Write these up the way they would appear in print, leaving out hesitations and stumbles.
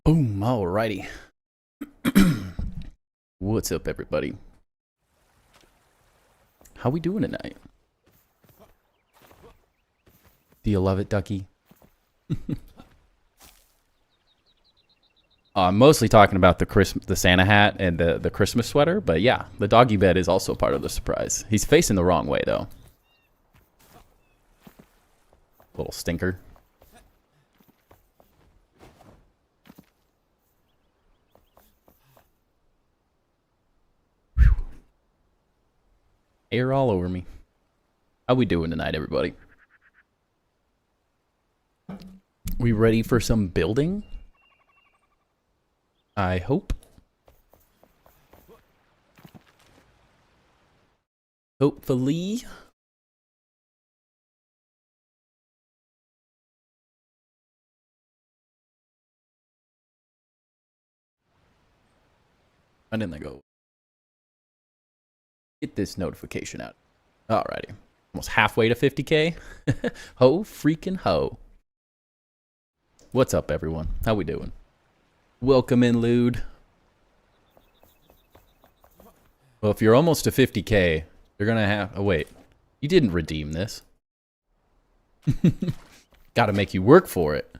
Boom, alrighty. What's up, everybody? How we doing tonight? Do you love it, Ducky? I'm mostly talking about the Santa hat and the Christmas sweater, but yeah, the doggy bed is also part of the surprise. He's facing the wrong way, though. Little stinker. Whew. Air all over me. How we doing tonight, everybody? We ready for some building? I hope. Hopefully. Why didn't I go? Get this notification out. Alrighty. Almost halfway to 50K. Ho freaking ho. What's up, everyone? How we doing? Welcome in, Lude. Well, if you're almost to 50K, you're gonna have... Oh, wait. You didn't redeem this. Gotta make you work for it.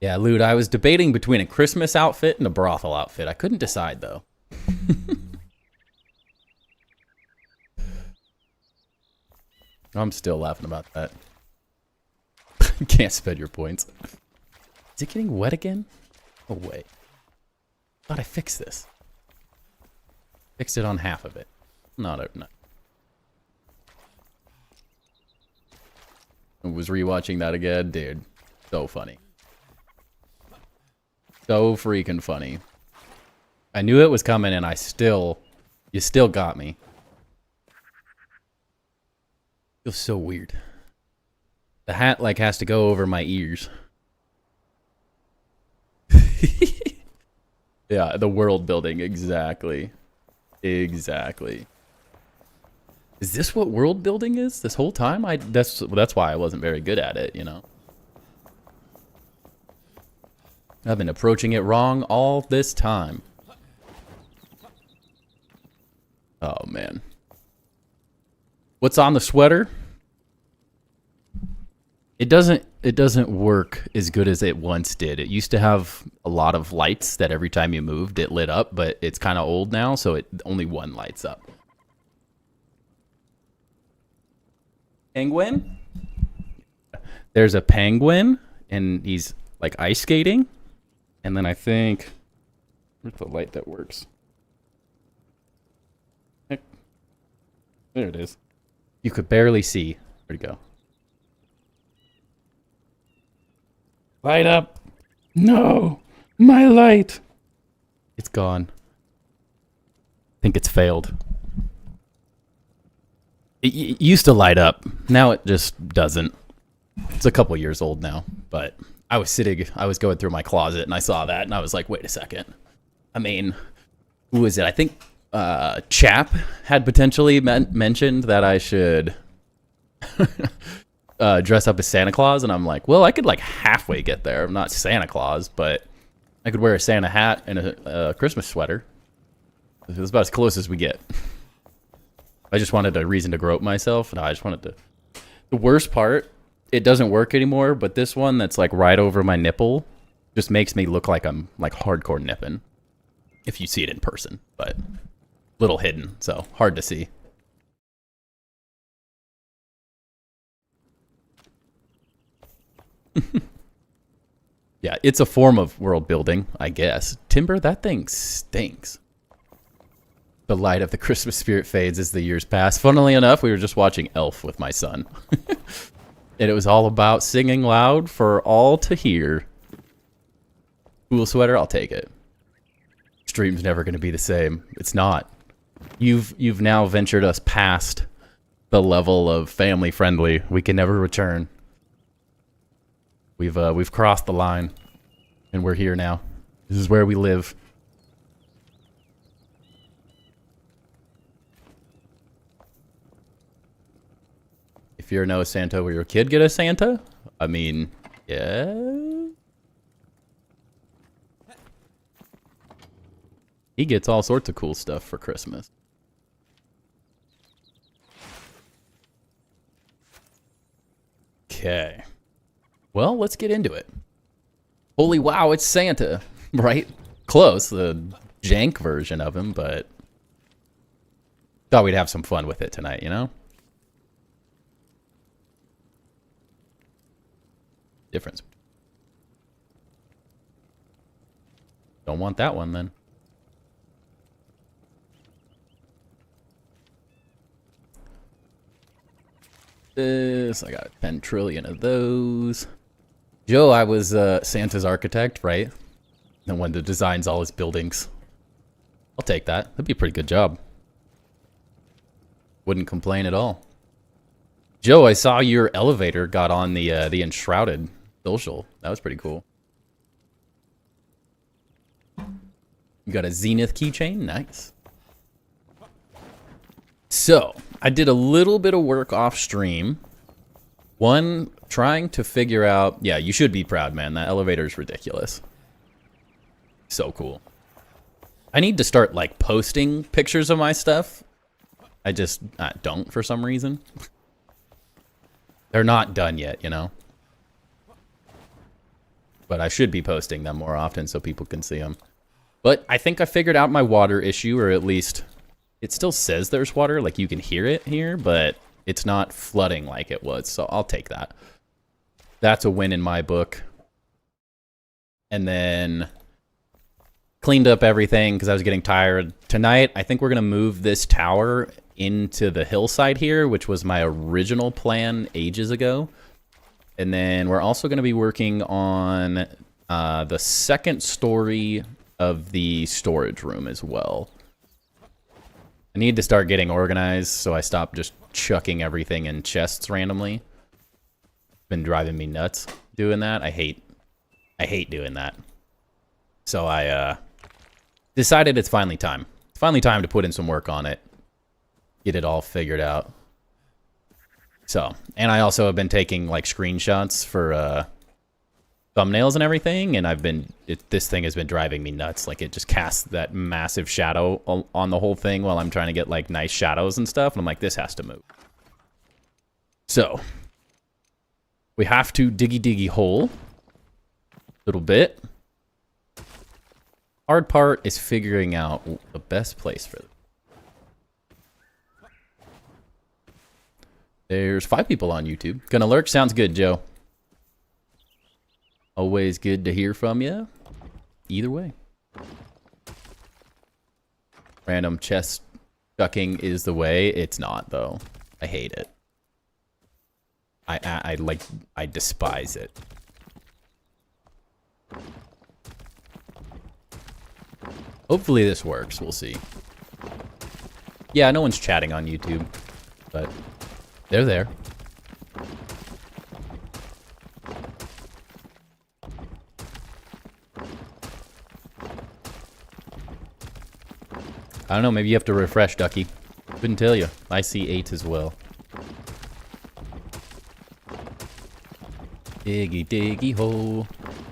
Yeah, Lude, I was debating between a Christmas outfit and a brothel outfit. I couldn't decide, though. I'm still laughing about that. Can't spend your points. Is it getting wet again? Oh, wait. Thought I fixed this. Fixed it on half of it. Not overnight. I was rewatching that again. Dude, so funny. So freaking funny. I knew it was coming and you still got me. Feels so weird. The hat like has to go over my ears. Yeah, the world building, exactly. Exactly. Is this what world building is this whole time? That's why I wasn't very good at it, you know. I've been approaching it wrong all this time. Oh man. What's on the sweater? It doesn't work as good as it once did. It used to have a lot of lights that every time you moved it lit up, but it's kind of old now, so only one lights up. Penguin? There's a penguin and he's like ice skating. And then I think where's the light that works? There it is. You could barely see. Where'd it go? Light up! No! My light! It's gone. I think it's failed. It used to light up. Now it just doesn't. It's a couple years old now, but I was going through my closet and I saw that and I was like, wait a second. I mean, who was it? I think Chap had potentially mentioned that I should dress up as Santa Claus, and I'm like, well, I could like halfway get there. I'm not Santa Claus, but I could wear a Santa hat and a Christmas sweater. It's about as close as we get. I just wanted a reason to grope myself. No, I just wanted to... The worst part, it doesn't work anymore, but this one that's like right over my nipple just makes me look like I'm like hardcore nipping. If you see it in person, but little hidden, so hard to see. Yeah, it's a form of world building, I guess. Timber, that thing stinks. The light of the Christmas spirit fades as the years pass. Funnily enough, we were just watching Elf with my son. And it was all about singing loud for all to hear. Cool sweater, I'll take it. Stream's never going to be the same. It's not. You've now ventured us past the level of family friendly. We can never return. We've crossed the line, and we're here now. This is where we live. If you're no Santa, will your kid get a Santa? I mean, Yeah. He gets all sorts of cool stuff for Christmas. Okay. Well, let's get into it. Holy wow, it's Santa, right? Close, the jank version of him, but thought we'd have some fun with it tonight, you know? Difference. Don't want that one then. This, I got 10 trillion of those. Joe, I was Santa's architect, right? And when to designs all his buildings. I'll take that. That'd be a pretty good job. Wouldn't complain at all. Joe, I saw your elevator got on the Enshrouded social. That was pretty cool. You got a Zenith keychain? Nice. So, I did a little bit of work off stream. One, trying to figure out... Yeah, you should be proud, man. That elevator is ridiculous. So cool. I need to start, like, posting pictures of my stuff. I just don't for some reason. They're not done yet, you know? But I should be posting them more often so people can see them. But I think I figured out my water issue, or at least it still says there's water, like you can hear it here, but it's not flooding like it was, so I'll take that. That's a win in my book. And then cleaned up everything because I was getting tired. Tonight, I think we're going to move this tower into the hillside here, which was my original plan ages ago. And then we're also going to be working on the second story of the storage room as well. I need to start getting organized, so I stop just chucking everything in chests randomly. Been driving me nuts doing that. I hate doing that. So I decided it's finally time. It's finally time to put in some work on it. Get it all figured out. So, and I also have been taking like screenshots for thumbnails and everything, and this thing has been driving me nuts. Like, it just casts that massive shadow on the whole thing while I'm trying to get like nice shadows and stuff, and I'm like, this has to move. So, we have to diggy hole a little bit. Hard part is figuring out the best place for it. There's 5 people on YouTube. Gonna lurk? Sounds good, Joe. Always good to hear from you. Either way. Random chest chucking is the way. It's not, though. I hate it. I despise it. Hopefully this works. We'll see. Yeah, no one's chatting on YouTube, but they're there. I don't know, maybe you have to refresh, Ducky. Couldn't tell you. I see 8 as well. Diggy hole.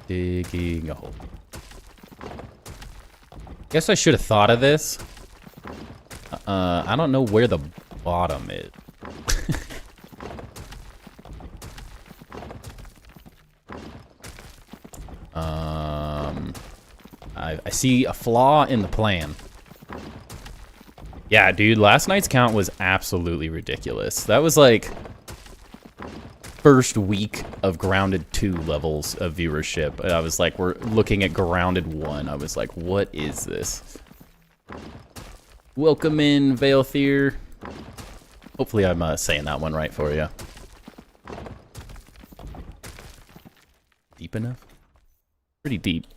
Digging a hole. Guess I should have thought of this. I don't know where the bottom is. I see a flaw in the plan. Yeah, dude, last night's count was absolutely ridiculous. That was like first week of Grounded 2 levels of viewership. I was like, we're looking at Grounded 1. I was like, what is this? Welcome in, Veilthier. Hopefully I'm saying that one right for you. Deep enough? Pretty deep.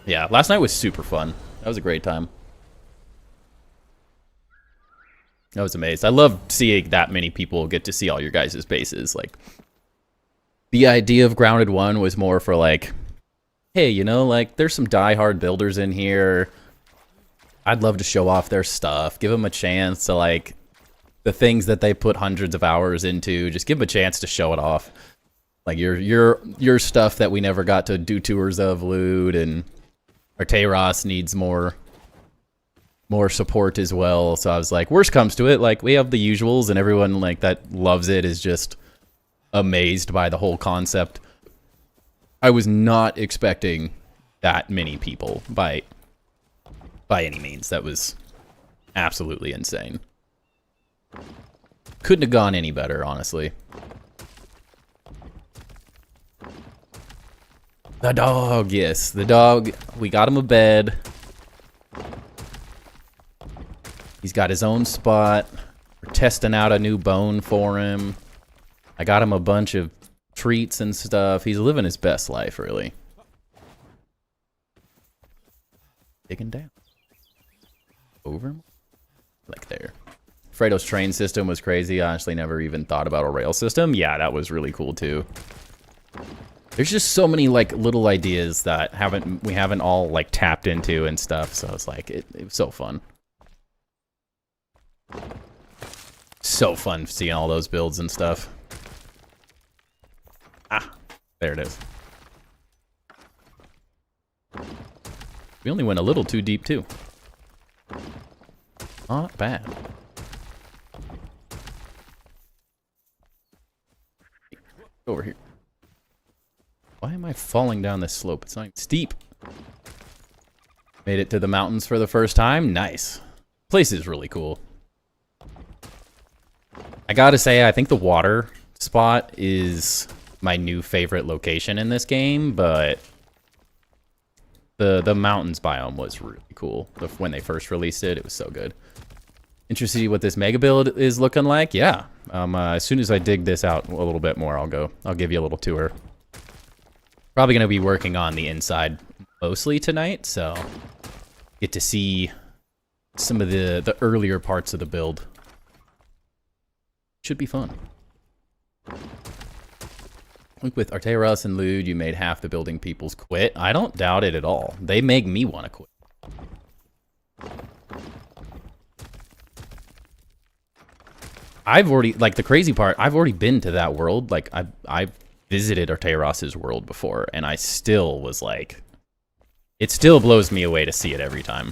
Yeah, last night was super fun. That was a great time. I was amazed. I love seeing that many people get to see all your guys' bases. Like, the idea of Grounded 1 was more for like, hey, you know, like, there's some die-hard builders in here. I'd love to show off their stuff. Give them a chance to, like, the things that they put hundreds of hours into. Just give them a chance to show it off. Like your stuff that we never got to do tours of, loot, and Arteros needs more support as well. So I was like, worst comes to it, like we have the usuals, and everyone like that loves it is just amazed by the whole concept. I was not expecting that many people by any means. That was absolutely insane. Couldn't have gone any better, honestly. The dog, yes. The dog, we got him a bed. He's got his own spot. We're testing out a new bone for him. I got him a bunch of treats and stuff. He's living his best life, really. Digging down. Over him? Like there. Fredo's train system was crazy. I honestly never even thought about a rail system. Yeah, that was really cool too. There's just so many like little ideas that we haven't all like tapped into and stuff. So it's like it was so fun. So fun seeing all those builds and stuff. Ah, there it is. We only went a little too deep too. Not bad. Over here. Why am I falling down this slope? It's not steep. Made it to the mountains for the first time. Nice. Place is really cool. I gotta say, I think the water spot is my new favorite location in this game, but the mountains biome was really cool. When they first released it, it was so good. Interested to see what this mega build is looking like? Yeah. As soon as I dig this out a little bit more, I'll give you a little tour. Probably gonna be working on the inside mostly tonight, so get to see some of the earlier parts of the build. Should be fun. Like with Arteros and Lude, you made half the building peoples quit. I don't doubt it at all. They make me want to quit. I've already, like the crazy part, I've already been to that world. Like I've visited Arteros' world before, and I still was like, it still blows me away to see it every time.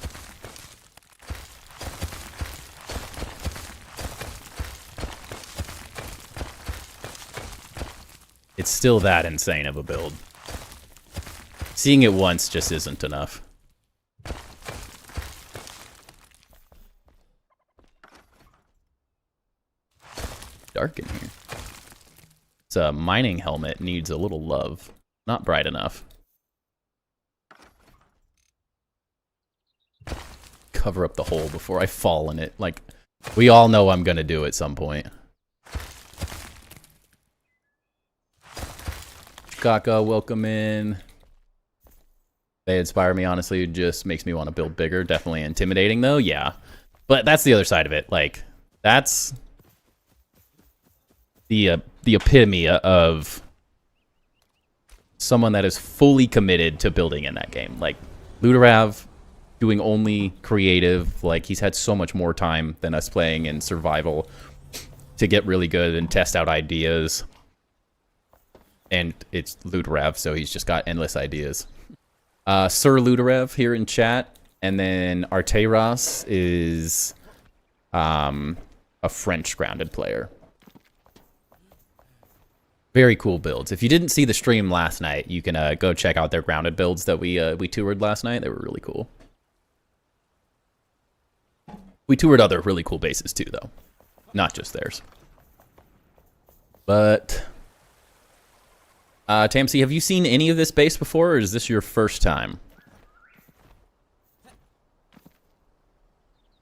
It's still that insane of a build. Seeing it once just isn't enough. Dark in here. It's a mining helmet, needs a little love. Not bright enough. Cover up the hole before I fall in it. Like, we all know I'm gonna do at some point. Kaka, welcome in. They inspire me, honestly. It just makes me want to build bigger. Definitely intimidating, though. Yeah. But that's the other side of it. Like, that's the epitome of someone that is fully committed to building in that game. Like, Luderav doing only creative. Like, he's had so much more time than us playing in survival to get really good and test out ideas. And it's Luderav, so he's just got endless ideas. Sir Luderav here in chat. And then Arteros is a French grounded player. Very cool builds. If you didn't see the stream last night, you can go check out their grounded builds that we toured last night. They were really cool. We toured other really cool bases too, though. Not just theirs. But Tamsi, have you seen any of this base before, or is this your first time?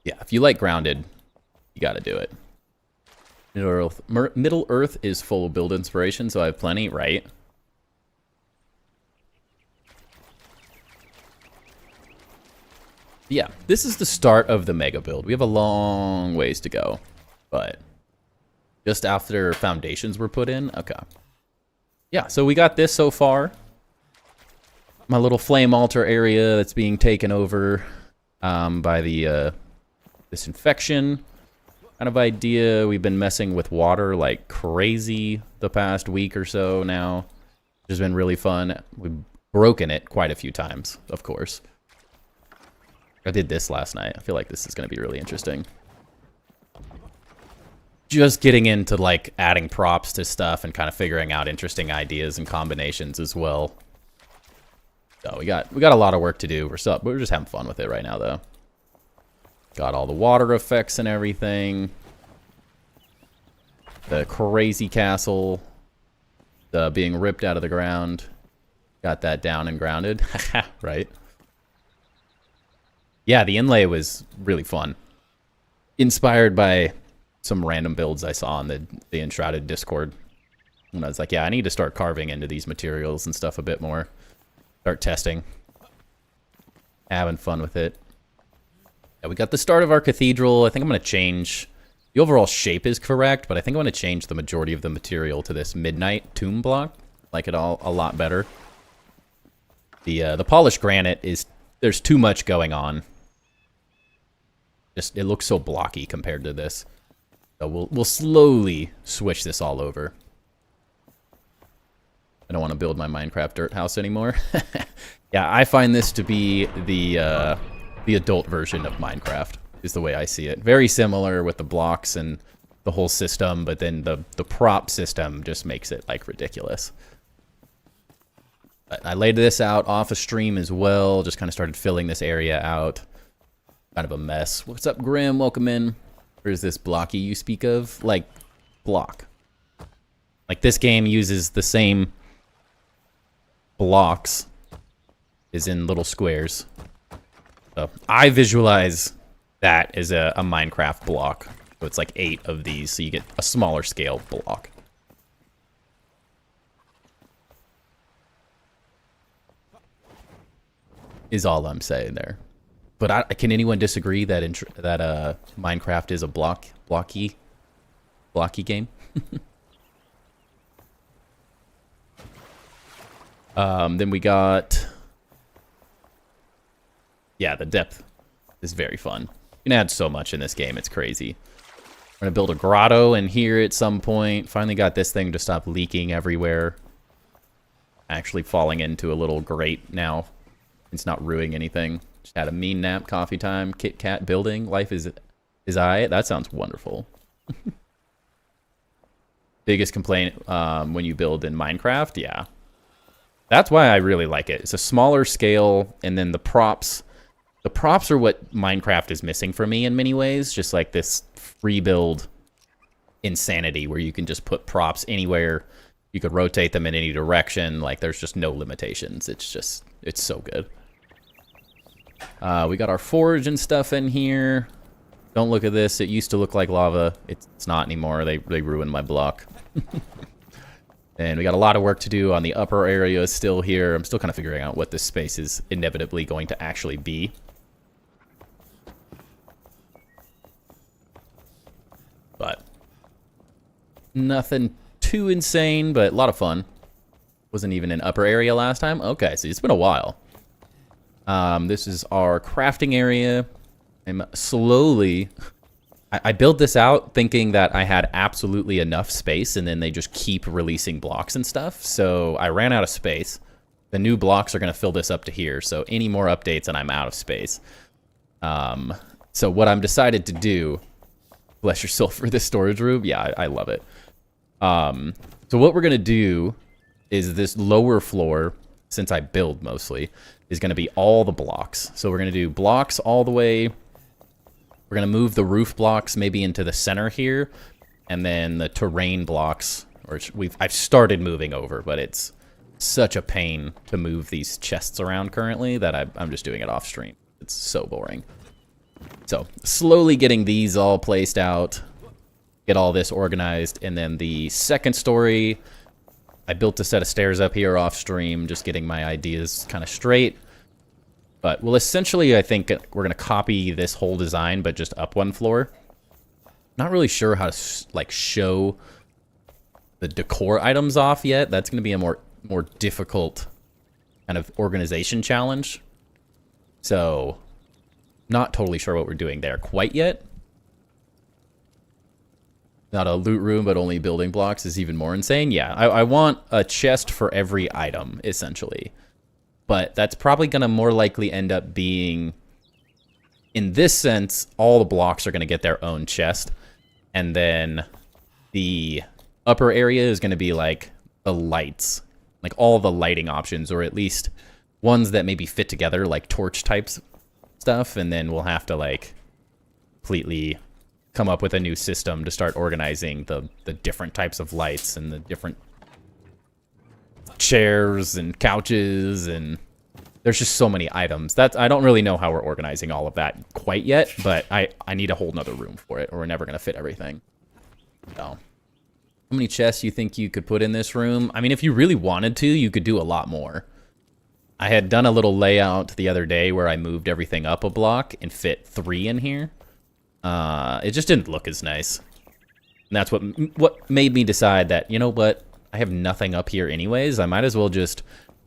Yeah, if you like grounded, you gotta do it. Middle Earth is full of build inspiration, so I have plenty, right? Yeah, this is the start of the mega build. We have a long ways to go, but just after foundations were put in, okay. Yeah, so we got this so far. My little flame altar area that's being taken over by the this infection. kind of idea. We've been messing with water like crazy the past week or so now. Which has been really fun. We've broken it quite a few times, of course. I did this last night. I feel like this is going to be really interesting. Just getting into like adding props to stuff and kind of figuring out interesting ideas and combinations as well. So we got a lot of work to do. We're just having fun with it right now though. Got all the water effects and everything. The crazy castle being ripped out of the ground. Got that down and grounded. Right. Yeah, the inlay was really fun. Inspired by some random builds I saw on the Enshrouded Discord. And I was like, yeah, I need to start carving into these materials and stuff a bit more. Start testing. Having fun with it. Yeah, we got the start of our cathedral. I think I'm going to change... The overall shape is correct, but I think I'm going to change the majority of the material to this midnight tomb block. Like it all a lot better. The polished granite is... There's too much going on. Just, it looks so blocky compared to this. So we'll slowly switch this all over. I don't want to build my Minecraft dirt house anymore. Yeah, I find this to be the adult version of Minecraft, is the way I see it. Very similar with the blocks and the whole system, but then the prop system just makes it, like, ridiculous. But I laid this out off a stream as well, just kind of started filling this area out. Kind of a mess. What's up, Grim? Welcome in. Where's this blocky you speak of? Like, block. Like, this game uses the same blocks as in little squares. So I visualize that as a Minecraft block. So it's like 8 of these, so you get a smaller scale block. Is all I'm saying there. But can anyone disagree that Minecraft is a blocky game? Then we got... Yeah, the depth is very fun. You can add so much in this game, it's crazy. We're going to build a grotto in here at some point. Finally got this thing to stop leaking everywhere. Actually falling into a little grate now. It's not ruining anything. Just had a mean nap, coffee time, Kit Kat building. Life is I. That sounds wonderful. Biggest complaint when you build in Minecraft? Yeah. That's why I really like it. It's a smaller scale, and then the props... The props are what Minecraft is missing for me in many ways. Just like this free build insanity where you can just put props anywhere. You could rotate them in any direction. Like, there's just no limitations. It's so good. We got our forge and stuff in here. Don't look at this. It used to look like lava. It's not anymore. They ruined my block. And we got a lot of work to do on the upper area still here. I'm still kind of figuring out what this space is inevitably going to actually be. But nothing too insane, but a lot of fun. Wasn't even in upper area last time. Okay, so it's been a while. This is our crafting area. I'm slowly... I built this out thinking that I had absolutely enough space, and then they just keep releasing blocks and stuff. So I ran out of space. The new blocks are going to fill this up to here. So any more updates and I'm out of space. So what I'm decided to do... Bless your soul for this storage room. Yeah, I love it. So what we're going to do is this lower floor, since I build mostly, is going to be all the blocks. So we're going to do blocks all the way. We're going to move the roof blocks maybe into the center here. And then the terrain blocks, I've started moving over, but it's such a pain to move these chests around currently that I'm just doing it off stream. It's so boring. So slowly getting these all placed out, get all this organized, and then the second story, I built a set of stairs up here off stream, just getting my ideas kind of straight. But well, essentially, I think we're going to copy this whole design, but just up one floor. Not really sure how to like show the decor items off yet. That's going to be a more difficult kind of organization challenge. So not totally sure what we're doing there quite yet. Not a loot room, but only building blocks is even more insane. Yeah, I want a chest for every item, essentially. But that's probably going to more likely end up being, in this sense, all the blocks are going to get their own chest. And then the upper area is going to be like the lights. Like all the lighting options, or at least ones that maybe fit together, like torch types stuff. And then we'll have to like completely come up with a new system to start organizing the different types of lights and the different chairs and couches, and there's just so many items. I don't really know how we're organizing all of that quite yet, but I need a whole nother room for it, or we're never going to fit everything. So, how many chests you think you could put in this room? I mean, if you really wanted to, you could do a lot more. I had done a little layout the other day where I moved everything up a block and fit 3 in here. It just didn't look as nice. And that's what made me decide that, you know what, I have nothing up here anyways. I might as well just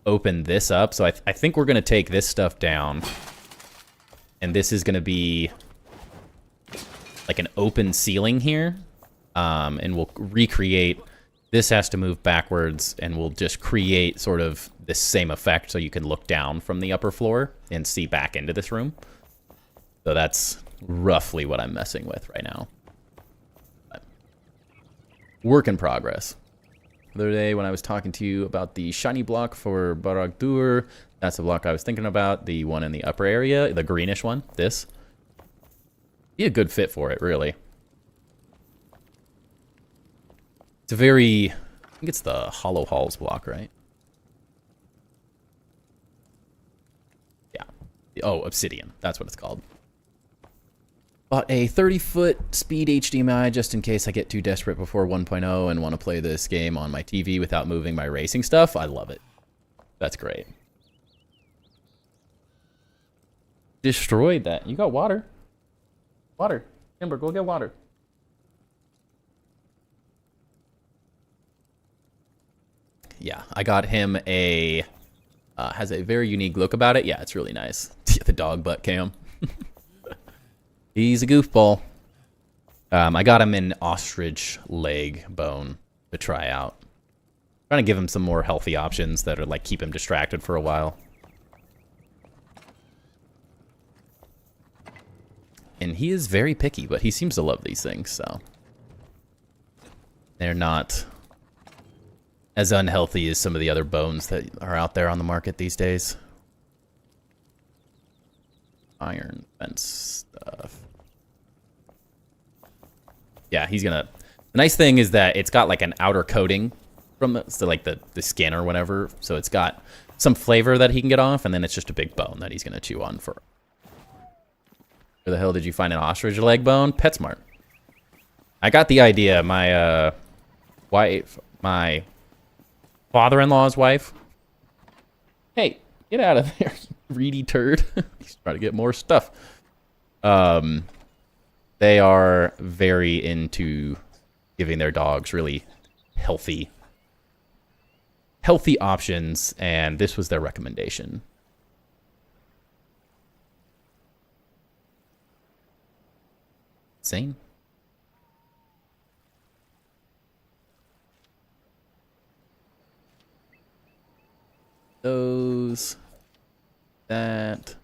open this up. So I think we're going to take this stuff down. And this is going to be like an open ceiling here. And we'll recreate. This has to move backwards, and we'll just create sort of this same effect so you can look down from the upper floor and see back into this room. So that's roughly what I'm messing with right now. But work in progress. The other day when I was talking to you about the shiny block for Baragdur, that's the block I was thinking about, the one in the upper area, the greenish one, this. Be a good fit for it, really. It's a very, I think it's the Hollow Halls block, right? Yeah. Oh, Obsidian, that's what it's called. Bought a 30-foot speed HDMI just in case I get too desperate before 1.0 and want to play this game on my TV without moving my racing stuff. I love it. That's great. Destroyed that. You got water. Water. Timber, go get water. Yeah, I got him a... has a very unique look about it. Yeah, it's really nice. The dog butt cam. He's a goofball. I got him an ostrich leg bone to try out. Trying to give him some more healthy options that are like keep him distracted for a while. And he is very picky, but he seems to love these things, so. They're not as unhealthy as some of the other bones that are out there on the market these days. Iron fence stuff. Yeah, he's gonna... The nice thing is that it's got like an outer coating from the, so like the skin or whatever. So it's got some flavor that he can get off, and then it's just a big bone that he's gonna chew on for. Where the hell did you find an ostrich leg bone? PetSmart. I got the idea. My wife, my father-in-law's wife. Hey, get out of there, you greedy turd. He's trying to get more stuff. They are very into giving their dogs really healthy options, and this was their recommendation. Insane. Those, that.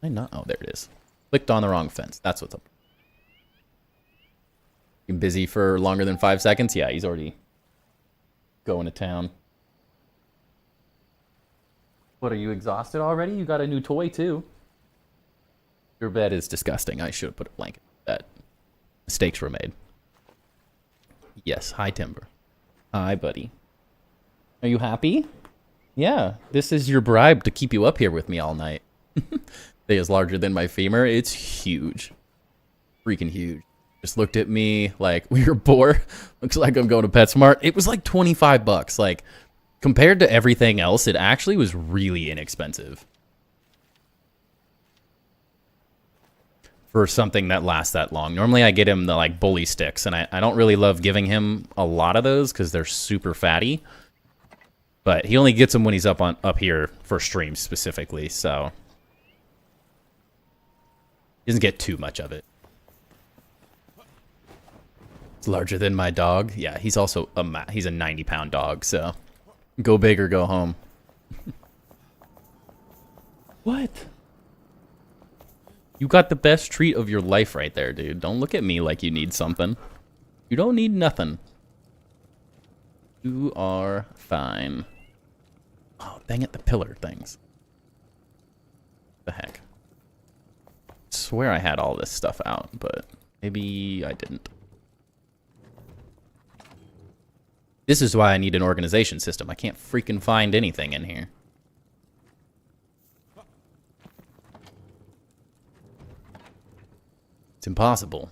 I not? Oh, there it is. Clicked on the wrong fence. That's what's up. Been busy for longer than 5 seconds? Yeah, he's already going to town. What, are you exhausted already? You got a new toy, too. Your bed is disgusting. I should have put a blanket on that. Mistakes were made. Yes, hi, Timber. Hi, buddy. Are you happy? Yeah, this is your bribe to keep you up here with me all night. They is larger than my femur. It's huge. Freaking huge. Just looked at me like, we were bored. Looks like I'm going to PetSmart. It was like 25 bucks. Like, compared to everything else, it actually was really inexpensive. For something that lasts that long. Normally I get him the like bully sticks, and I don't really love giving him a lot of those because they're super fatty. But he only gets them when he's up here for streams specifically, so he doesn't get too much of it. It's larger than my dog. Yeah, he's also he's a 90-pound dog, so go big or go home. What? You got the best treat of your life right there, dude. Don't look at me like you need something. You don't need nothing. You are fine. Oh, dang it, the pillar things. The heck? I swear I had all this stuff out, but maybe I didn't. This is why I need an organization system. I can't freaking find anything in here. It's impossible.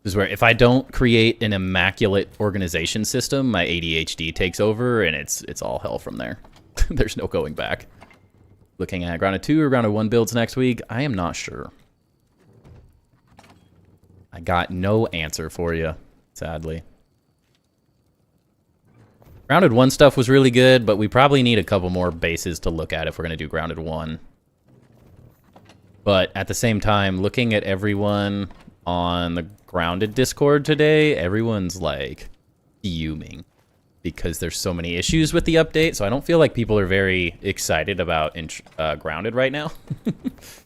This is where if I don't create an immaculate organization system, my ADHD takes over and it's all hell from there. There's no going back. Looking at Grounded 2 or Grounded 1 builds next week, I am not sure. I got no answer for you, sadly. Grounded 1 stuff was really good, but we probably need a couple more bases to look at if we're going to do Grounded 1. But at the same time, looking at everyone on the Grounded Discord today, everyone's like fuming because there's so many issues with the update. So I don't feel like people are very excited about Grounded right now. It's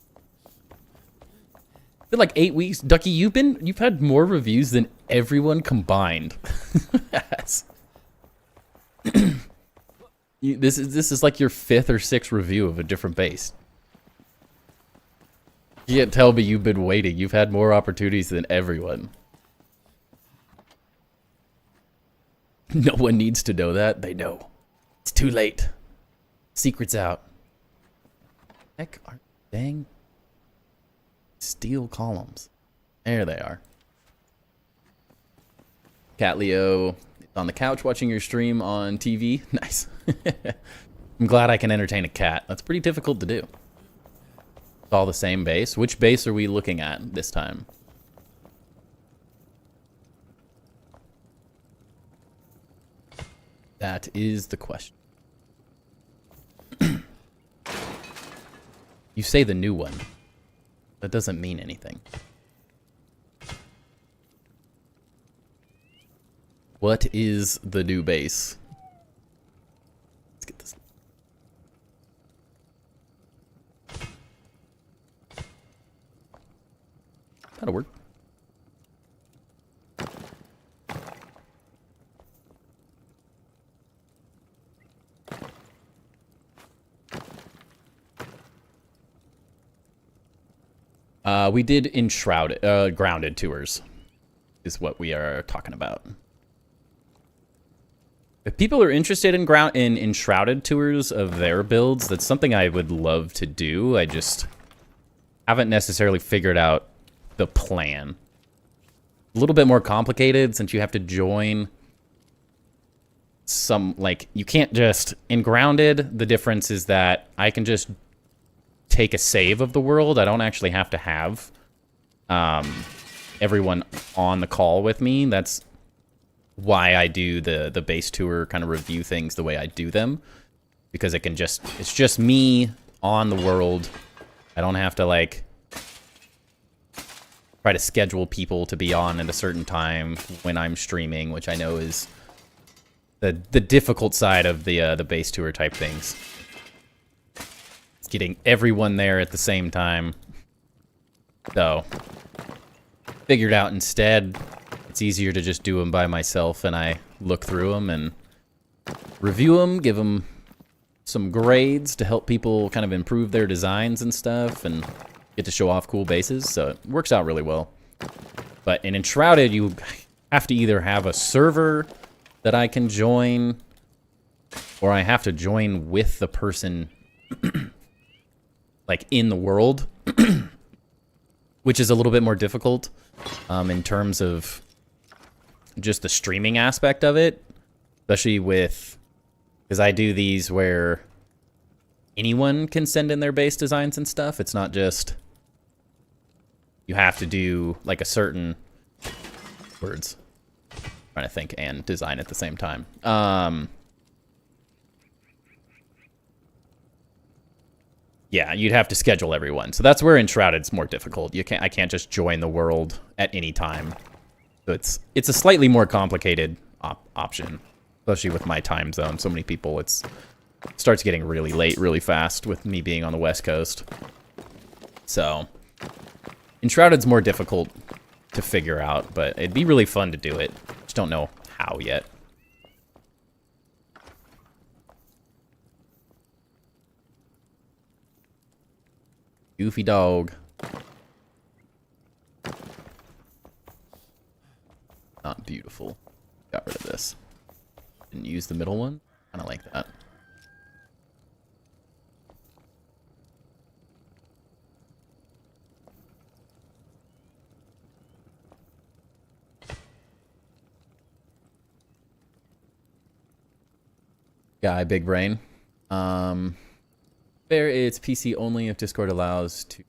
been like 8 weeks. Ducky, you've had more reviews than everyone combined. Yes. This is like your 5th or 6th review of a different base. You can't tell me you've been waiting. You've had more opportunities than everyone. No one needs to know that. They know. It's too late. Secret's out. Heck, are dang steel columns. There they are. Cat Leo on the couch watching your stream on TV. Nice. I'm glad I can entertain a cat. That's pretty difficult to do. It's all the same base. Which base are we looking at this time? That is the question. You say the new one. That doesn't mean anything. What is the new base? Let's get this. That'll work. We did Enshrouded, Grounded tours is what we are talking about. If people are interested in Enshrouded tours of their builds, that's something I would love to do. I just haven't necessarily figured out the plan. A little bit more complicated since you have to join some, like, you can't just, in Grounded, the difference is that I can just take a save of the world. I don't actually have to have everyone on the call with me. That's why I do the base tour kind of review things the way I do them, because it's just me on the world. I don't have to like try to schedule people to be on at a certain time when I'm streaming, which I know is the difficult side of the base tour type things. It's getting everyone there at the same time. So figured out instead it's easier to just do them by myself, and I look through them and review them, give them some grades to help people kind of improve their designs and stuff, and get to show off cool bases, so it works out really well. But in Enshrouded, you have to either have a server that I can join, or I have to join with the person like in the world, which is a little bit more difficult in terms of just the streaming aspect of it, especially with, because I do these where anyone can send in their base designs and stuff. It's not just you have to do like a certain words. I'm trying to think and design at the same time. Yeah, you'd have to schedule everyone. So that's where Enshrouded's more difficult. I can't just join the world at any time. So it's a slightly more complicated option, especially with my time zone. So many people, it starts getting really late really fast with me being on the West Coast. So Enshrouded's more difficult to figure out, but it'd be really fun to do it. Just don't know how yet. Goofy dog. Not beautiful. Got rid of this. Didn't use the middle one. Kind of like that. Guy, big brain. Fair, it's PC only if Discord allows to.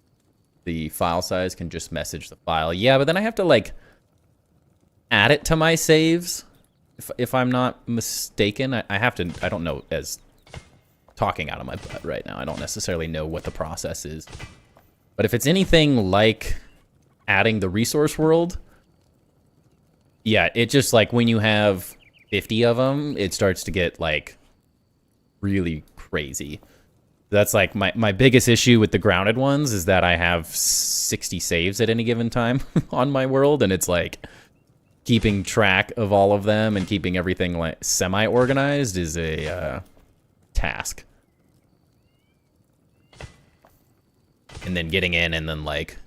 The file size can just message the file. Yeah, but then I have to like add it to my saves. If I'm not mistaken, I have to. I don't know, as talking out of my butt right now, I don't necessarily know what the process is. But if it's anything like adding the resource world, yeah, it just like when you have 50 of them, it starts to get like really crazy. That's like my biggest issue with the grounded ones is that I have 60 saves at any given time on my world, and it's like keeping track of all of them and keeping everything like semi-organized is a task. And then getting in and then like,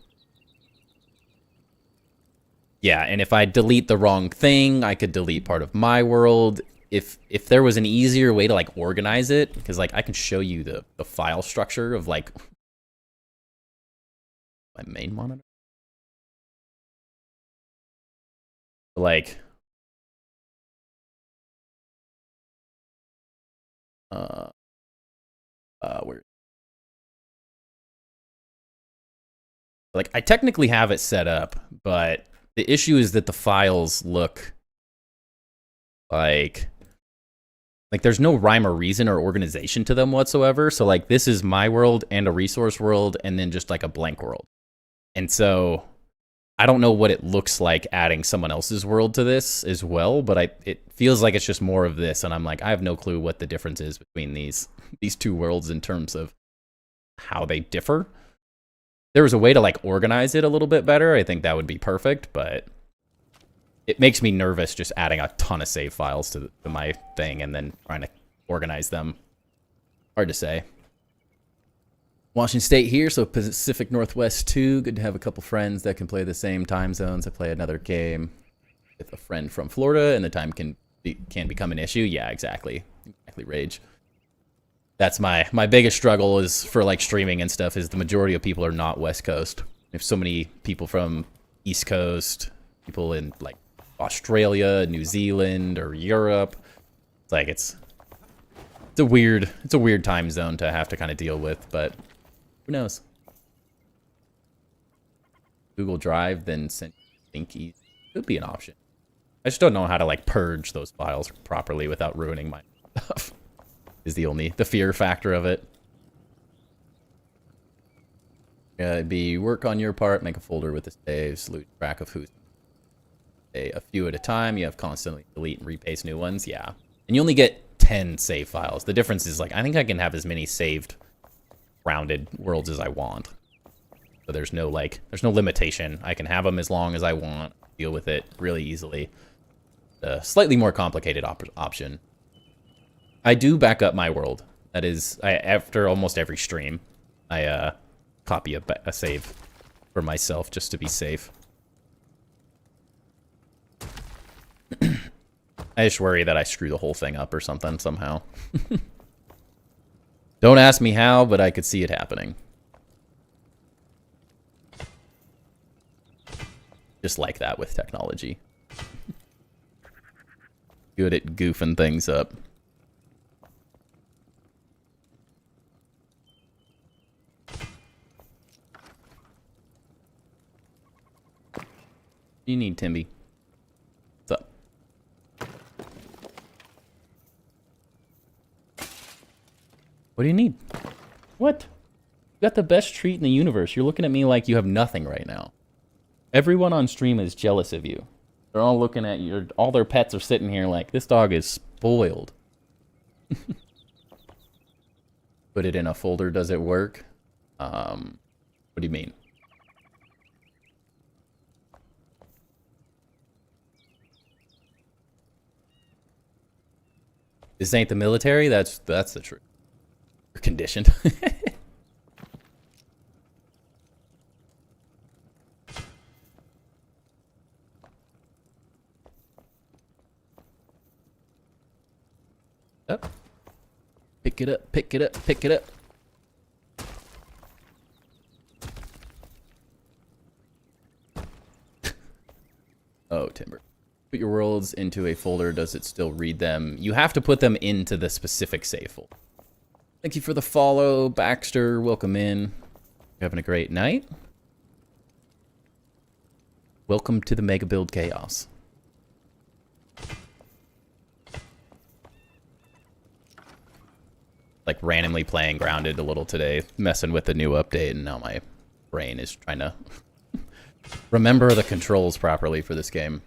yeah, and if I delete the wrong thing, I could delete part of my world. If there was an easier way to like organize it, because like I can show you the file structure of like my main monitor. Like where, like I technically have it set up, but the issue is that the files look like there's no rhyme or reason or organization to them whatsoever. So like this is my world and a resource world and then just like a blank world. And so I don't know what it looks like adding someone else's world to this as well, but it feels like it's just more of this, and I'm like, I have no clue what the difference is between these two worlds in terms of how they differ. If there was a way to like organize it a little bit better, I think that would be perfect, but it makes me nervous just adding a ton of save files to my thing and then trying to organize them. Hard to say. Washington State here, so Pacific Northwest 2. Good to have a couple friends that can play the same time zones. I play another game with a friend from Florida, and the time can become an issue. Yeah, exactly. Exactly, Rage. That's my biggest struggle is for like streaming and stuff, is the majority of people are not West Coast. There's so many people from East Coast, people in like Australia, New Zealand, or Europe. It's like it's a weird time zone to have to kind of deal with, but who knows? Google Drive, then send Stinky could be an option. I just don't know how to like purge those files properly without ruining my stuff. Is the fear factor of it. It'd be work on your part, make a folder with the saves, lose track of who's a few at a time. You have constantly delete and repaste new ones. Yeah, and you only get 10 save files. The difference is like I think I can have as many saved rounded worlds as I want. So there's no limitation. I can have them as long as I want. Deal with it really easily. A slightly more complicated option. I do back up my world. That is, after almost every stream, I copy a save for myself just to be safe. I just worry that I screw the whole thing up or something somehow. Don't ask me how, but I could see it happening. Just like that with technology. Good at goofing things up. What do you need, Timby? What's up? What do you need? What? You got the best treat in the universe. You're looking at me like you have nothing right now. Everyone on stream is jealous of you. They're all looking at you. All their pets are sitting here like, this dog is spoiled. Put it in a folder, does it work? What do you mean? This ain't the military? That's the truth. You're conditioned. Up. Pick it up, pick it up, pick it up. Oh, timber. Put your worlds into a folder. Does it still read them? You have to put them into the specific save folder. Thank you for the follow, Baxter. Welcome in. You're having a great night. Welcome to the Mega Build Chaos. Like randomly playing Grounded a little today, messing with the new update, and now my brain is trying to remember the controls properly for this game.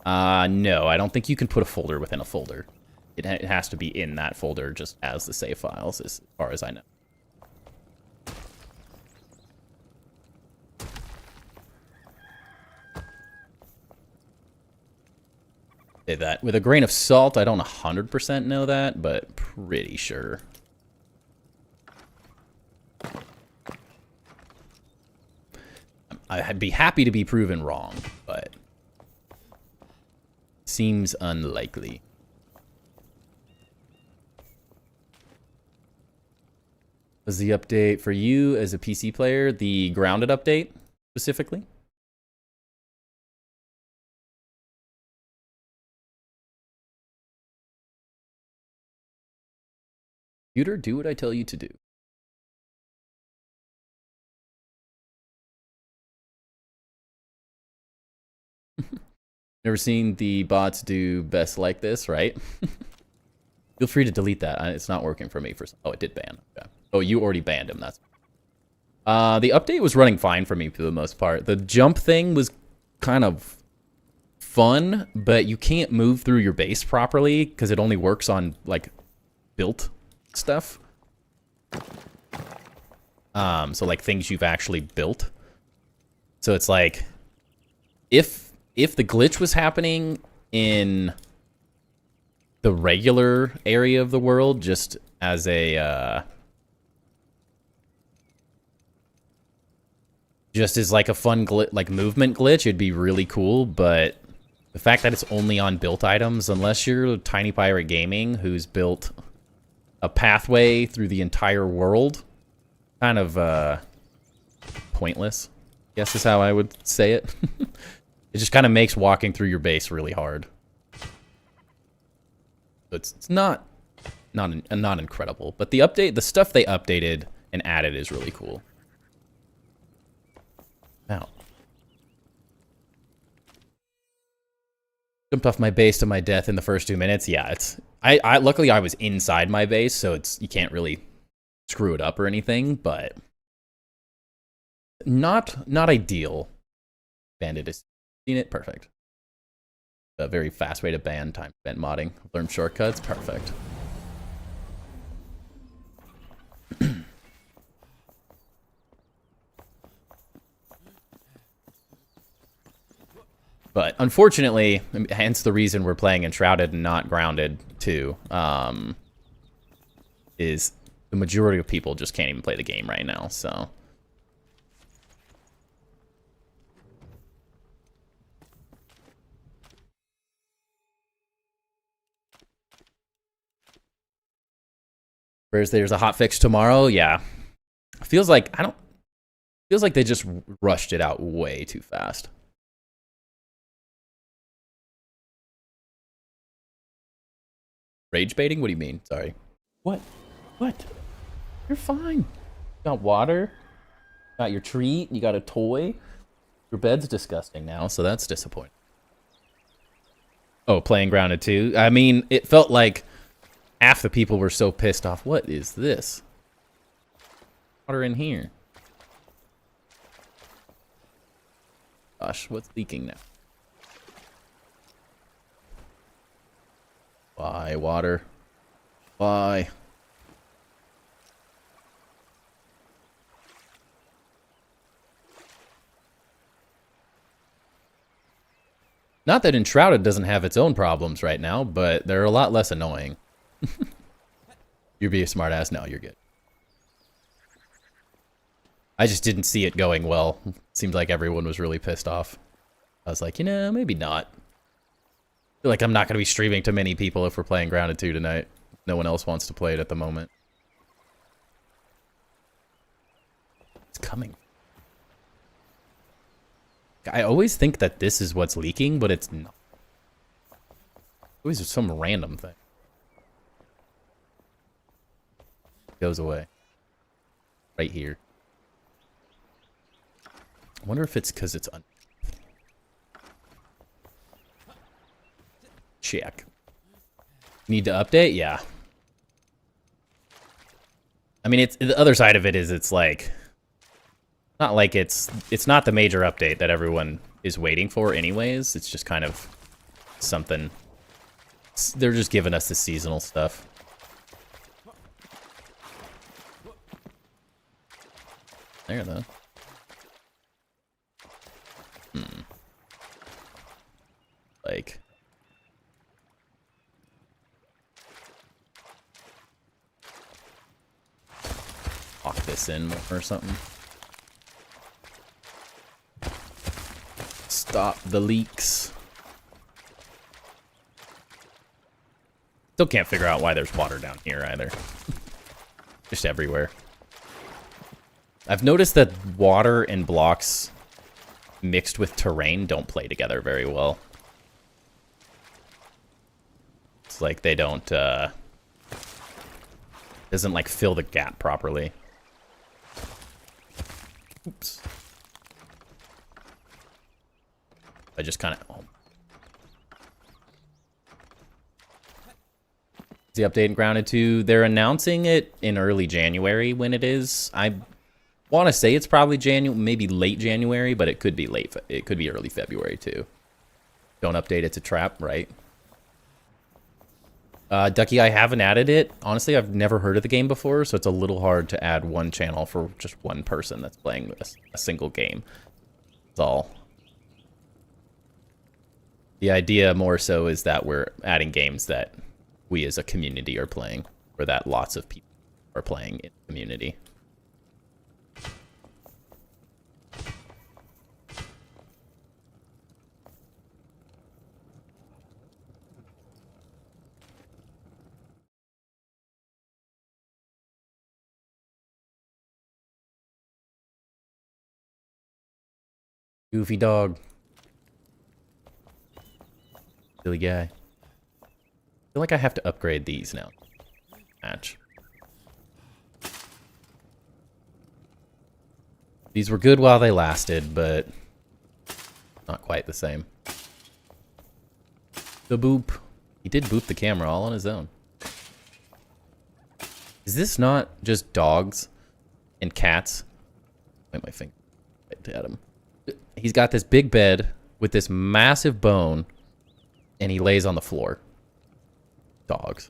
No, I don't think you can put a folder within a folder. It has to be in that folder just as the save files, as far as I know. Say that with a grain of salt. I don't 100% know that, but pretty sure. I'd be happy to be proven wrong, but seems unlikely. Was the update for you as a PC player the Grounded update specifically? Computer, do what I tell you to do. Never seen the bots do best like this, right? Feel free to delete that. It's not working for me. Oh, it did ban. Okay. Oh, you already banned him. That's. The update was running fine for me for the most part. The jump thing was kind of fun, but you can't move through your base properly because it only works on like built stuff. So like things you've actually built. So it's like if the glitch was happening in the regular area of the world, just as a just as like a fun like movement glitch, it'd be really cool. But the fact that it's only on built items, unless you're Tiny Pirate Gaming, who's built a pathway through the entire world, kind of pointless, I guess is how I would say it. It just kind of makes walking through your base really hard. It's not incredible, but the stuff they updated and added is really cool. Now, jumped off my base to my death in the first 2 minutes. Yeah, I luckily I was inside my base, so you can't really screw it up or anything, but not ideal. Bandit has seen it. Perfect. A very fast way to ban time spent modding. Learn shortcuts. Perfect. But unfortunately, hence the reason we're playing Enshrouded and not Grounded too, is the majority of people just can't even play the game right now, so. Whereas there's a hotfix tomorrow, yeah. Feels like they just rushed it out way too fast. Rage baiting? What do you mean? Sorry. What? What? You're fine. Got water. Got your treat. You got a toy. Your bed's disgusting now, so that's disappointing. Oh, playing Grounded too? I mean, it felt like half the people were so pissed off. What is this? Water in here. Gosh, what's leaking now? Why, water? Why? Not that Enshrouded doesn't have its own problems right now, but they're a lot less annoying. You'd be a smartass. No, you're good. I just didn't see it going well. Seemed like everyone was really pissed off. I was like, you know, maybe not. I feel like I'm not going to be streaming to many people if we're playing Grounded 2 tonight. No one else wants to play it at the moment. It's coming. I always think that this is what's leaking, but it's not. Always some random thing. Goes away. Right here. I wonder if it's because it's check. Need to update? Yeah. I mean, it's the other side of it is it's like not like it's not the major update that everyone is waiting for anyways. It's just kind of something. They're just giving us the seasonal stuff. There though. Like lock this in or something. Stop the leaks. Still can't figure out why there's water down here either. Just everywhere. I've noticed that water and blocks mixed with terrain don't play together very well. It's like they don't, doesn't like fill the gap properly. Oops. I just kind of... Oh. Is the update in Grounded 2? They're announcing it in early January when it is. I want to say it's probably maybe late January, but it could be late. It could be early February too. Don't update it to Trap, right? Ducky, I haven't added it. Honestly, I've never heard of the game before, so it's a little hard to add one channel for just one person that's playing a single game. That's all. The idea more so is that we're adding games that we as a community are playing, or that lots of people are playing in the community. Goofy dog. Silly guy. I feel like I have to upgrade these now. Match. These were good while they lasted, but not quite the same. The boop. He did boop the camera all on his own. Is this not just dogs and cats? Point my finger at him. He's got this big bed with this massive bone, and he lays on the floor. Dogs.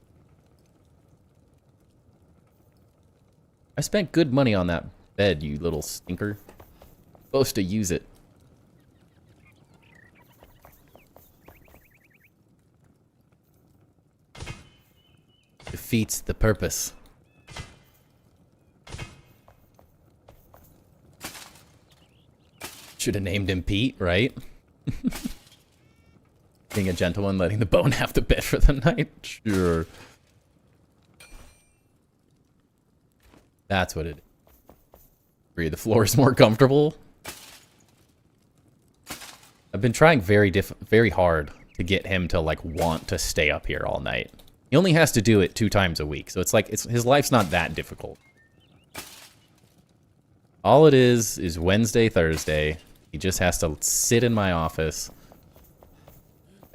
I spent good money on that bed, you little stinker. Supposed to use it. Defeats the purpose. Should have named him Pete, right? Being a gentleman, letting the bone have the bed for the night. Sure. That's what it is. Agree, the floor is more comfortable. I've been trying very hard to get him to like want to stay up here all night. He only has to do it 2 times a week, so it's like his life's not that difficult. All it is Wednesday, Thursday. He just has to sit in my office.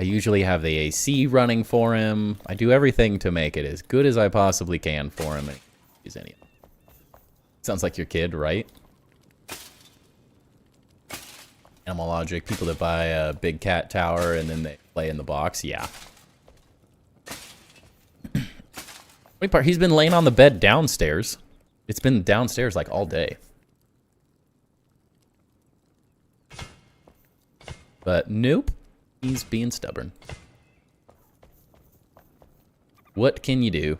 I usually have the AC running for him. I do everything to make it as good as I possibly can for him. Use any. Sounds like your kid, right? Animal Logic, people that buy a big cat tower and then they play in the box, yeah. Funny part, he's been laying on the bed downstairs. It's been downstairs like all day. But nope, he's being stubborn. What can you do?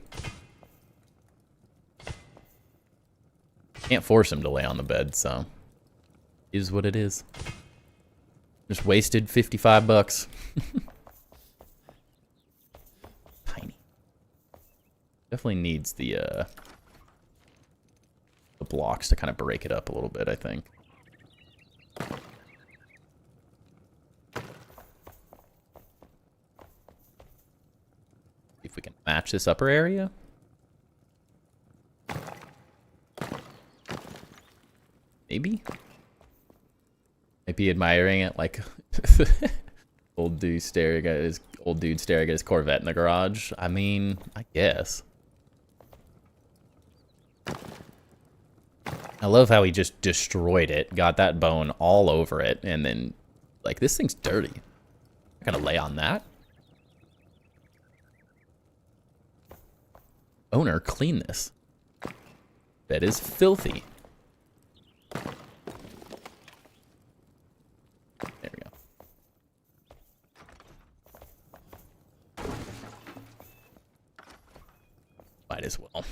Can't force him to lay on the bed, so is what it is. Just wasted 55 bucks. Tiny. Definitely needs the blocks to kind of break it up a little bit, I think. See if we can match this upper area. Maybe? Might be admiring it like old dude staring at his Corvette in the garage. I mean, I guess. I love how he just destroyed it, got that bone all over it, and then, like, this thing's dirty. I'm gonna lay on that. Owner, clean this. That is filthy. There we go. Might as well.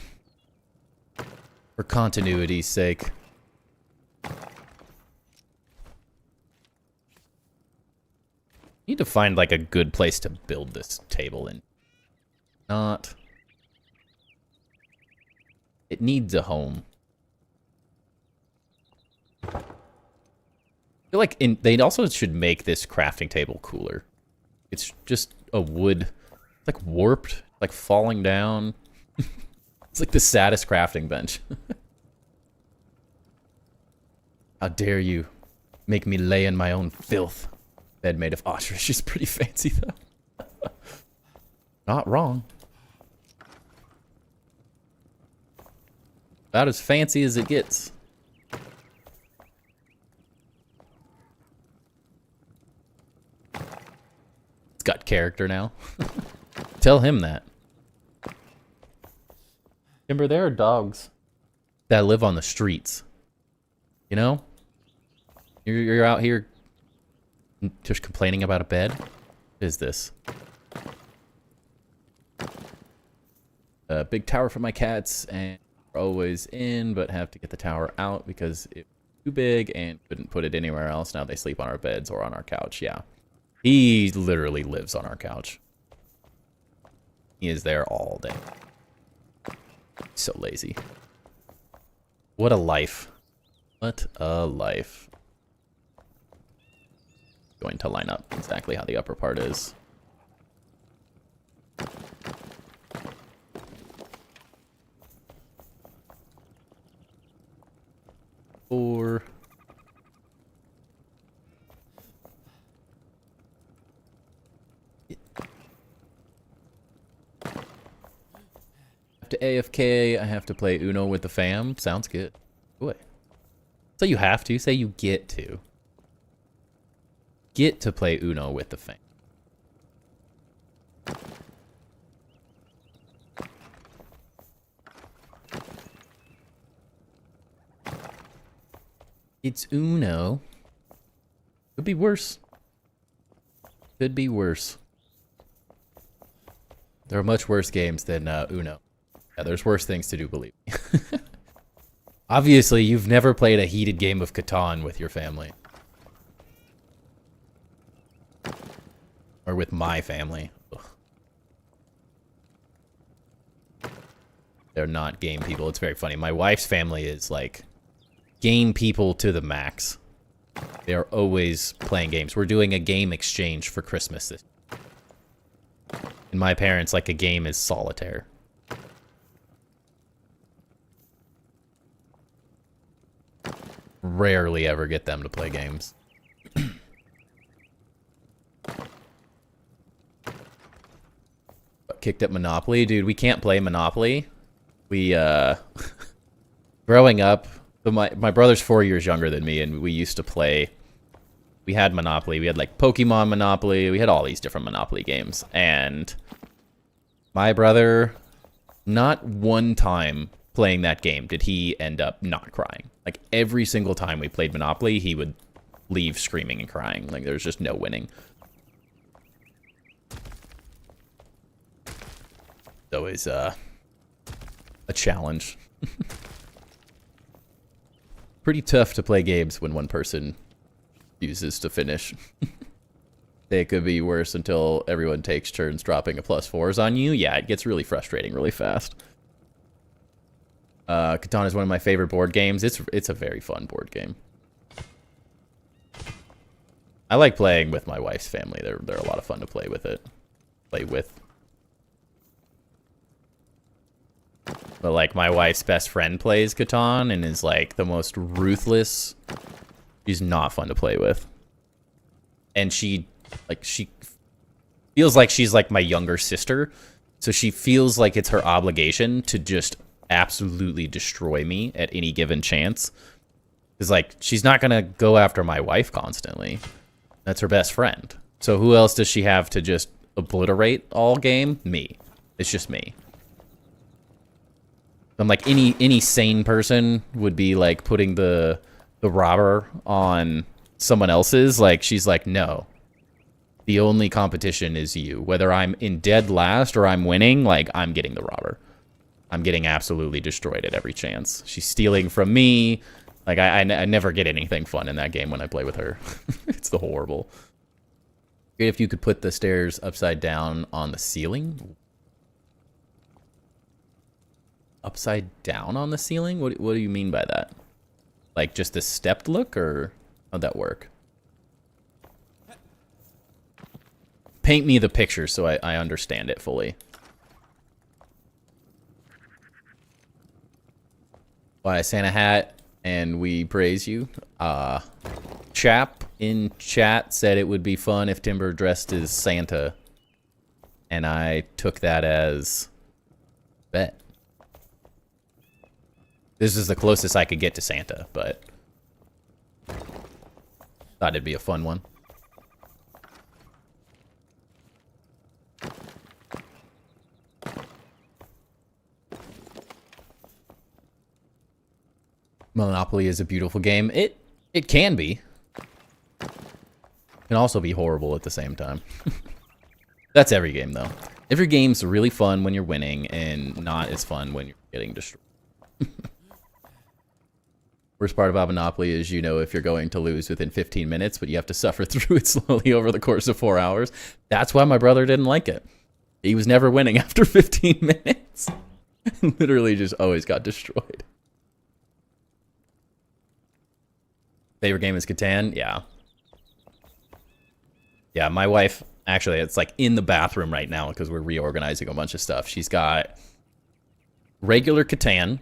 For continuity's sake. Need to find like a good place to build this table in. Not. It needs a home. I feel like they also should make this crafting table cooler. It's just a wood, it's like warped, like falling down. It's like the saddest crafting bench. How dare you make me lay in my own filth. Bed made of ostrich is pretty fancy though. Not wrong. About as fancy as it gets. It's got character now. Tell him that. Timber, there are dogs that live on the streets. You know? You're out here just complaining about a bed? What is this? A big tower for my cats, and we're always in, but have to get the tower out because it's too big and couldn't put it anywhere else. Now they sleep on our beds or on our couch. Yeah. He literally lives on our couch. He is there all day. So lazy. What a life. What a life. Going to line up exactly how the upper part is. Four. To AFK, I have to play Uno with the fam. Sounds good. Boy. So you have to. Say you get to. Get to play Uno with the fam. It's Uno. Could be worse. Could be worse. There are much worse games than Uno. Yeah, there's worse things to do, believe me. Obviously, you've never played a heated game of Catan with your family. Or with my family. Ugh. They're not game people. It's very funny. My wife's family is like game people to the max. They are always playing games. We're doing a game exchange for Christmas this year. And my parents, like, a game is solitaire. Rarely ever get them to play games. Kicked at Monopoly. Dude, we can't play Monopoly. We, growing up, my brother's 4 years younger than me, and we used to play We had Monopoly. We had like Pokemon Monopoly. We had all these different Monopoly games. And my brother, not one time playing that game did he end up not crying. Like every single time we played Monopoly, he would leave screaming and crying. Like there's just no winning. It's always a challenge. Pretty tough to play games when one person refuses to finish. It could be worse until everyone takes turns dropping a +4s on you. Yeah, it gets really frustrating really fast. Catan is one of my favorite board games. It's a very fun board game. I like playing with my wife's family. They're a lot of fun to play with it. But like my wife's best friend plays Catan and is like the most ruthless. She's not fun to play with. And she feels like she's like my younger sister. So she feels like it's her obligation to just absolutely destroy me at any given chance. Because like she's not gonna go after my wife constantly. That's her best friend. So who else does she have to just obliterate all game? Me. It's just me. I'm like any sane person would be like putting the robber on someone else's. Like she's like, no. The only competition is you. Whether I'm in dead last or I'm winning, like I'm getting the robber. I'm getting absolutely destroyed at every chance. She's stealing from me. Like I never get anything fun in that game when I play with her. It's the horrible. Great if you could put the stairs upside down on the ceiling. Upside down on the ceiling? What do you mean by that? Like just a stepped look, or how'd that work? Paint me the picture so I understand it fully. Why, Santa Hat, and we praise you. Chap in chat said it would be fun if Timber dressed as Santa. And I took that as bet. This is the closest I could get to Santa, but thought it'd be a fun one. Monopoly is a beautiful game. It can be. It can also be horrible at the same time. That's every game, though. Every game's really fun when you're winning and not as fun when you're getting destroyed. Worst part about Monopoly is you know if you're going to lose within 15 minutes, but you have to suffer through it slowly over the course of 4 hours. That's why my brother didn't like it. He was never winning after 15 minutes. Literally just always got destroyed. Favorite game is Catan? Yeah. Yeah, my wife, actually, it's like in the bathroom right now because we're reorganizing a bunch of stuff. She's got regular Catan.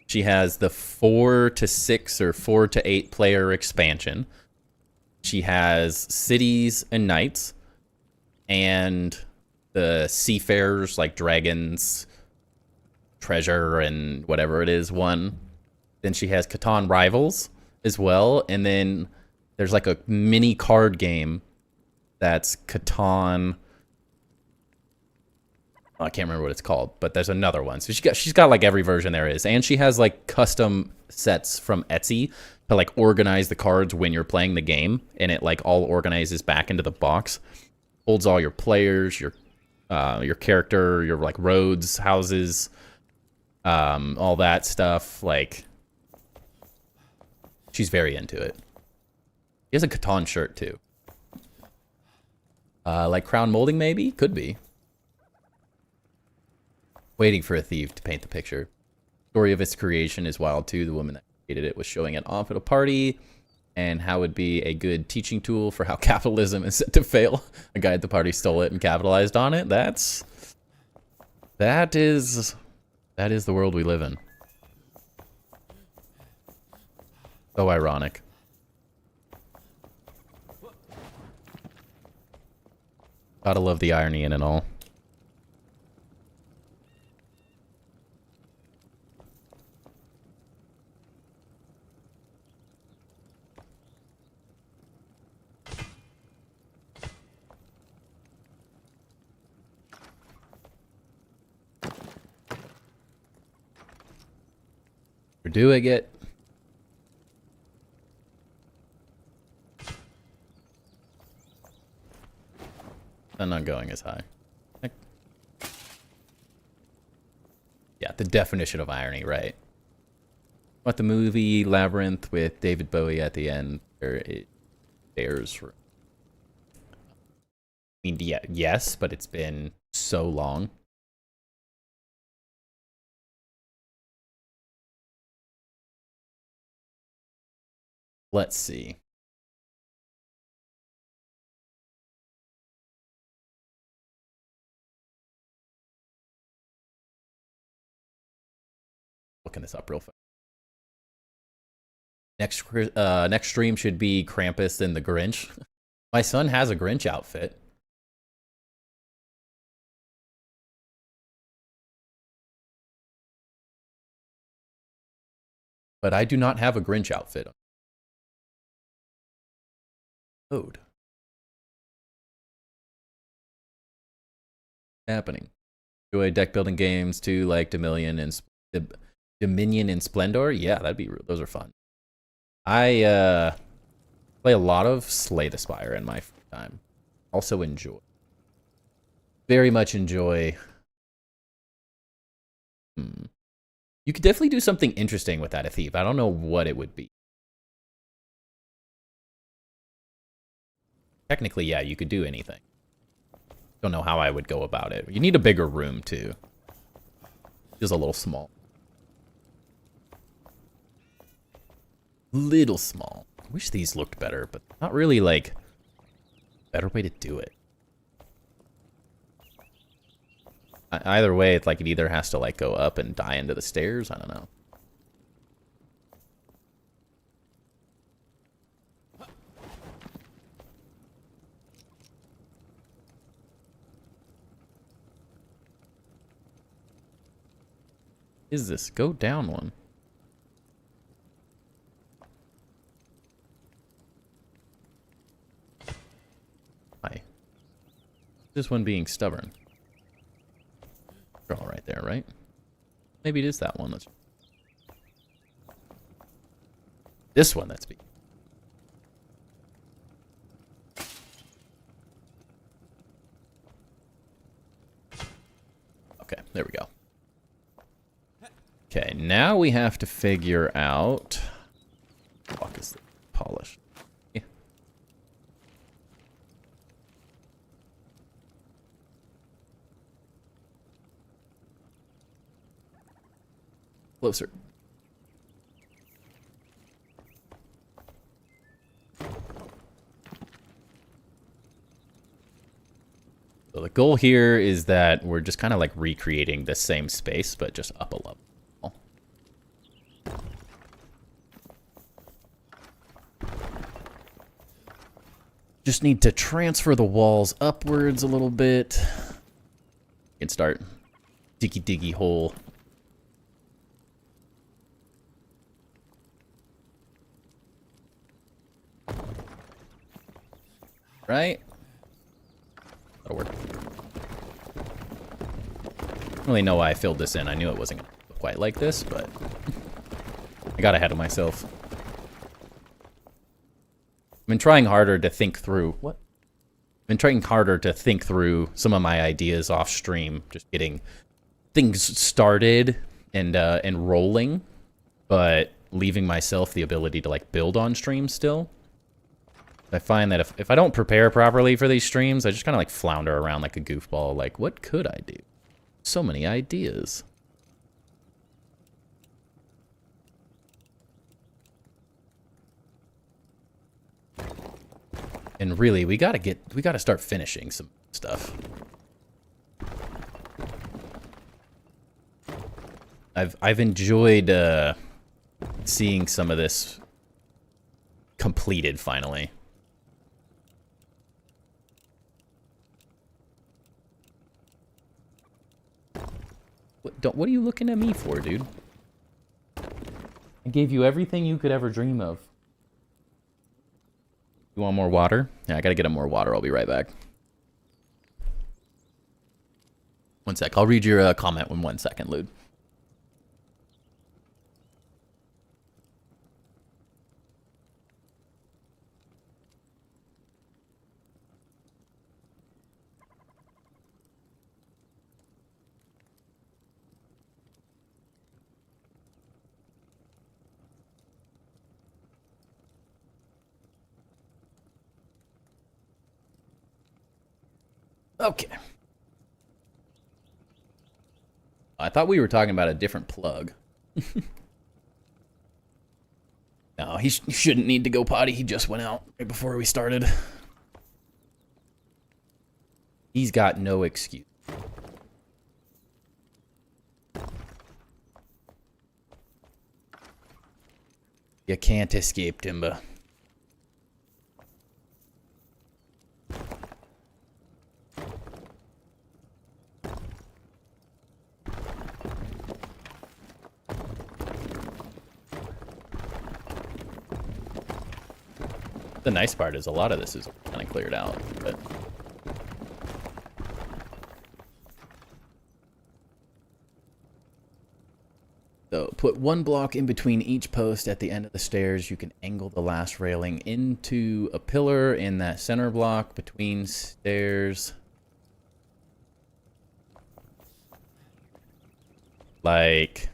She has the 4 to 6 or 4 to 8 player expansion. She has Cities and Knights and the Seafarers, like Dragons, Treasure, and whatever it is, one. Then she has Catan Rivals as well. And then there's like a mini card game that's Catan. I can't remember what it's called, but there's another one. So she's got like every version there is. And she has like custom sets from Etsy to like organize the cards when you're playing the game. And it like all organizes back into the box. Holds all your players, your character, your like roads, houses, all that stuff. Like, she's very into it. He has a Catan shirt too. Like crown molding maybe? Could be. Waiting for a thief to paint the picture. Story of its creation is wild too. The woman that created it was showing it off at a party, and how it would be a good teaching tool for how capitalism is set to fail. A guy at the party stole it and capitalized on it. That is the world we live in. So ironic. Gotta love the irony in it all. doing it. I'm not going as high. Yeah, the definition of irony, right? What the movie Labyrinth with David Bowie at the end, where it bears for. I mean, yeah, yes, but it's been so long. Let's see. Looking this up real fast. Next stream should be Krampus and the Grinch. My son has a Grinch outfit. But I do not have a Grinch outfit. Code. Happening. Enjoy deck building games too, like Dominion and Splendor. Yeah, those are fun. I play a lot of Slay the Spire in my free time. Also very much enjoy. You could definitely do something interesting with that, a thief. I don't know what it would be. Technically, yeah, you could do anything. Don't know how I would go about it. You need a bigger room too. It's a little small. Little small. I wish these looked better, but not really like better way to do it. Either way, it's like it either has to like go up and die into the stairs. I don't know. Is this go down one? Hi. This one being stubborn. They're all right there, right? Maybe it is that one. That's this one. That's B. Okay, there we go. Okay, now we have to figure out. Fuck is the polish? Yeah. Closer. So the goal here is that we're just kind of like recreating the same space, but just up a level. Just need to transfer the walls upwards a little bit. You can start diggy hole. Right? That'll work. I don't really know why I filled this in. I knew it wasn't quite like this, but I got ahead of myself. I've been trying harder to think through I've been trying harder to think through some of my ideas off stream, just getting things started and rolling, but leaving myself the ability to like build on stream still. I find that if I don't prepare properly for these streams, I just kind of like flounder around like a goofball. Like, what could I do? So many ideas. And really, we gotta start finishing some stuff. I've enjoyed seeing some of this completed finally. What are you looking at me for, dude? I gave you everything you could ever dream of. You want more water? Yeah, I gotta get him more water. I'll be right back. 1 sec. I'll read your comment in 1 second, Lude. Okay. I thought we were talking about a different plug. No, he shouldn't need to go potty. He just went out right before we started. He's got no excuse. You can't escape, Timba. The nice part is a lot of this is kind of cleared out, but so put one block in between each post at the end of the stairs. You can angle the last railing into a pillar in that center block between stairs. Like...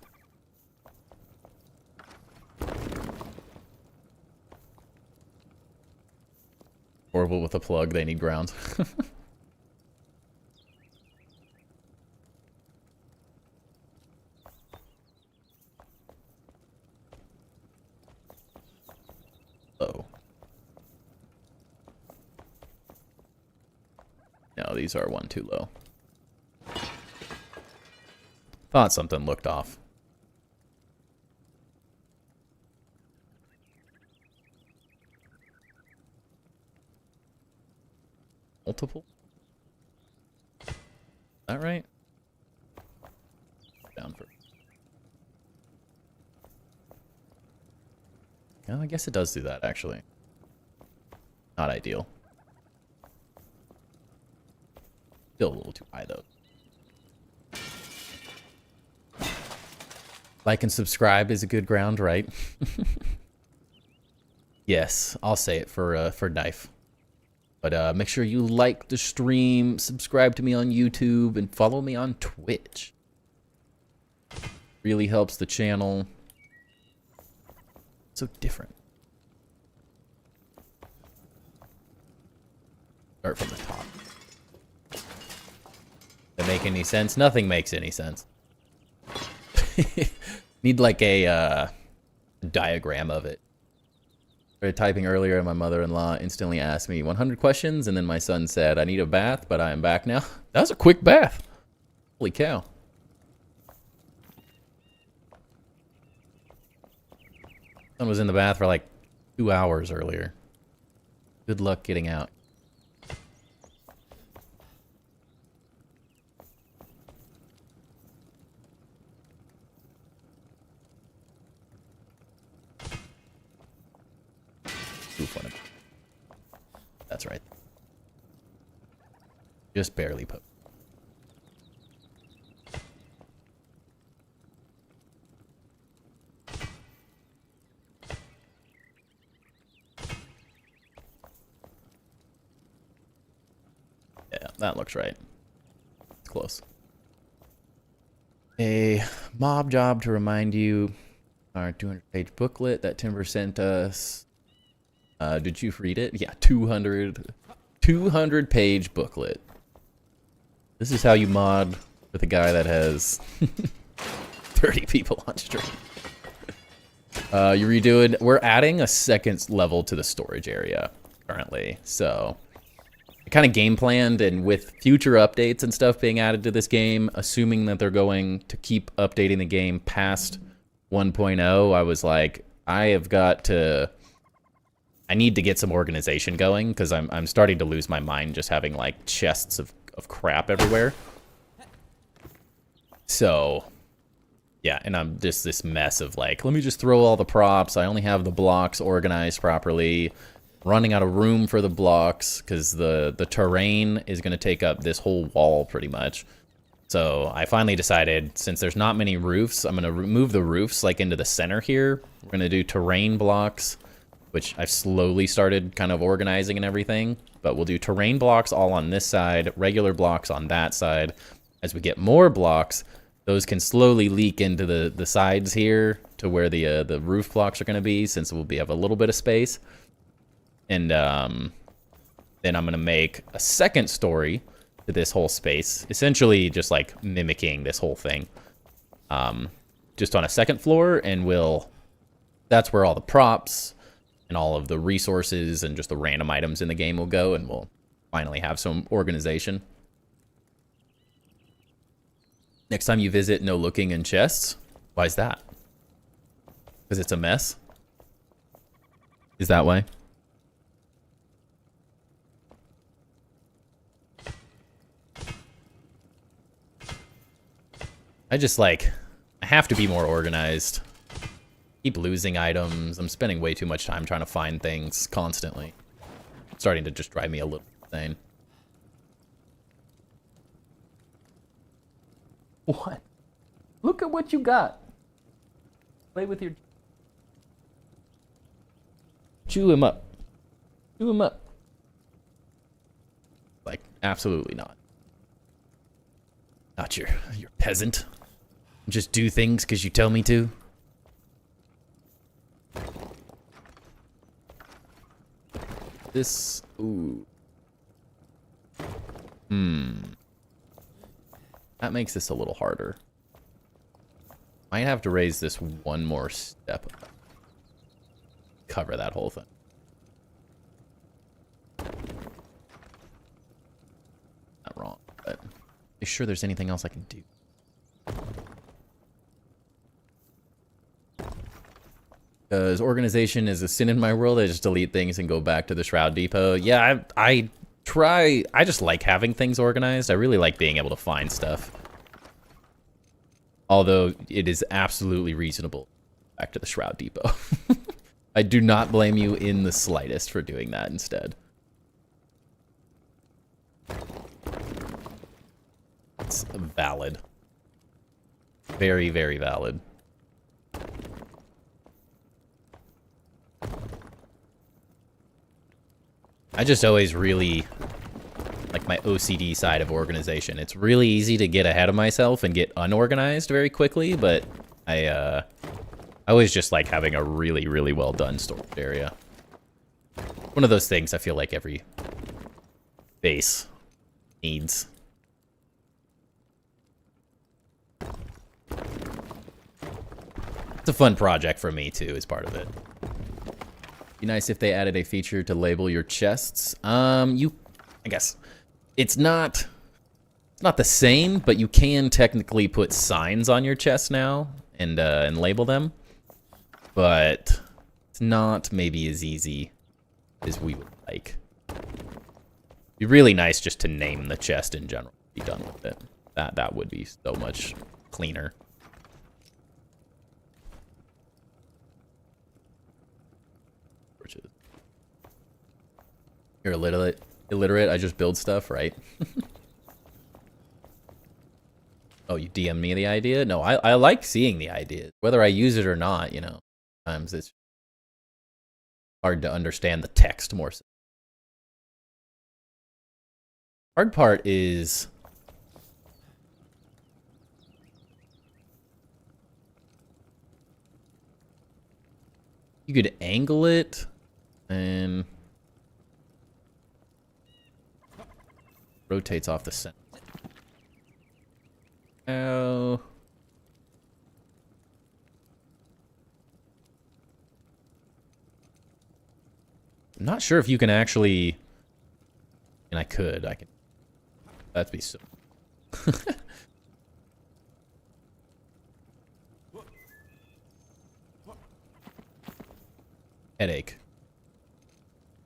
horrible with a plug, they need grounds. Low. No, these are one too low. Thought something looked off. Multiple? Is that right? Down for... oh, I guess it does do that, actually. Not ideal. Still a little too high, though. Like and subscribe is a good ground, right? Yes, I'll say it for Knife. But make sure you like the stream, subscribe to me on YouTube, and follow me on Twitch. Really helps the channel. So different. Start from the top. Does that make any sense? Nothing makes any sense. Need like a diagram of it. Started typing earlier, and my mother-in-law instantly asked me 100 questions, and then my son said, I need a bath, but I am back now. That was a quick bath. Holy cow. Son was in the bath for like 2 hours earlier. Good luck getting out. Funny. That's right. Just barely put. Yeah, that looks right. It's close. A mob job to remind you, our 200-page booklet that Timber sent us. Did you read it? Yeah, 200-page booklet. This is how you mod with a guy that has 30 people on stream. You redoing? We're adding a second level to the storage area currently, so I kind of game planned, and with future updates and stuff being added to this game, assuming that they're going to keep updating the game past 1.0, I was like, I need to get some organization going, because I'm starting to lose my mind just having like chests of crap everywhere. So yeah, and I'm just this mess of like, let me just throw all the props. I only have the blocks organized properly. Running out of room for the blocks because the terrain is going to take up this whole wall pretty much. So I finally decided, since there's not many roofs, I'm going to remove the roofs like into the center here. We're going to do terrain blocks, which I've slowly started kind of organizing and everything. But we'll do terrain blocks all on this side, regular blocks on that side. As we get more blocks, those can slowly leak into the sides here to where the roof blocks are going to be, since we'll have a little bit of space. And then I'm going to make a second story to this whole space. Essentially just like mimicking this whole thing. Just on a second floor, and that's where all the props and all of the resources and just the random items in the game will go, and we'll finally have some organization. Next time you visit, no looking in chests. Why is that? Because it's a mess? Is that why? I have to be more organized. Keep losing items. I'm spending way too much time trying to find things constantly. It's starting to just drive me a little insane. What? Look at what you got. Play with your... Chew him up. Chew him up. Like, absolutely not. Not your peasant. Just do things because you tell me to. This... Ooh. That makes this a little harder. Might have to raise this one more step. Cover that whole thing. Not wrong, but be sure there's anything else I can do. Because organization is a sin in my world. I just delete things and go back to the Shroud Depot. Yeah, I try. I just like having things organized. I really like being able to find stuff. Although it is absolutely reasonable. Back to the Shroud Depot. I do not blame you in the slightest for doing that instead. It's valid. Very, very valid. I just always really like my OCD side of organization. It's really easy to get ahead of myself and get unorganized very quickly, but I always just like having a really, really well done storage area. One of those things I feel like every base needs. It's a fun project for me too, as part of it. Be nice if they added a feature to label your chests. I guess it's not the same, but you can technically put signs on your chests now and label them. But it's not maybe as easy as we would like. It'd be really nice just to name the chest in general. Be done with it. That would be so much cleaner. You're illiterate. I just build stuff, right? Oh, you DM me the idea? No, I like seeing the idea. Whether I use it or not, you know. Sometimes it's hard to understand the text more. Hard part is you could angle it and rotates off the center. Oh. I'm not sure if you can actually, and I could. That'd be so. Headache.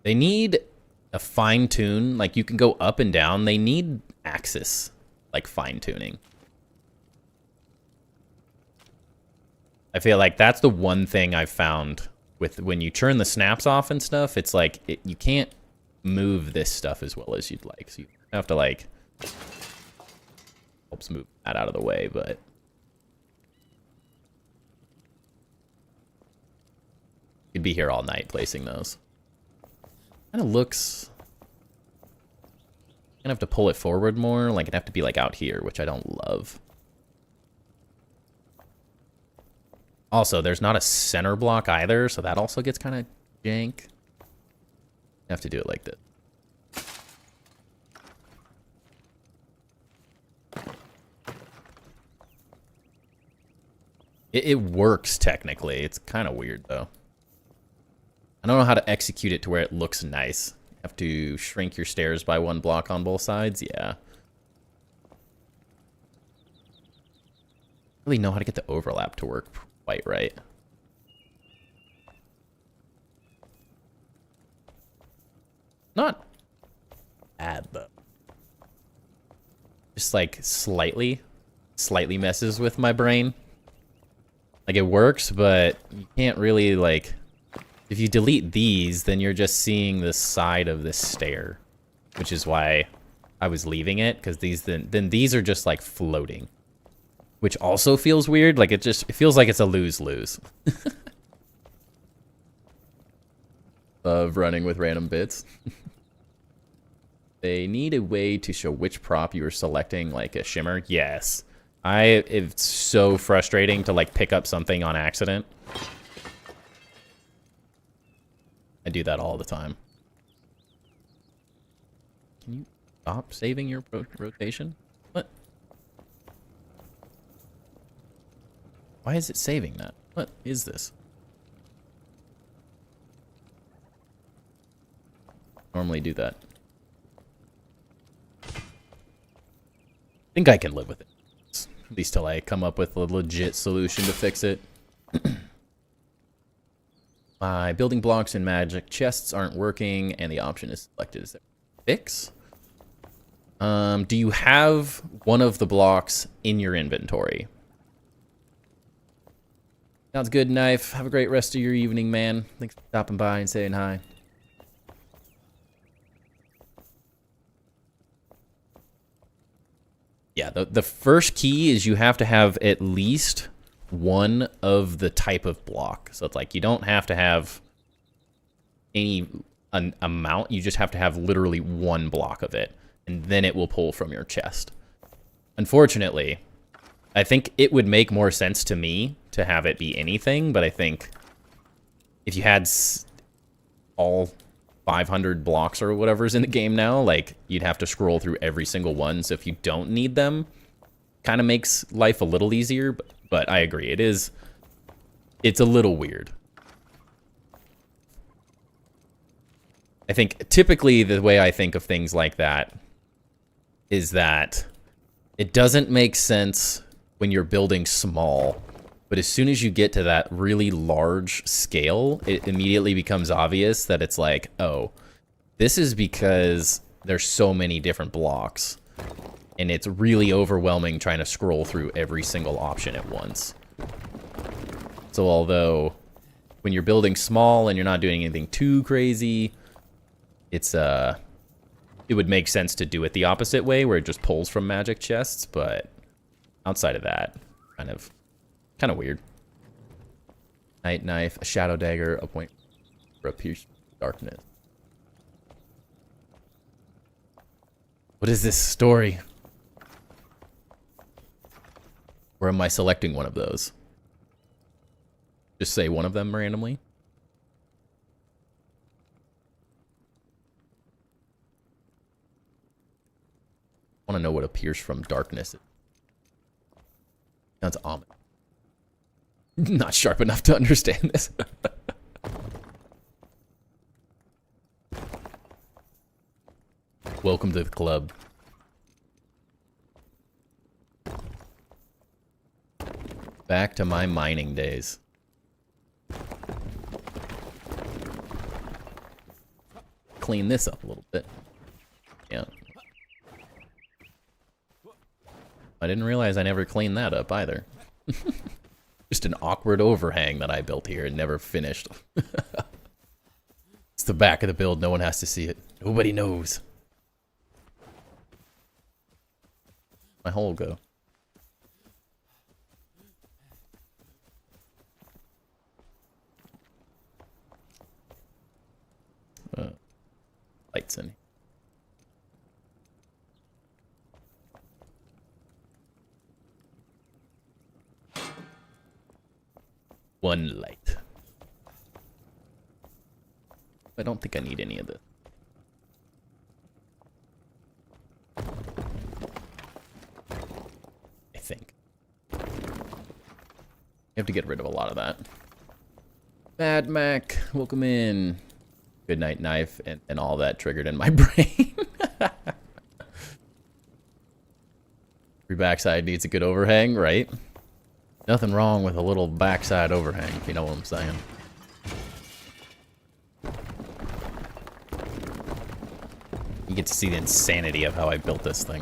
They need a fine tune. Like, you can go up and down. They need axis, like, fine tuning. I feel like that's the one thing I've found with when you turn the snaps off and stuff. It's like you can't move this stuff as well as you'd like. So you have to, like, helps move that out of the way, but you'd be here all night placing those. Kind of looks. Gonna have to pull it forward more. Like, it'd have to be like out here, which I don't love. Also, there's not a center block either, so that also gets kind of jank. You have to do it like this. It works technically. It's kind of weird though. I don't know how to execute it to where it looks nice. You have to shrink your stairs by 1 block on both sides. Yeah. Really know how to get the overlap to work quite right. Not bad though. Just like slightly messes with my brain. Like it works, but you can't really like, if you delete these, then you're just seeing the side of this stair, which is why I was leaving it, because these then these are just like floating, which also feels weird. Like it feels like it's a lose-lose. Of running with random bits. They need a way to show which prop you are selecting, like a shimmer. Yes. It's so frustrating to like pick up something on accident. I do that all the time. Can you stop saving your rotation? What? Why is it saving that? What is this? Normally do that. I think I can live with it. At least till I come up with a legit solution to fix it. My building blocks and magic chests aren't working, and the option is selected as fix. Do you have one of the blocks in your inventory? Sounds good, Knife. Have a great rest of your evening, man. Thanks for stopping by and saying hi. Yeah, the first key is you have to have at least one of the type of block. So it's like you don't have to have an amount. You just have to have literally one block of it, and then it will pull from your chest. Unfortunately, I think it would make more sense to me to have it be anything, but I think if you had all 500 blocks or whatever's in the game now, like you'd have to scroll through every single one. So if you don't need them, kind of makes life a little easier, but I agree. It's a little weird. I think typically the way I think of things like that is that it doesn't make sense when you're building small, but as soon as you get to that really large scale, it immediately becomes obvious that it's like, oh, this is because there's so many different blocks, and it's really overwhelming trying to scroll through every single option at once. So although when you're building small and you're not doing anything too crazy, it would make sense to do it the opposite way, where it just pulls from magic chests, but outside of that, kind of weird. Night Knife, a Shadow Dagger, a point for a pierce darkness. What is this story? Or am I selecting one of those? Just say one of them randomly? I want to know what a pierce from darkness is. Sounds ominous. Not sharp enough to understand this. Welcome to the club. Back to my mining days. Clean this up a little bit. Yeah. I didn't realize I never cleaned that up either. Just an awkward overhang that I built here and never finished. It's the back of the build. No one has to see it. Nobody knows. My hole go. Lights in. One light. I don't think I need any of this. I think. You have to get rid of a lot of that. Mad Mac, welcome in. Good night, knife, and all that triggered in my brain. Your backside needs a good overhang, right? Nothing wrong with a little backside overhang, if you know what I'm saying. You get to see the insanity of how I built this thing.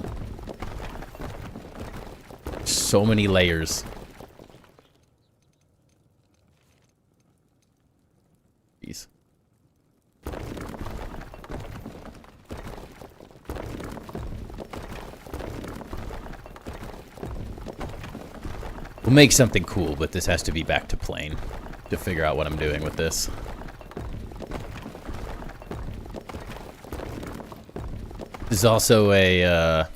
So many layers. Jeez. We'll make something cool, but this has to be back to plain to figure out what I'm doing with this. This is also a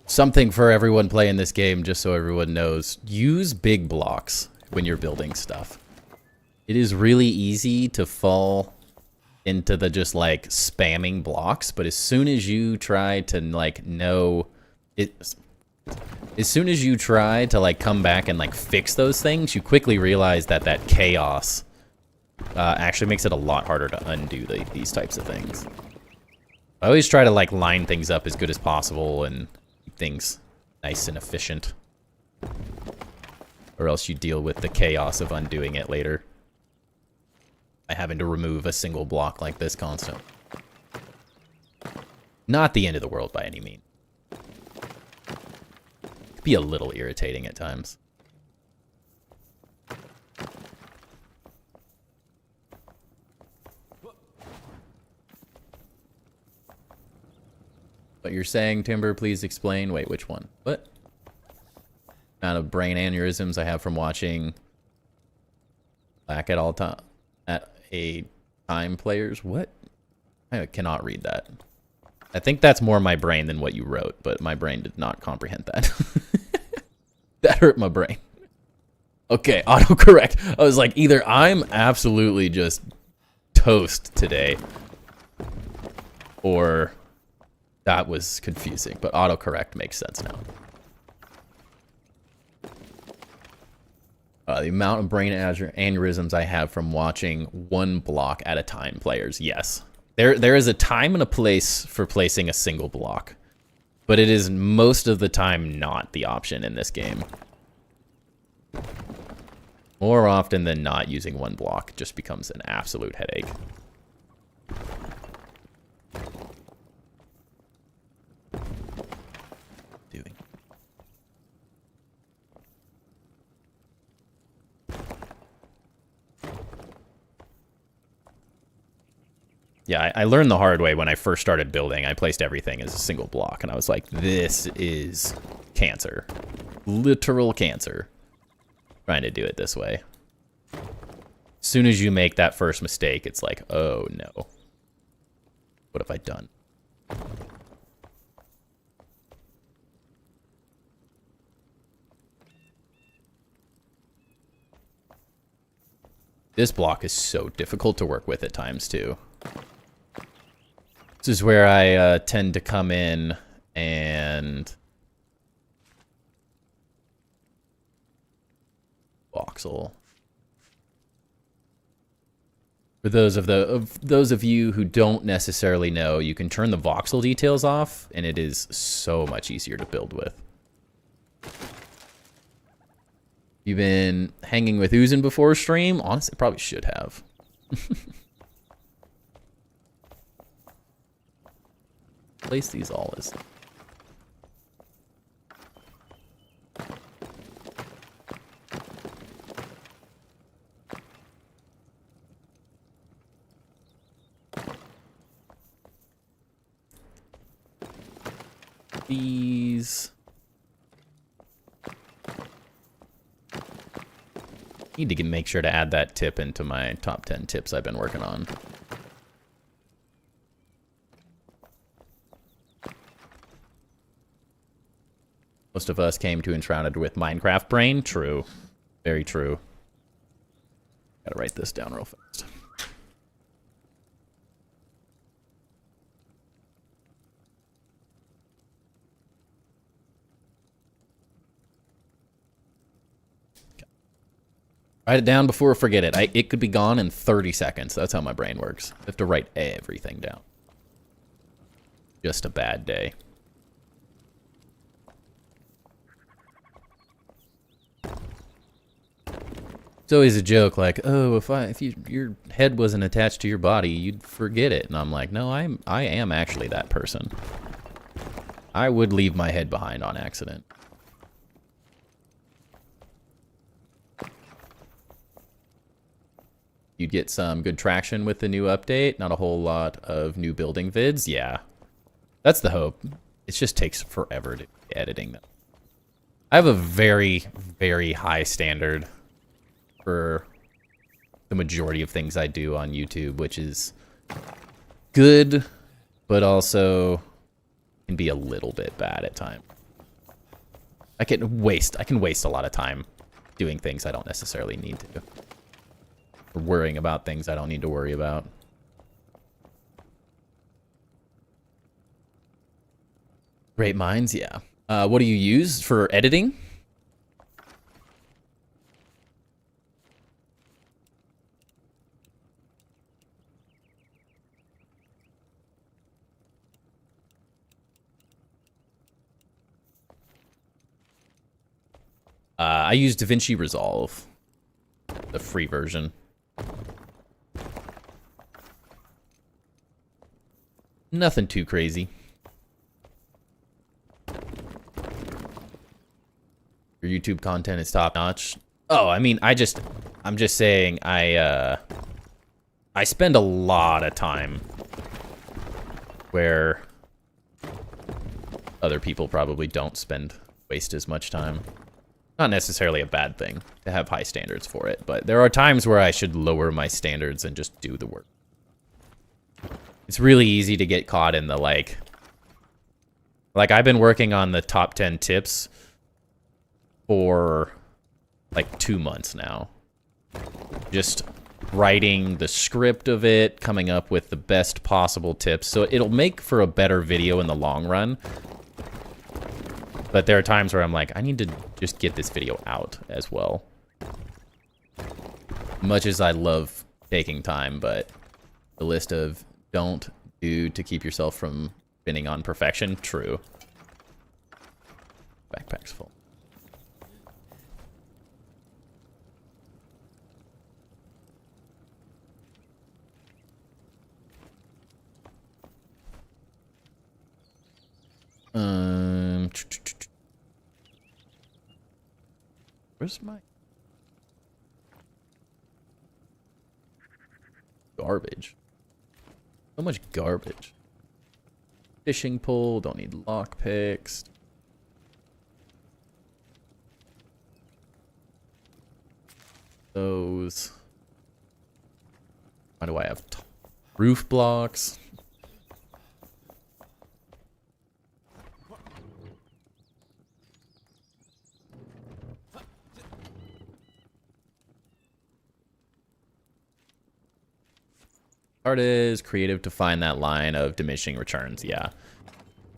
something for everyone playing this game, just so everyone knows. Use big blocks when you're building stuff. It is really easy to fall into the just like spamming blocks, but as soon as you try to like know it, as soon as you try to like come back and like fix those things, you quickly realize that that chaos actually makes it a lot harder to undo these types of things. I always try to like line things up as good as possible and keep things nice and efficient, or else you deal with the chaos of undoing it later by having to remove a single block like this constant. Not the end of the world by any means. Could be a little irritating at times. What you're saying, Timber, please explain. Wait, which one? What? Amount of brain aneurysms I have from watching Black at all time at a time players. What? I cannot read that. I think that's more my brain than what you wrote, but my brain did not comprehend that. That hurt my brain. Okay, autocorrect. I was like, either I'm absolutely just toast today, or that was confusing, but autocorrect makes sense now. The amount of brain aneurysms I have from watching one block at a time players. Yes. There is a time and a place for placing a single block, but it is most of the time not the option in this game. More often than not, using one block just becomes an absolute headache. Doing. Yeah, I learned the hard way when I first started building. I placed everything as a single block, and I was like, this is cancer. Literal cancer. Trying to do it this way. As soon as you make that first mistake, it's like, oh no. What have I done? This block is so difficult to work with at times, too. This is where I tend to come in and voxel. For those of you who don't necessarily know, you can turn the voxel details off, and it is so much easier to build with. You've been hanging with Oozin before stream? Honestly, probably should have. Place these all as... These... Need to make sure to add that tip into my top 10 tips I've been working on. Most of us came to Enshrouded with Minecraft brain. True. Very true. Gotta write this down real fast. Write it down before I forget it. It could be gone in 30 seconds. That's how my brain works. I have to write everything down. Just a bad day. It's always a joke like, oh, if your head wasn't attached to your body, you'd forget it. And I'm like, no, I am actually that person. I would leave my head behind on accident. You'd get some good traction with the new update. Not a whole lot of new building vids. Yeah, that's the hope. It just takes forever to be editing them. I have a very, very high standard for the majority of things I do on YouTube, which is good, but also can be a little bit bad at times. I can waste a lot of time doing things I don't necessarily need to. Or worrying about things I don't need to worry about. Great minds, yeah. What do you use for editing? I use DaVinci Resolve, the free version. Nothing too crazy. Your YouTube content is top notch. Oh, I mean, I'm just saying I spend a lot of time where other people probably don't waste as much time. Not necessarily a bad thing to have high standards for it, but there are times where I should lower my standards and just do the work. It's really easy to get caught in the like I've been working on the top 10 tips for like 2 months now. Just writing the script of it, coming up with the best possible tips. So it'll make for a better video in the long run. But there are times where I'm like, I need to just get this video out as well. Much as I love taking time, but the list of don't do to keep yourself from spinning on perfection, true. Backpack's full. Where's my garbage? So much garbage. Fishing pole, don't need lockpicks. Those. Why do I have roof blocks? Art is creative to find that line of diminishing returns, yeah.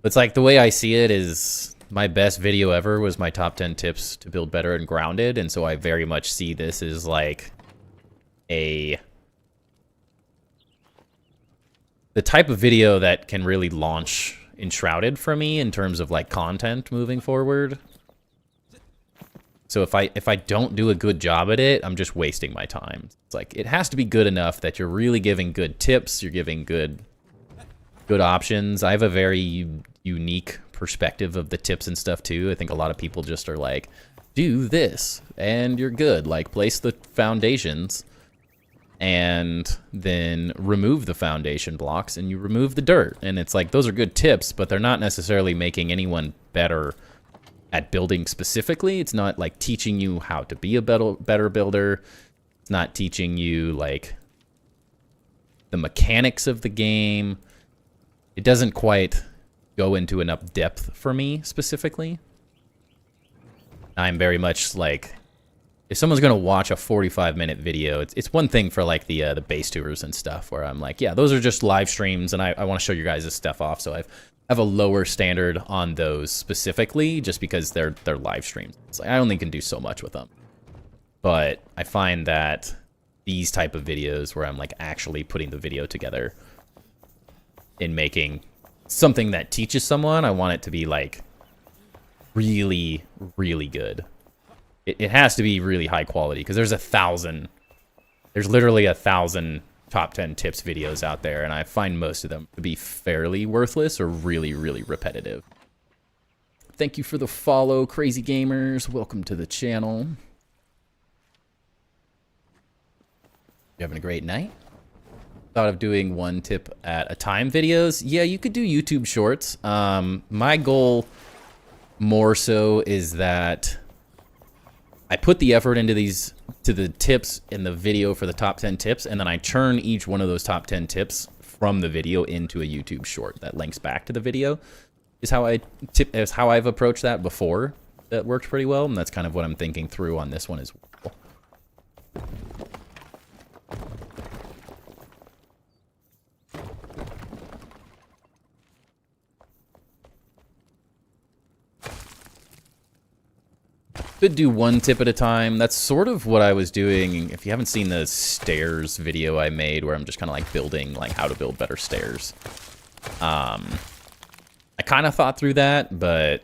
It's like the way I see it is my best video ever was my top 10 tips to build better and grounded, and so I very much see this as like the type of video that can really launch Enshrouded for me in terms of like content moving forward. So if I don't do a good job at it, I'm just wasting my time. It's like it has to be good enough that you're really giving good tips, you're giving good options. I have a very unique perspective of the tips and stuff too. I think a lot of people just are like, do this and you're good. Like place the foundations and then remove the foundation blocks and you remove the dirt. And it's like those are good tips, but they're not necessarily making anyone better at building specifically. It's not like teaching you how to be a better builder. It's not teaching you like the mechanics of the game. It doesn't quite go into enough depth for me specifically. I'm very much like, if someone's gonna watch a 45-minute video, it's one thing for like the base tours and stuff where I'm like, yeah, those are just live streams and I want to show you guys this stuff off. So I have a lower standard on those specifically just because they're live streams. It's like I only can do so much with them. But I find that these type of videos where I'm like actually putting the video together and making something that teaches someone, I want it to be like really, really good. It has to be really high quality because there's literally 1,000 top 10 tips videos out there, and I find most of them to be fairly worthless or really, really repetitive. Thank you for the follow, Crazy Gamers. Welcome to the channel. You having a great night? Thought of doing one tip at a time videos. Yeah, you could do YouTube shorts. My goal more so is that I put the effort into the tips in the video for the top 10 tips, and then I turn each one of those top 10 tips from the video into a YouTube short that links back to the video. Is how I've approached that before. That worked pretty well, and that's kind of what I'm thinking through on this one as well. Could do one tip at a time. That's sort of what I was doing. If you haven't seen the stairs video I made where I'm just kind of like building like how to build better stairs. I kind of thought through that, but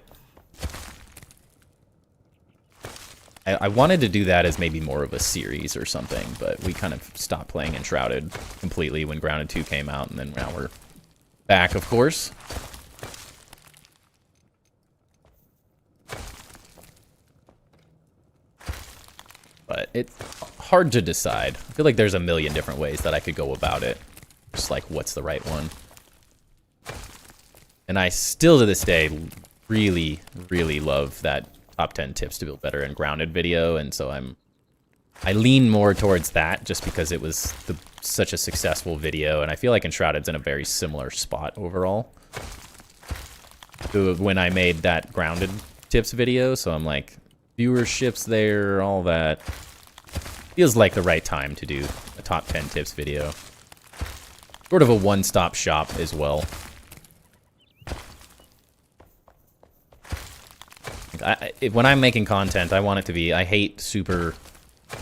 I wanted to do that as maybe more of a series or something, but we kind of stopped playing Enshrouded completely when Grounded 2 came out, and then now we're back, of course. But it's hard to decide. I feel like there's a million different ways that I could go about it. Just like, what's the right one? And I still, to this day, really, really love that top 10 tips to build better in Grounded video. And so I lean more towards that just because it was such a successful video. And I feel like Enshrouded's in a very similar spot overall to when I made that Grounded tips video. So I'm like, viewership's there, all that. Feels like the right time to do a top 10 tips video. Sort of a one-stop shop as well. When I'm making content, I want it to be, I hate super,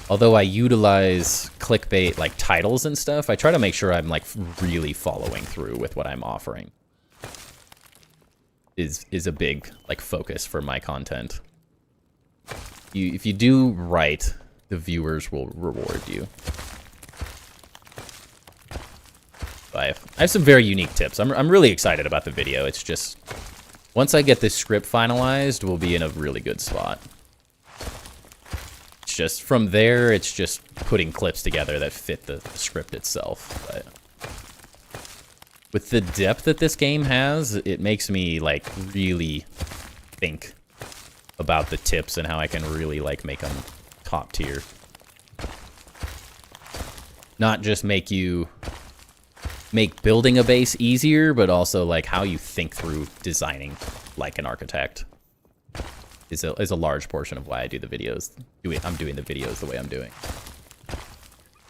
although I utilize clickbait like titles and stuff, I try to make sure I'm like really following through with what I'm offering. Is a big like focus for my content. If you do right, the viewers will reward you. I have some very unique tips. I'm really excited about the video. It's just, once I get this script finalized, we'll be in a really good spot. It's just, from there, it's just putting clips together that fit the script itself. But with the depth that this game has, it makes me, like, really think about the tips and how I can really like make them top tier. Not just make building a base easier, but also like how you think through designing like an architect is a large portion of why I do the videos. I'm doing the videos the way I'm doing.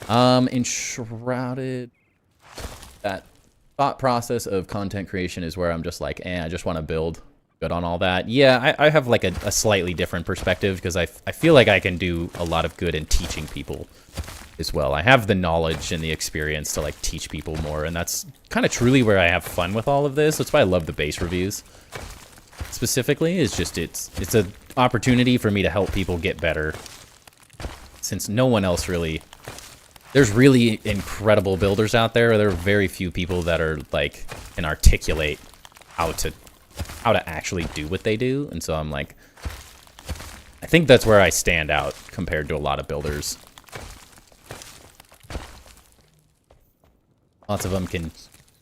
Enshrouded, that thought process of content creation is where I'm just like, I just want to build. Good on all that. Yeah, I have like a slightly different perspective because I feel like I can do a lot of good in teaching people as well. I have the knowledge and the experience to like teach people more, and that's kind of truly where I have fun with all of this. That's why I love the base reviews. Specifically, is just it's an opportunity for me to help people get better, since no one else really. There's really incredible builders out there. There are very few people that are like can articulate how to actually do what they do, and so I'm like, I think that's where I stand out compared to a lot of builders. Lots of them can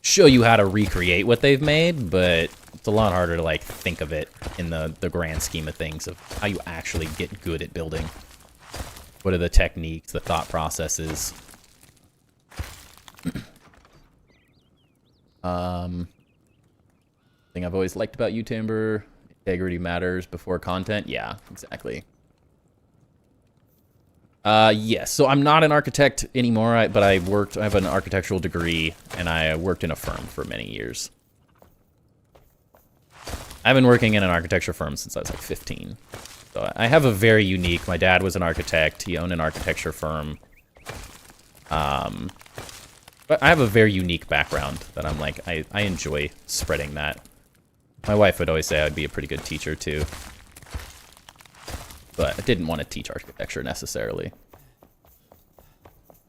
show you how to recreate what they've made, but it's a lot harder to like think of it in the grand scheme of things of how you actually get good at building. What are the techniques, the thought processes? Thing I've always liked about you, Timber, integrity matters before content. Yeah, exactly. Yes, so I'm not an architect anymore, but I have an architectural degree, and I worked in a firm for many years. I've been working in an architecture firm since I was like 15. So I have a very unique, my dad was an architect, he owned an architecture firm. But I have a very unique background that I'm like, I enjoy spreading that. My wife would always say I'd be a pretty good teacher too. But I didn't want to teach architecture necessarily.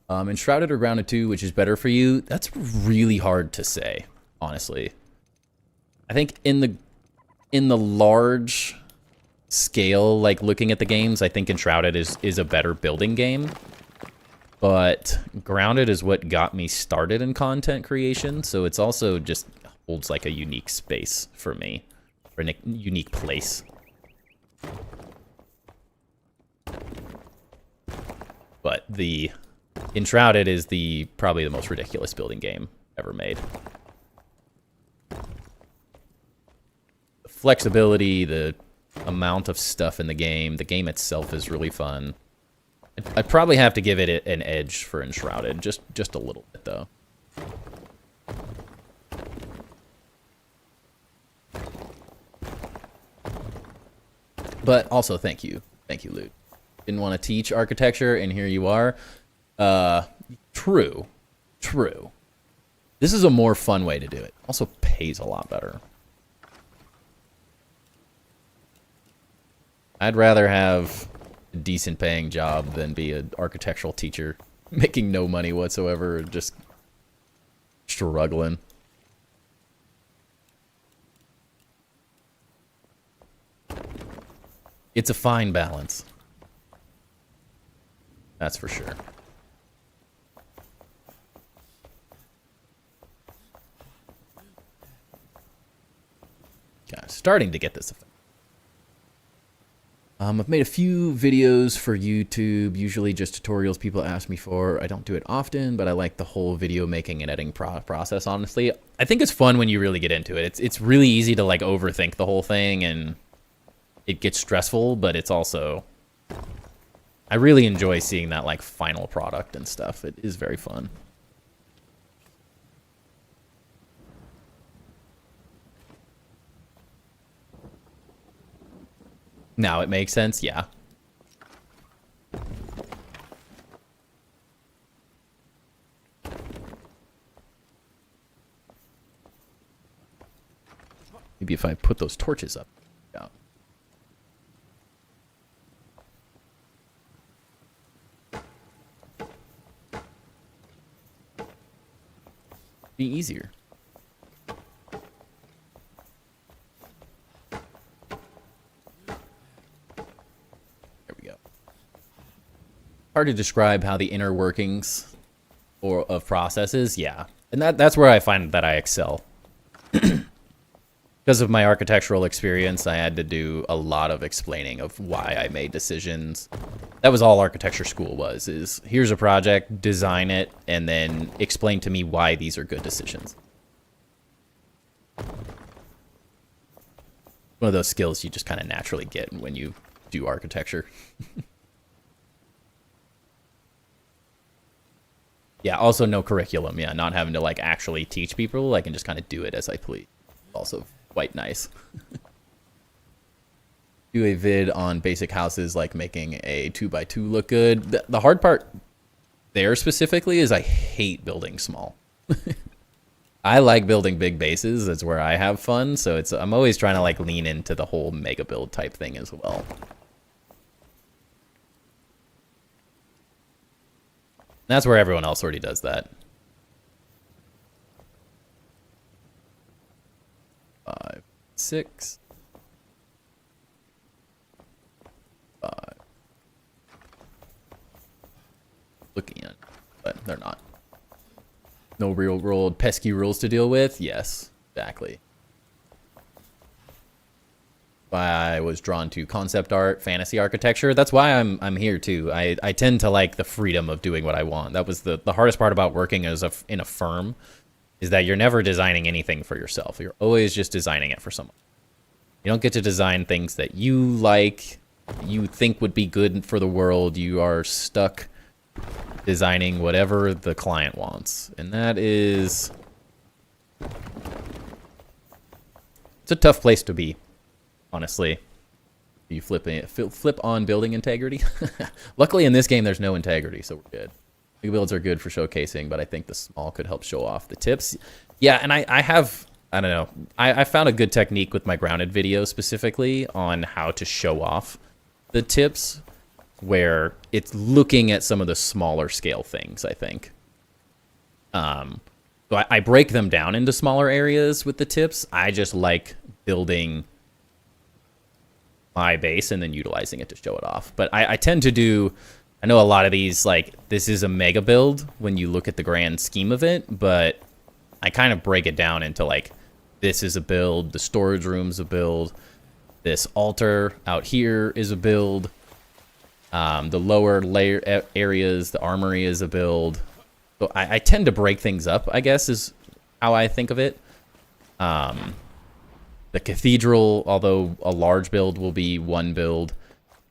Enshrouded or Grounded 2, which is better for you? That's really hard to say, honestly. I think in the large scale, like looking at the games, I think Enshrouded is a better building game. But Grounded is what got me started in content creation, so it's also just holds like a unique space for me, or a unique place. But the Enshrouded is probably the most ridiculous building game ever made. The flexibility, the amount of stuff in the game itself is really fun. I'd probably have to give it an edge for Enshrouded, just a little bit though. But also, thank you, Luke. Didn't want to teach architecture, and here you are. True. This is a more fun way to do it. Also pays a lot better. I'd rather have a decent paying job than be an architectural teacher making no money whatsoever, just struggling. It's a fine balance. That's for sure. Okay, starting to get this effect. I've made a few videos for YouTube, usually just tutorials people ask me for. I don't do it often, but I like the whole video making and editing process, honestly. I think it's fun when you really get into it. It's really easy to like overthink the whole thing, and it gets stressful, but it's also... I really enjoy seeing that like final product and stuff. It is very fun. Now it makes sense, yeah. Maybe if I put those torches up. Yeah. Be easier. There we go. Hard to describe how the inner workings of processes, yeah. And that's where I find that I excel. Because of my architectural experience, I had to do a lot of explaining of why I made decisions. That was all architecture school was, is here's a project, design it, and then explain to me why these are good decisions. One of those skills you just kind of naturally get when you do architecture. Yeah, also no curriculum, yeah, not having to like actually teach people. I can just kind of do it as I please. Also quite nice. Do a vid on basic houses, like making a 2x2 look good. The hard part there specifically is I hate building small. I like building big bases. That's where I have fun. So I'm always trying to like lean into the whole mega build type thing as well. That's where everyone else already does that. 5, 6, 5. Looking at, but they're not. No real world pesky rules to deal with. Yes, exactly. Why I was drawn to concept art, fantasy architecture. That's why I'm here too. I tend to like the freedom of doing what I want. That was the hardest part about working as in a firm. Is that you're never designing anything for yourself. You're always just designing it for someone. You don't get to design things that you like, you think would be good for the world. You are stuck designing whatever the client wants. And that is... It's a tough place to be, honestly. You flip on building integrity. Luckily in this game there's no integrity, so we're good. Big builds are good for showcasing, but I think the small could help show off the tips. Yeah, and I don't know. I found a good technique with my grounded video specifically on how to show off the tips, where it's looking at some of the smaller scale things, I think. So I break them down into smaller areas with the tips. I just like building my base and then utilizing it to show it off. But I tend to do, I know a lot of these, like, this is a mega build when you look at the grand scheme of it, but I kind of break it down into, like, this is a build, the storage room's a build, this altar out here is a build, the lower layer areas, the armory is a build. So I tend to break things up, I guess, is how I think of it. The cathedral, although a large build will be one build,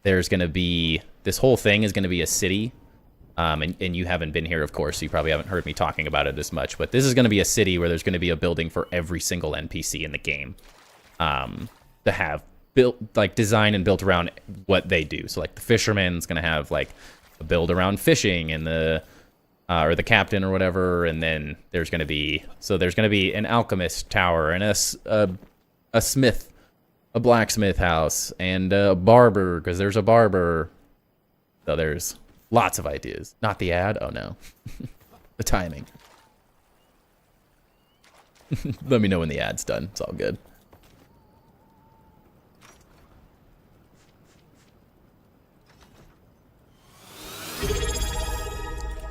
there's going to be, this whole thing is going to be a city. And you haven't been here, of course, so you probably haven't heard me talking about it as much. But this is going to be a city where there's going to be a building for every single NPC in the game. To have built, like, designed and built around what they do. So, like, the fisherman's going to have, like, a build around fishing, and the or the captain or whatever, and then there's going to be, so there's going to be an alchemist tower, and a smith, a blacksmith house, and a barber, because there's a barber. So there's lots of ideas. Not the ad, oh no. The timing. Let me know when the ad's done, it's all good.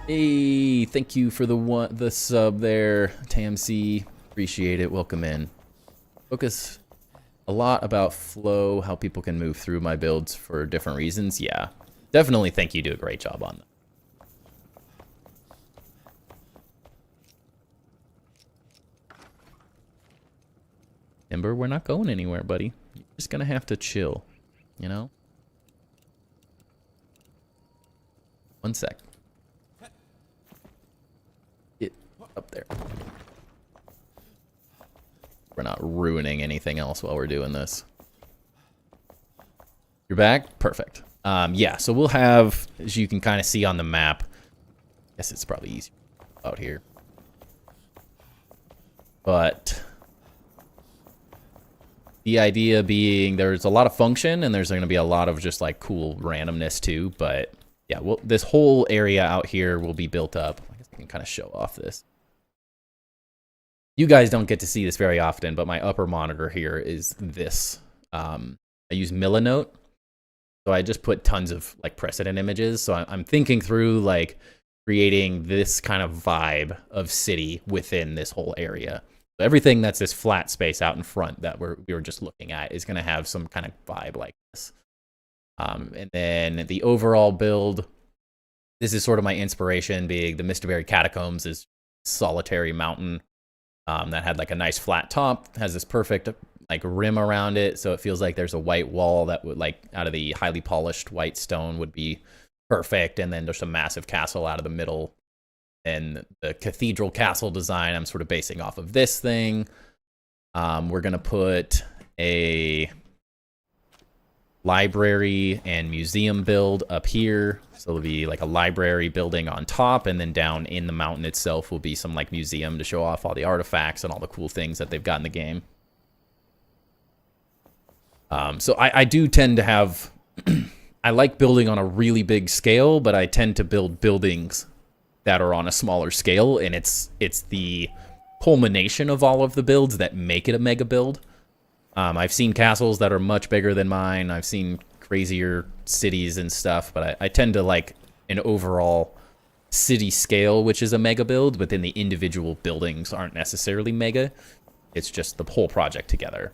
Hey, thank you for the sub there, TMC. Appreciate it. Welcome in. Focus a lot about flow, how people can move through my builds for different reasons. Yeah, definitely think you do a great job on that. Ember, we're not going anywhere, buddy. You're just gonna have to chill, you know? One sec. Up there. We're not ruining anything else while we're doing this. You're back? Perfect. Yeah, so we'll have, as you can kind of see on the map, I guess it's probably easier out here. But the idea being there's a lot of function and there's going to be a lot of just like cool randomness too. But yeah, well, this whole area out here will be built up. I guess I can kind of show off this. You guys don't get to see this very often, but my upper monitor here is this. I use Millinote, so I just put tons of like precedent images. So I'm thinking through like creating this kind of vibe of city within this whole area. So everything that's this flat space out in front that we were just looking at is going to have some kind of vibe like this. And then the overall build, this is sort of my inspiration, being the Mistaberry Catacombs is solitary mountain. That had like a nice flat top, has this perfect like rim around it, so it feels like there's a white wall that would, like, out of the highly polished white stone would be perfect, and then there's a massive castle out of the middle. And the cathedral castle design I'm sort of basing off of this thing. We're gonna put a library and museum build up here, so it'll be like a library building on top, and then down in the mountain itself will be some like museum to show off all the artifacts and all the cool things that they've got in the game. So I do tend to have I like building on a really big scale, but I tend to build buildings that are on a smaller scale, and it's the culmination of all of the builds that make it a mega build. I've seen castles that are much bigger than mine. I've seen crazier cities and stuff, but I tend to like an overall city scale, which is a mega build, but then the individual buildings aren't necessarily mega. It's just the whole project together.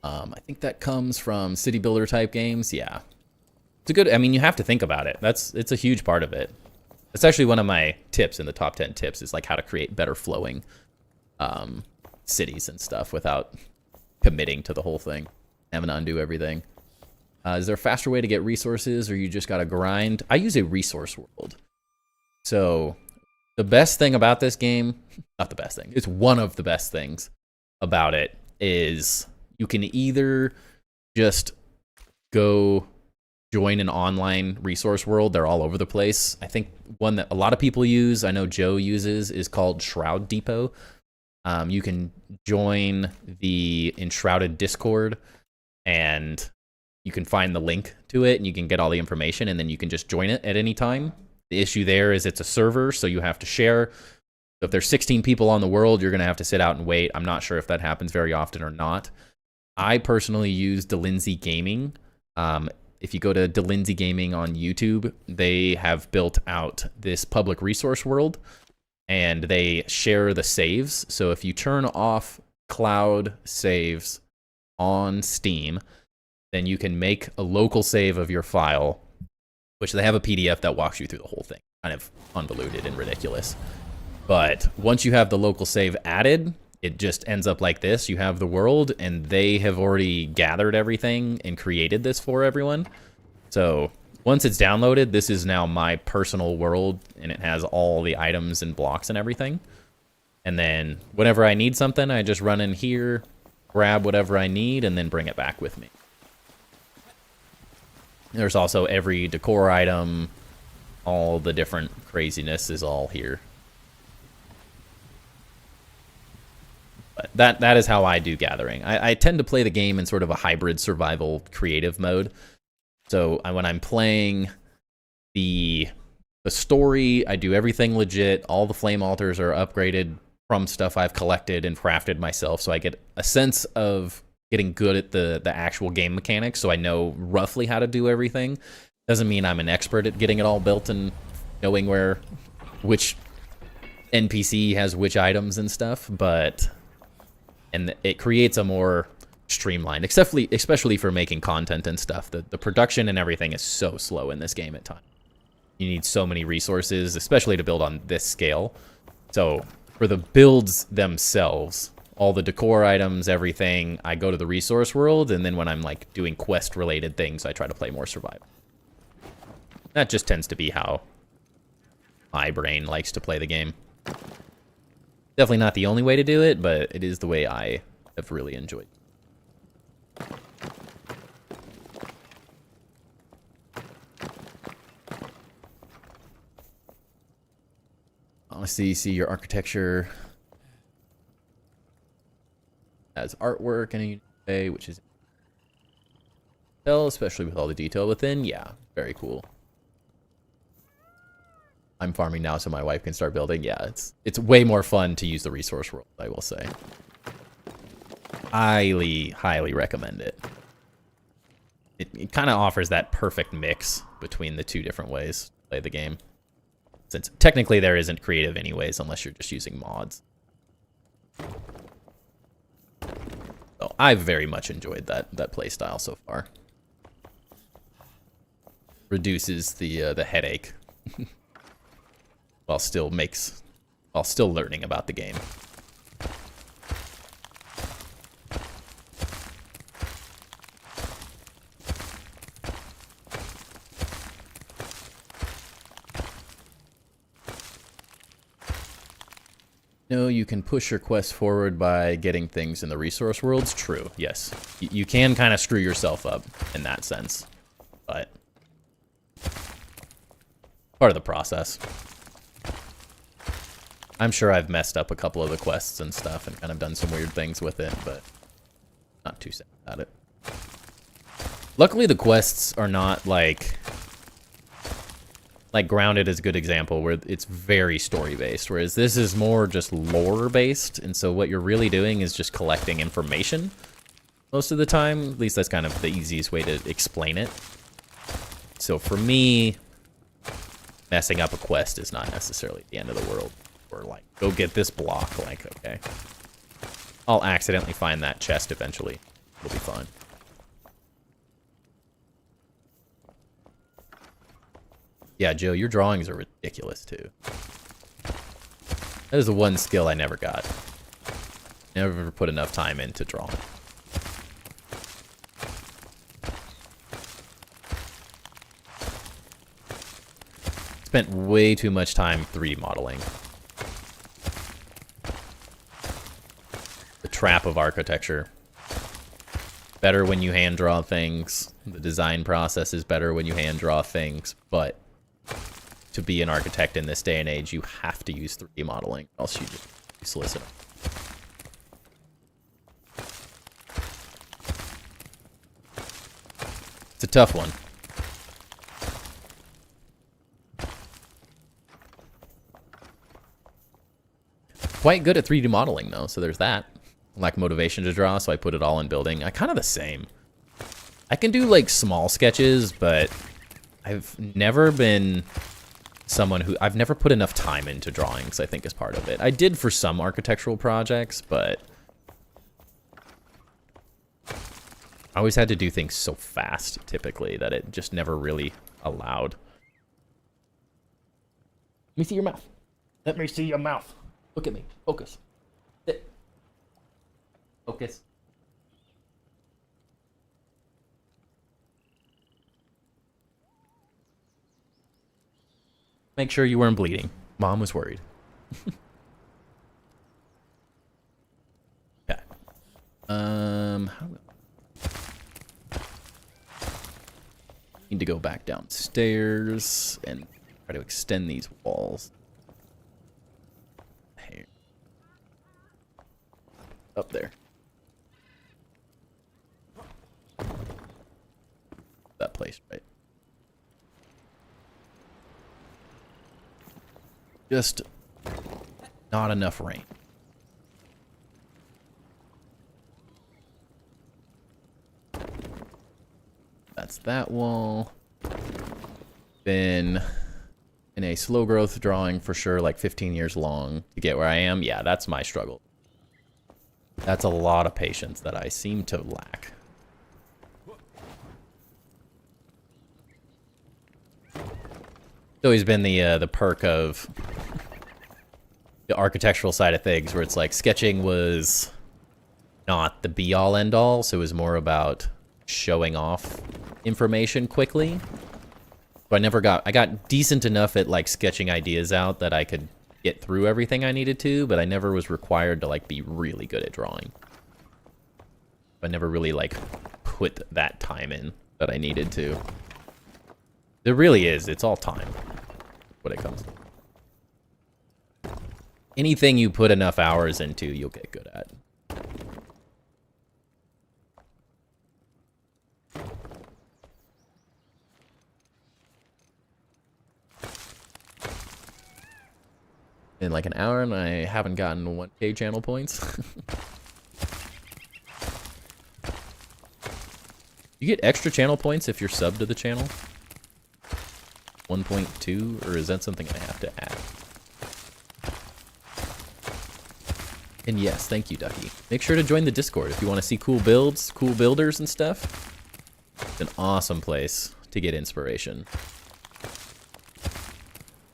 I think that comes from city builder type games. Yeah, it's a good, I mean, you have to think about it. It's a huge part of it. It's actually one of my tips in the top 10 tips is like how to create better flowing cities and stuff without committing to the whole thing, having to undo everything. Is there a faster way to get resources, or you just gotta grind? I use a resource world. So the best thing about this game, not the best thing, it's one of the best things about it, is You can either just go join an online resource world. They're all over the place. I think one that a lot of people use, I know Joe uses, is called Shroud Depot. You can join the Enshrouded Discord, and you can find the link to it, and you can get all the information, and then you can just join it at any time. The issue there is it's a server, so you have to share. So if there's 16 people on the world, you're going to have to sit out and wait. I'm not sure if that happens very often or not. I personally use Delinsey Gaming. If you go to Delinsey Gaming on YouTube, they have built out this public resource world, and they share the saves. So if you turn off cloud saves on Steam, then you can make a local save of your file, which they have a PDF that walks you through the whole thing. Kind of convoluted and ridiculous. But once you have the local save added, it just ends up like this. You have the world, and they have already gathered everything and created this for everyone. So once it's downloaded, this is now my personal world, and it has all the items and blocks and everything. And then whenever I need something, I just run in here, grab whatever I need, and then bring it back with me. There's also every decor item, all the different craziness is all here. But that is how I do gathering. I tend to play the game in sort of a hybrid survival creative mode. So when I'm playing the story, I do everything legit. All the flame altars are upgraded from stuff I've collected and crafted myself. So I get a sense of getting good at the actual game mechanics. So I know roughly how to do everything. Doesn't mean I'm an expert at getting it all built and knowing which NPC has which items and stuff, and it creates a more streamlined, especially for making content and stuff. The production and everything is so slow in this game at times. You need so many resources, especially to build on this scale. So for the builds themselves, all the decor items, everything, I go to the resource world, and then when I'm like doing quest related things, I try to play more survival. That just tends to be how my brain likes to play the game. Definitely not the only way to do it, but it is the way I have really enjoyed. Honestly, you see your architecture as artwork any way, which is especially with all the detail within. Yeah, very cool. I'm farming now so my wife can start building. Yeah, it's way more fun to use the resource world, I will say. Highly recommend it. It kind of offers that perfect mix between the two different ways to play the game. Since technically there isn't creative anyways, unless you're just using mods. So I've very much enjoyed that play style so far. Reduces the headache. while still learning about the game. No, you can push your quest forward by getting things in the resource worlds. True, yes. You can kind of screw yourself up in that sense, but part of the process. I'm sure I've messed up a couple of the quests and stuff and kind of done some weird things with it, but not too sad about it. Luckily, the quests are not like Grounded is a good example where it's very story-based, whereas this is more just lore-based, and so what you're really doing is just collecting information most of the time. At least that's kind of the easiest way to explain it. So for me, messing up a quest is not necessarily the end of the world. Or like, go get this block, like, okay. I'll accidentally find that chest eventually. It'll be fun. Yeah, Joe, your drawings are ridiculous, too. That is the one skill I never got. Never put enough time into drawing. Spent way too much time 3D modeling. The trap of architecture. better when you hand draw things. The design process is better when you hand draw things, but to be an architect in this day and age, you have to use 3D modeling, else you just useless. It's a tough one. Quite good at 3D modeling though, so there's that. Lack motivation to draw, so I put it all in building. I kind of the same. I can do like small sketches, but I've never been someone who, I've never put enough time into drawings, I think is part of it. I did for some architectural projects, but I always had to do things so fast, typically, that it just never really allowed. Let me see your mouth. Let me see your mouth. Look at me. Focus. Sit. Focus. Make sure you weren't bleeding. Mom was worried. Okay. Need to go back downstairs and try to extend these walls. Here. Up there. That place, right? Just not enough rain. That's that wall. Been in a slow growth drawing for sure, like 15 years long to get where I am. Yeah, that's my struggle. That's a lot of patience that I seem to lack. It's always been the perk of the architectural side of things, where it's like sketching was not the be-all end-all, so it was more about showing off information quickly. So I got decent enough at like sketching ideas out that I could get through everything I needed to, but I never was required to like be really good at drawing. I never really like put that time in that I needed to. It really is. It's all time. What it comes to. Anything you put enough hours into, you'll get good at. In like an hour, and I haven't gotten 1K channel points. You get extra channel points if you're subbed to the channel? 1.2, or is that something I have to add? And yes, thank you, Ducky. Make sure to join the Discord if you want to see cool builds, cool builders and stuff. It's an awesome place to get inspiration.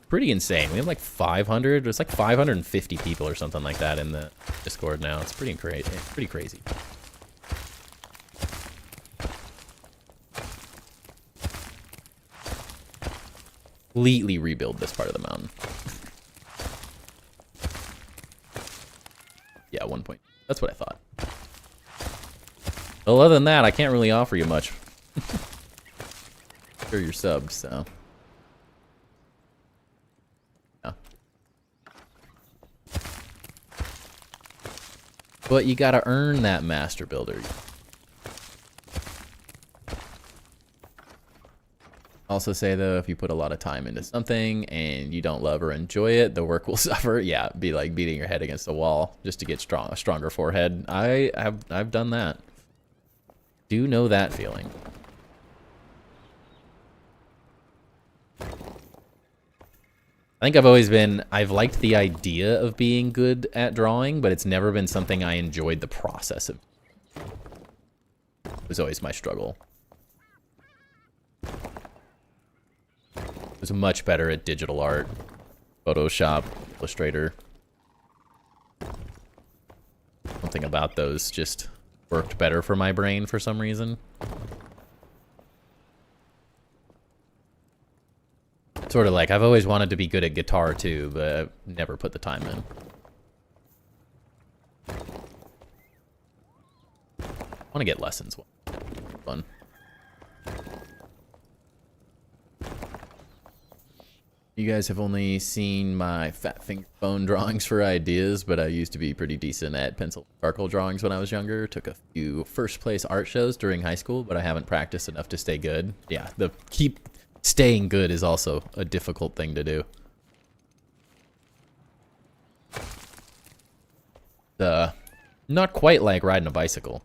Pretty insane. We have like 500, there's like 550 people or something like that in the Discord now. It's pretty crazy. Pretty crazy. Completely rebuild this part of the mountain. Yeah, 1 point. That's what I thought. Well, other than that, I can't really offer you much. Sure, you're subbed, so. Yeah. But you gotta earn that master builder. Also say though, if you put a lot of time into something and you don't love or enjoy it, the work will suffer. Yeah, be like beating your head against the wall just to get a stronger forehead. I've done that. Do know that feeling. I think I've liked the idea of being good at drawing, but it's never been something I enjoyed the process of. It was always my struggle. I was much better at digital art, Photoshop, Illustrator. Something about those just worked better for my brain for some reason. Sort of like, I've always wanted to be good at guitar too, but I've never put the time in. I want to get lessons. fun. You guys have only seen my fat finger bone drawings for ideas, but I used to be pretty decent at pencil charcoal drawings when I was younger. Took a few first place art shows during high school, but I haven't practiced enough to stay good. Yeah, keep staying good is also a difficult thing to do. Not quite like riding a bicycle.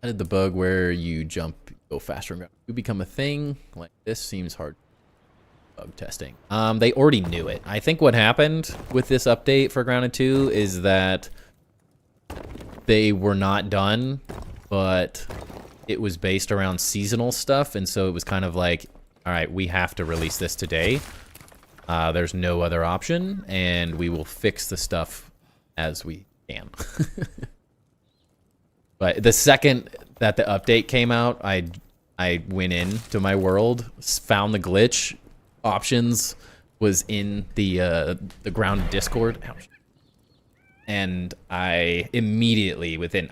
How did the bug where you jump go faster and you become a thing? Like this seems hard. Bug testing. They already knew it. I think what happened with this update for Grounded 2 is that they were not done, but it was based around seasonal stuff, and so it was kind of like, all right, we have to release this today. There's no other option, and we will fix the stuff as we can. But the second that the update came out, I went into my world, found the glitch options, was in the Grounded Discord, and I immediately, within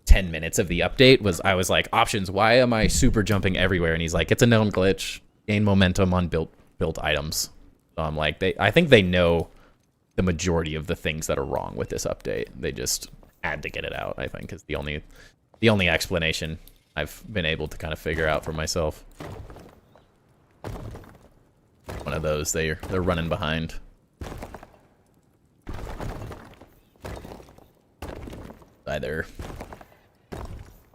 10 minutes of the update, I was like, options, why am I super jumping everywhere? And he's like, it's a known glitch, gain momentum on built built So I'm like, I think they know the majority of the things that are wrong with this update. They just had to get it out, I think, is the only explanation I've been able to kind of figure out for myself. One of those, they're running behind. Either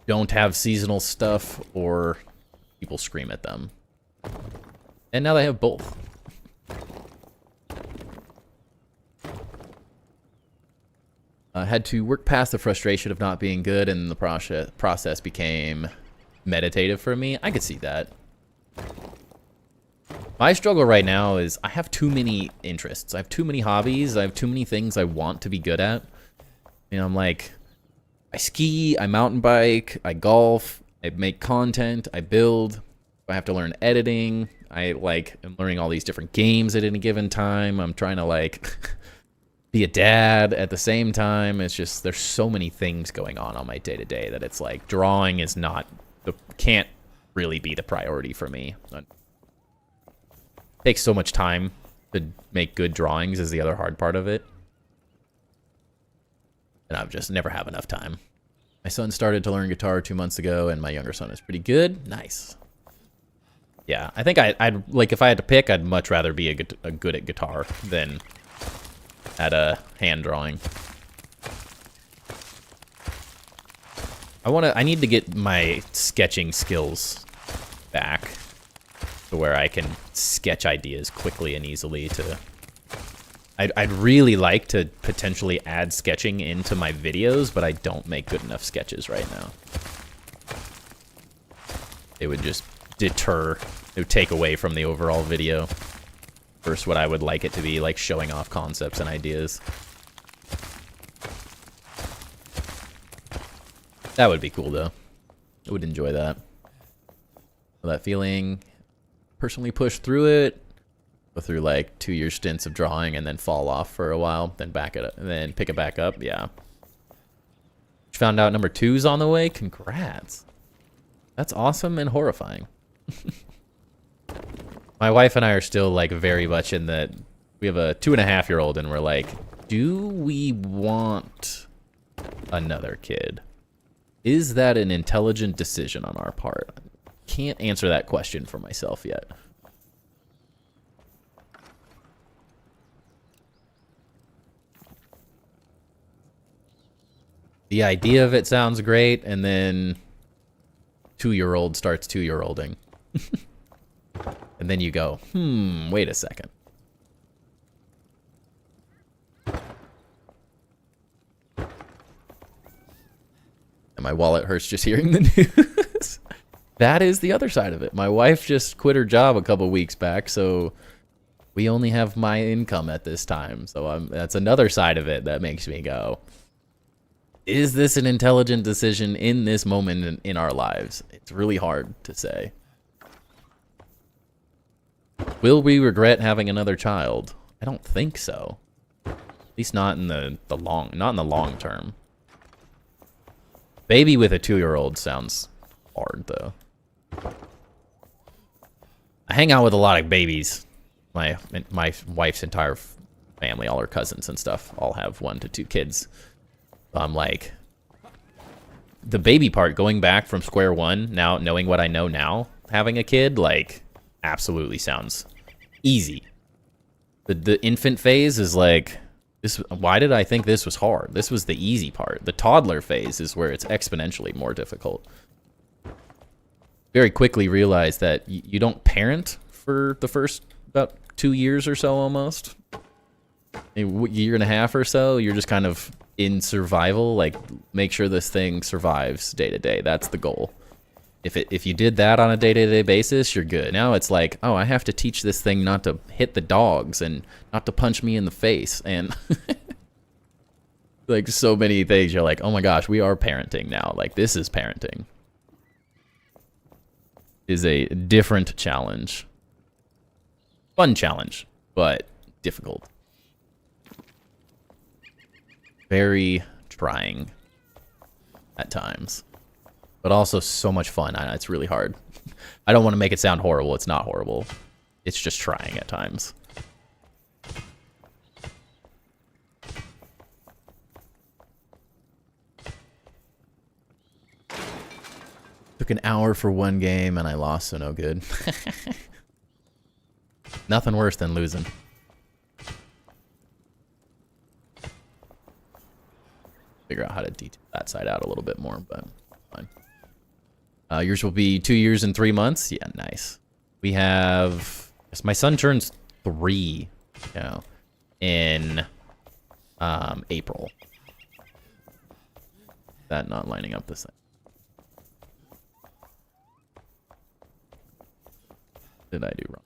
don't have seasonal stuff or people scream at them. And now they have both. I had to work past the frustration of not being good, and the process became meditative for me. I could see that. My struggle right now is I have too many interests. I have too many hobbies. I have too many things I want to be good at. You know, I'm like, I ski, I mountain bike, I golf, I make content, I build. I have to learn editing. I'm learning all these different games at any given time. I'm trying to be a dad at the same time. It's just, there's so many things going on my day-to-day that it's like drawing is can't really be the priority for me. It takes so much time to make good drawings is the other hard part of it. And I've just never have enough time. My son started to learn guitar 2 months ago, and my younger son is pretty good. Nice. Yeah, I think I'd if I had to pick, I'd much rather be a good at guitar than at a hand drawing. I need to get my sketching skills back to where I can sketch ideas quickly and easily. I'd really like to potentially add sketching into my videos, but I don't make good enough sketches right now. It would just deter, it would take away from the overall video versus what I would like it to be, like showing off concepts and ideas. That would be cool though. I would enjoy that. That feeling, personally push through it, go through 2-year stints of drawing and then fall off for a while, then back it up, and then pick it back up. Yeah. Found out number 2's on the way. Congrats. That's awesome and horrifying. My wife and I are still very much in that. We have a 2.5-year-old, and we're like, do we want another kid? Is that an intelligent decision on our part? Can't answer that question for myself yet. The idea of it sounds great, and then 2-year-old starts 2-year-olding. And then you go, wait a second. And my wallet hurts just hearing the news. That is the other side of it. My wife just quit her job a couple weeks back, so we only have my income at this time. So that's another side of it that makes me go, is this an intelligent decision in this moment in our lives? It's really hard to say. Will we regret having another child? I don't think so. At least not in the long term. Baby with a 2-year-old sounds hard though. I hang out with a lot of babies. My wife's entire family, all her cousins and stuff, all have 1 to 2 kids. I'm like, the baby part, going back from square one, now knowing what I know now, having a kid, like, absolutely sounds easy. The infant phase is like, this. Why did I think this was hard? This was the easy part. The toddler phase is where it's exponentially more difficult. Very quickly realized that you don't parent for the first about 2 years or so, almost. A year and a half or so, you're just kind of in survival, like make sure this thing survives day to day. That's the goal. If you did that on a day-to-day basis, you're good. Now it's like, oh, I have to teach this thing not to hit the dogs and not to punch me in the face, and like so many things. You're like, oh my gosh, we are parenting now. Like, this is parenting. Is a different challenge. Fun challenge, but difficult. Very trying at times, but also so much fun. It's really hard. I don't want to make it sound horrible. It's not horrible. It's just trying at times. Took an hour for one game and I lost, so no good. Nothing worse than losing. Figure out how to detail that side out a little bit more, but fine. Yours will be 2 years and 3 months. Yeah, nice. We have, yes, my son turns 3, you know, in April. That not lining up the same. Did I do wrong?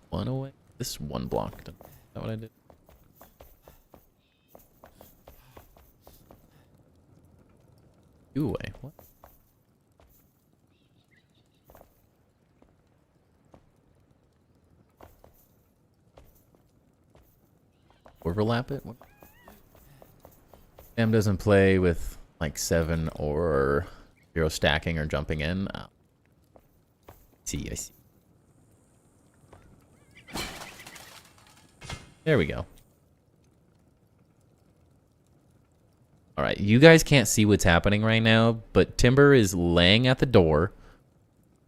One away. This is 1 block. Is that what I did? Two away. What? Overlap it? What? Sam doesn't play with like 7 or 0 stacking or jumping in. Oh. I see. There we go. All right, you guys can't see what's happening right now, but Timber is laying at the door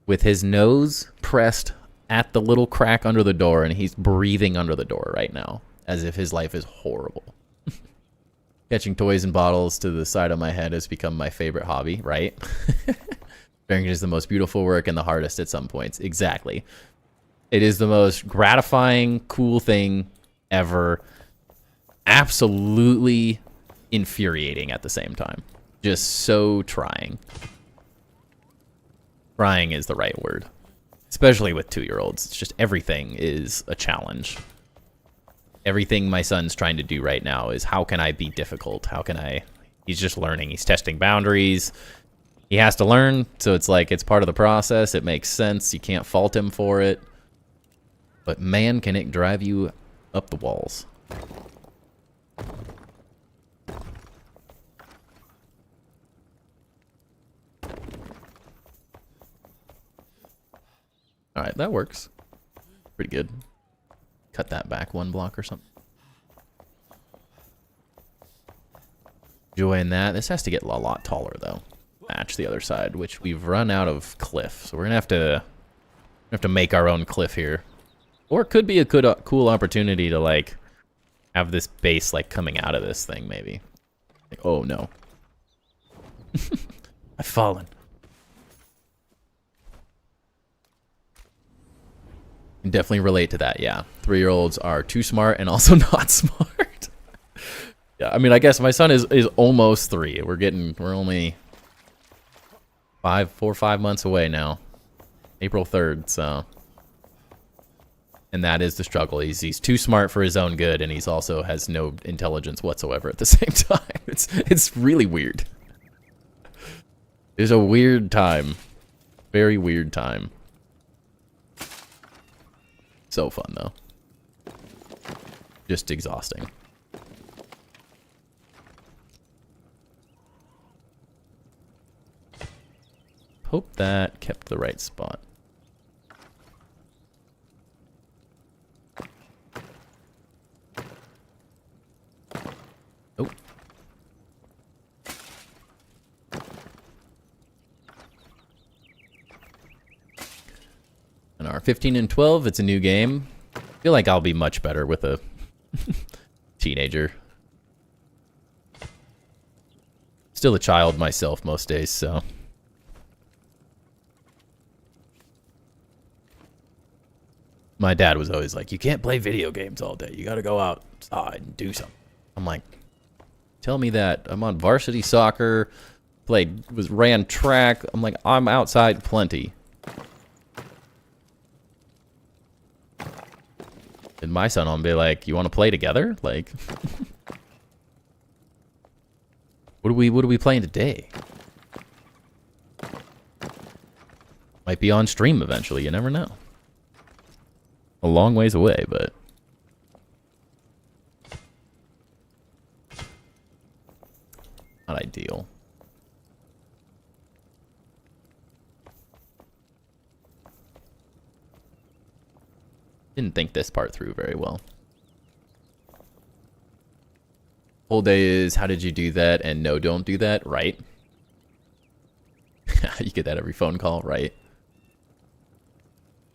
with his nose pressed at the little crack under the door, and he's breathing under the door right now, as if his life is horrible. Catching toys and bottles to the side of my head has become my favorite hobby, right? Parenting is the most beautiful work and the hardest at some points. Exactly. It is the most gratifying, cool thing ever. Absolutely infuriating at the same time. Just so trying. Trying is the right word. Especially with 2-year-olds. It's just everything is a challenge. Everything my son's trying to do right now is, how can I be difficult? How can I... He's just learning. He's testing boundaries. He has to learn, so it's like it's part of the process. It makes sense. You can't fault him for it. But man, can it drive you up the walls. All right, that works. Pretty good. Cut that back 1 block or something. Enjoying that. This has to get a lot taller though. Match the other side, which we've run out of cliff, so we're gonna have to make our own cliff here. Or it could be a good, cool opportunity to like have this base like coming out of this thing, maybe. Like, oh no, I've fallen. Can definitely relate to that. Yeah, 3-year-olds are too smart and also not smart. Yeah, I mean, I guess my son is almost 3. We're only 4 or 5 months away now. April 3rd, so. And that is the struggle. He's too smart for his own good, and he's also has no intelligence whatsoever at the same time. It's really weird. It's a weird time. Very weird time. So fun, though. Just exhausting. Hope that kept the right spot. Oh. And our 15 and 12, it's a new game. I feel like I'll be much better with a teenager. Still a child myself most days, so. My dad was always like, you can't play video games all day. You gotta go outside and do something. I'm like, tell me that. I'm on varsity soccer, ran track. I'm like, I'm outside plenty. And my son will be like, you want to play together? Like, what are we playing today? Might be on stream eventually. You never know. A long ways away, but not ideal. Didn't think this part through very well. Whole day is, how did you do that? And no, don't do that, right? You get that every phone call, right?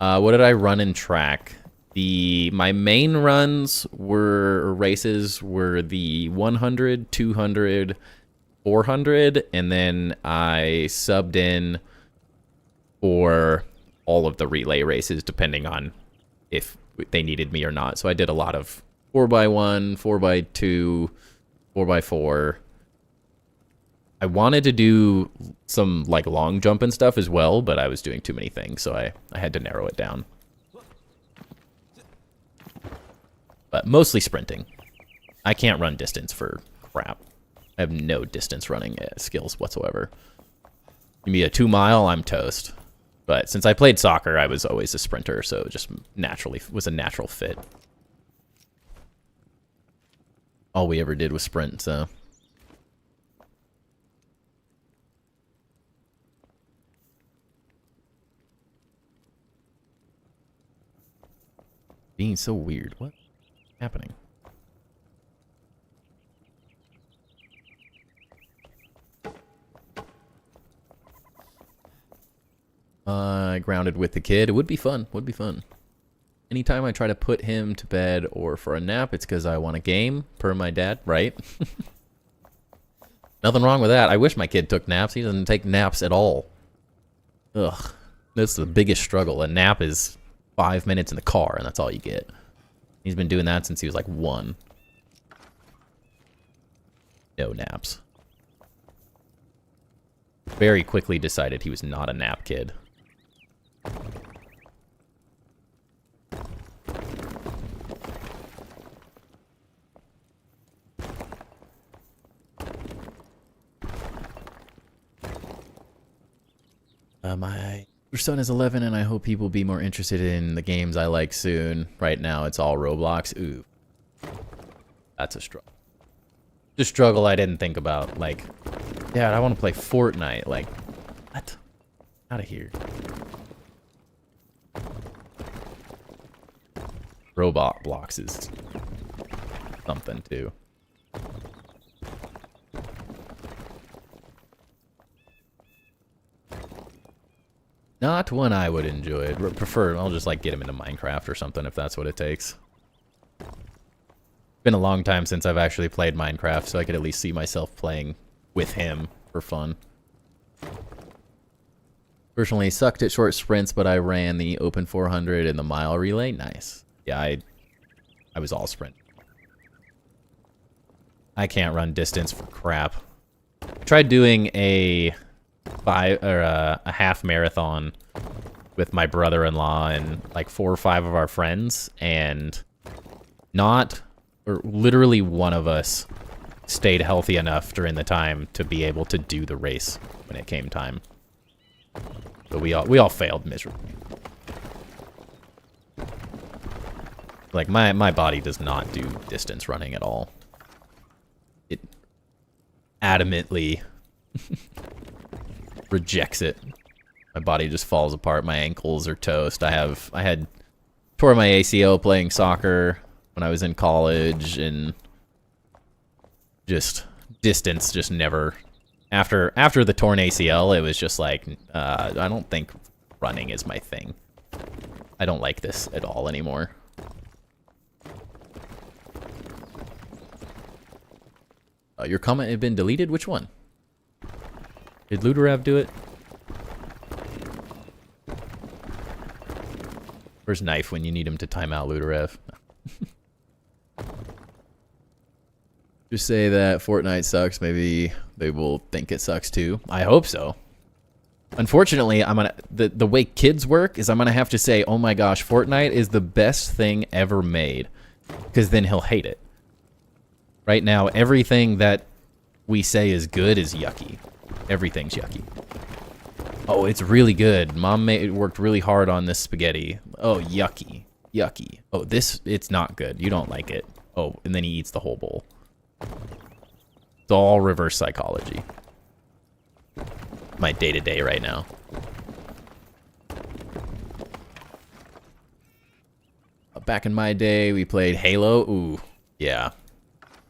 What did I run in track? My main races were the 100, 200, 400, and then I subbed in for all of the relay races depending on if they needed me or not. So I did a lot of 4x1, 4x2, 4x4. I wanted to do some like long jump and stuff as well, but I was doing too many things, so I had to narrow it down. But mostly sprinting. I can't run distance for crap. I have no distance running skills whatsoever. Give me a 2-mile, I'm toast. But since I played soccer, I was always a sprinter, so it just naturally was a natural fit. All we ever did was sprint, so. Being so weird. What's happening? Grounded with the kid. It would be fun. Would be fun. Anytime I try to put him to bed or for a nap, it's because I want a game, per my dad, right? Nothing wrong with that. I wish my kid took naps. He doesn't take naps at all. Ugh. That's the biggest struggle. A nap is 5 minutes in the car, and that's all you get. He's been doing that since he was like 1. No naps. Very quickly decided he was not a nap kid. My son is 11, and I hope he will be more interested in the games I like soon. Right now, it's all Roblox. Ooh. That's a struggle. The struggle I didn't think about. Like, Dad, I want to play Fortnite. Like, what? Out of here. Robot blocks is something, too. Not one I would enjoy. I'd prefer, I'll just like get him into Minecraft or something if that's what it takes. Been a long time since I've actually played Minecraft, so I could at least see myself playing with him for fun. Personally, sucked at short sprints, but I ran the open 400 and the mile relay. Nice. Yeah, I was all sprint. I can't run distance for crap. I tried doing a half marathon with my brother-in-law and like 4 or 5 of our friends, and literally one of us stayed healthy enough during the time to be able to do the race when it came time. But we all failed miserably. Like, my body does not do distance running at all. It adamantly rejects it. My body just falls apart. My ankles are toast. I had tore my ACL playing soccer when I was in college, and just distance just never. After the torn ACL, it was just like, I don't think running is my thing. I don't like this at all anymore. Your comment had been deleted? Which one? Did Ludorev do it? Where's Knife when you need him to time out Ludorev? Just say that Fortnite sucks. Maybe they will think it sucks too. I hope so. Unfortunately, the way kids work is I'm gonna have to say, oh my gosh, Fortnite is the best thing ever made, because then he'll hate it. Right now, everything that we say is good is yucky. Everything's yucky. Oh, it's really good. Mom worked really hard on this spaghetti. Oh, yucky. Yucky. Oh, it's not good. You don't like it. Oh, and then he eats the whole bowl. It's all reverse psychology. My day-to-day right now. Back in my day, we played Halo. Ooh, yeah.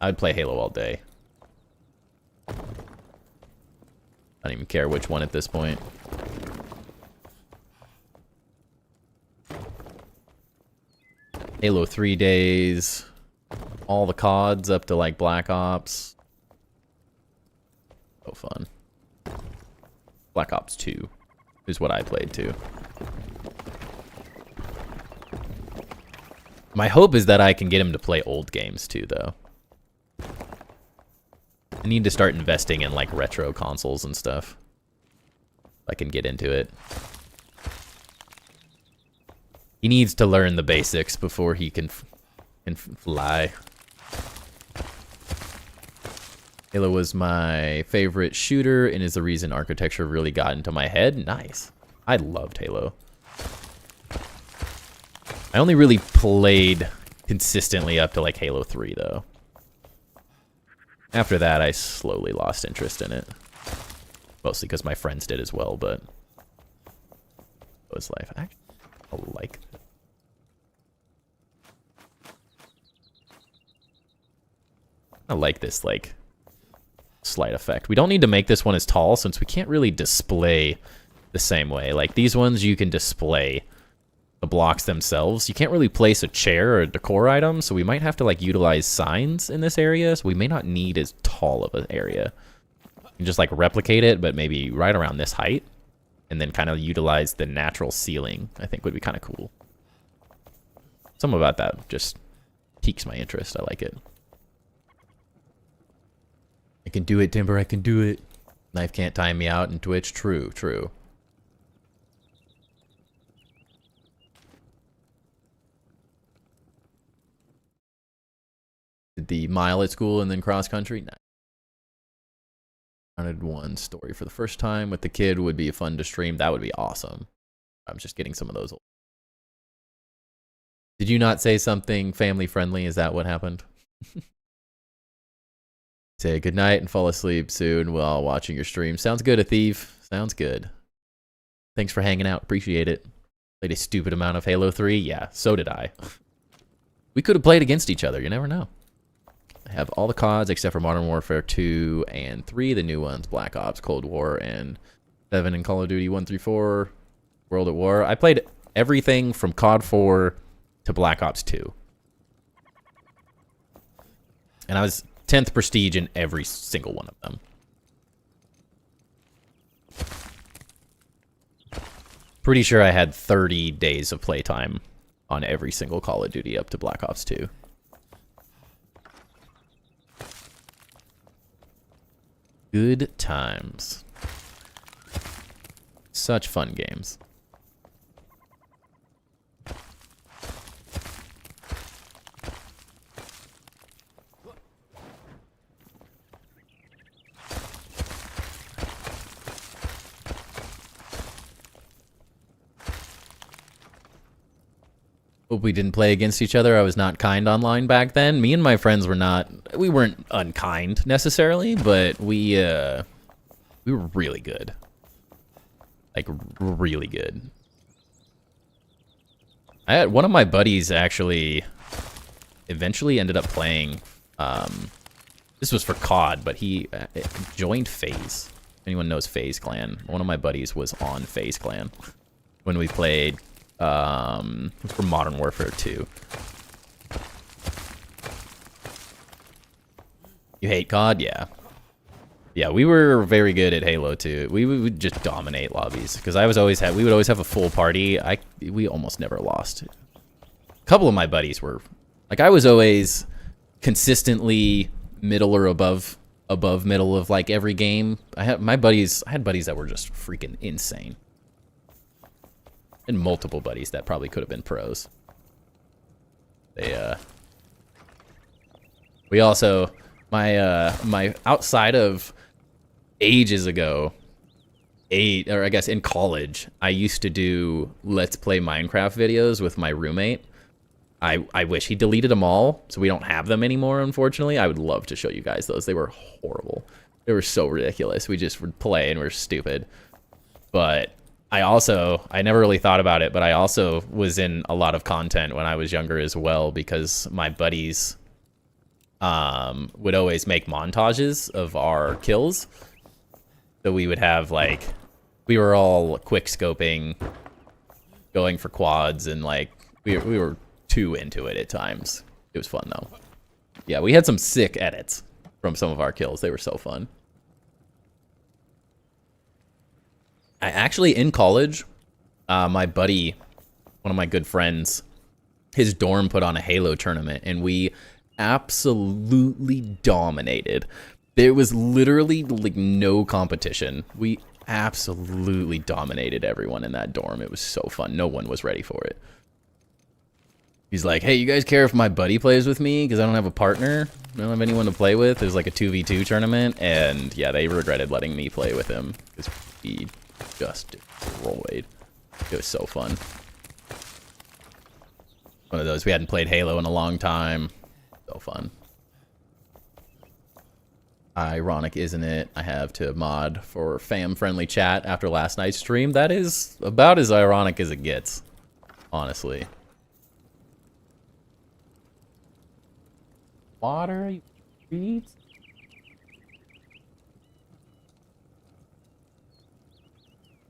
I'd play Halo all day. I don't even care which one at this point. Halo 3 days. All the CODs up to like Black Ops. So fun. Black Ops 2 is what I played too. My hope is that I can get him to play old games too, though. I need to start investing in like retro consoles and stuff. I can get into it. He needs to learn the basics before he can fly. Halo was my favorite shooter and is the reason architecture really got into my head. Nice. I loved Halo. I only really played consistently up to like Halo 3 though. After that, I slowly lost interest in it. Mostly because my friends did as well, but it was life. Actually, I like it. I like this like slight effect. We don't need to make this one as tall since we can't really display the same way. Like these ones you can display the blocks themselves. You can't really place a chair or a decor item, so we might have to like utilize signs in this area, so we may not need as tall of an area. You can just like replicate it, but maybe right around this height, and then kind of utilize the natural ceiling, I think would be kind of cool. Something about that just piques my interest. I like it. I can do it, Timber, I can do it. Knife can't time me out in Twitch. True, true. Did the mile at school and then cross country? Nice. Rounded one story for the first time with the kid would be fun to stream. That would be awesome. I'm just getting some of those. Did you not say something family friendly? Is that what happened? Say good night and fall asleep soon while watching your stream. Sounds good, a thief. Sounds good. Thanks for hanging out. Appreciate it. Played a stupid amount of Halo 3. Yeah, so did I. We could have played against each other. You never know. I have all the CODs except for Modern Warfare 2 and 3, the new ones. Black Ops, Cold War, and 7 and Call of Duty 1, 3, 4, World at War. I played everything from COD 4 to Black Ops 2. And I was 10th prestige in every single one of them. Pretty sure I had 30 days of playtime on every single Call of Duty up to Black Ops 2. Good times. Such fun games. we didn't play against each other. I was not kind online back then. Me and my friends we weren't unkind necessarily, but we were really good. Like, really good. I had one of my buddies actually eventually ended up playing, this was for COD, but he joined FaZe. If anyone knows FaZe Clan. One of my buddies was on FaZe Clan when we played, for Modern Warfare 2. You hate COD? Yeah. Yeah, we were very good at Halo 2. We would just dominate lobbies because we would always have a full party. We almost never lost. A couple of my buddies were, like, I was always consistently middle or above middle of like every game. I had buddies that were just freaking insane. And multiple buddies that probably could have been pros. We also, my outside of ages ago, or I guess in college, I used to do Let's Play Minecraft videos with my roommate. I wish he deleted them all, so we don't have them anymore, unfortunately. I would love to show you guys those. They were horrible. They were so ridiculous. We just would play and we're stupid. But I never really thought about it, but I also was in a lot of content when I was younger as well because my buddies would always make montages of our kills. So we would have, like, we were all quick scoping, going for quads, and like we were too into it at times. It was fun though. Yeah, we had some sick edits from some of our kills. They were so fun. I actually, in college, my buddy, one of my good friends, his dorm put on a Halo tournament, and we absolutely dominated. There was literally like no competition. We absolutely dominated everyone in that dorm. It was so fun. No one was ready for it. He's like, hey, you guys care if my buddy plays with me? Because I don't have a partner. I don't have anyone to play with. It was like a 2v2 tournament. And yeah, they regretted letting me play with him. Because he just destroyed. It was so fun. One of those. We hadn't played Halo in a long time. So fun. Ironic, isn't it? I have to mod for fam-friendly chat after last night's stream. That is about as ironic as it gets, honestly. Water, you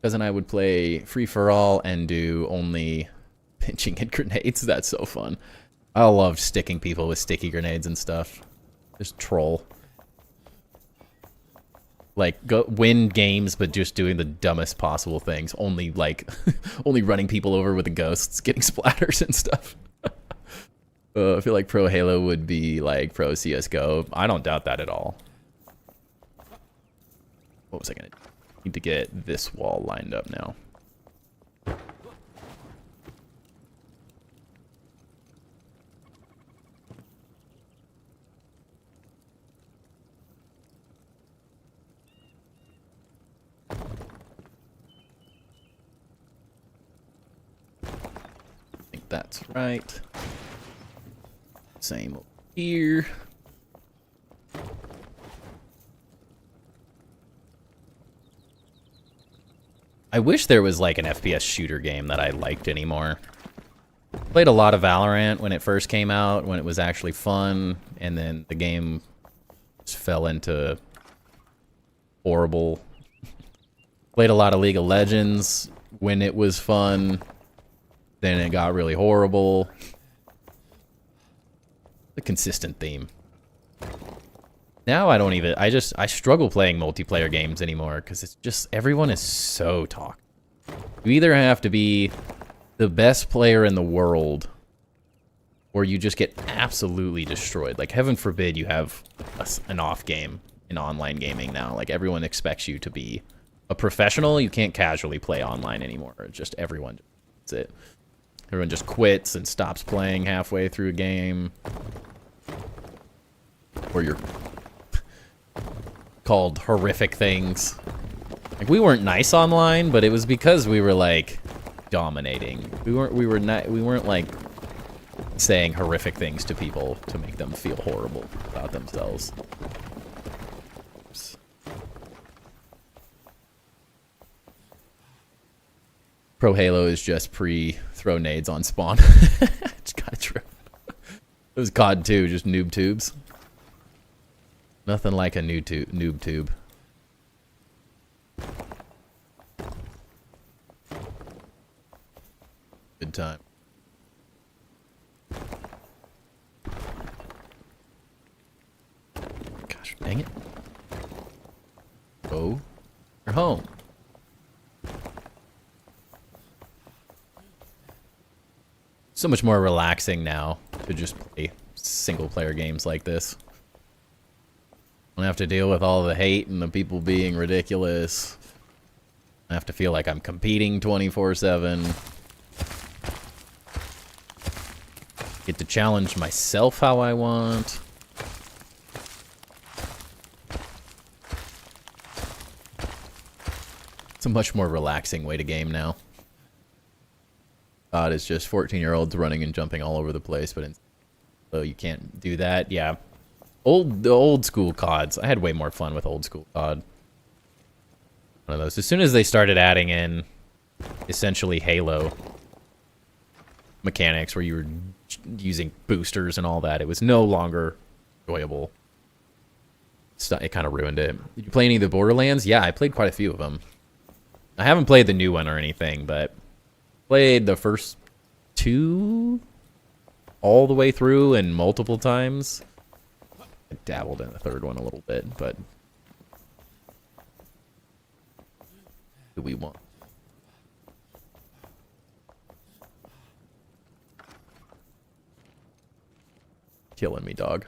Cousin and I would play free-for-all and do only pinching and grenades. That's so fun. I love sticking people with sticky grenades and stuff. Just troll. Like, go win games, but just doing the dumbest possible things. Only, like, only running people over with the ghosts, getting splatters and stuff. I feel like Pro Halo would be like Pro CSGO. I don't doubt that at all. What was I gonna do? Need to get this wall lined up now. I think that's right. Same over here. I wish there was like an FPS shooter game that I liked anymore. Played a lot of Valorant when it first came out, when it was actually fun, and then the game just fell into horrible. Played a lot of League of Legends when it was fun, then it got really horrible. The consistent theme. Now I don't even, I struggle playing multiplayer games anymore because it's just, everyone is so toxic. You either have to be the best player in the world or you just get absolutely destroyed. Like, heaven forbid you have an off game in online gaming now. Like, everyone expects you to be a professional. You can't casually play online anymore. Just everyone, that's it. Everyone just quits and stops playing halfway through a game. Or you're called horrific things. Like, we weren't nice online, but it was because we were like dominating. We weren't like saying horrific things to people to make them feel horrible about themselves. Oops. Pro Halo is just pre-throw nades on spawn. It's kind of true. It was COD 2, just noob tubes. Nothing like a noob tube. Good time. Gosh, dang it. Oh, you're home. So much more relaxing now to just play single-player games like this. Don't have to deal with all the hate and the people being ridiculous. I have to feel like I'm competing 24/7. Get to challenge myself how I want. It's a much more relaxing way to game now. COD is just 14-year-olds running and jumping all over the place, but so you can't do that. Yeah, the old school CODs. I had way more fun with old school COD. One of those. As soon as they started adding in essentially Halo mechanics, where you were using boosters and all that, it was no longer enjoyable. It kind of ruined it. Did you play any of the Borderlands? Yeah, I played quite a few of them. I haven't played the new one or anything, but played the first 2 all the way through and multiple times. I dabbled in the third one a little bit, but what do we want? Killing me, dog.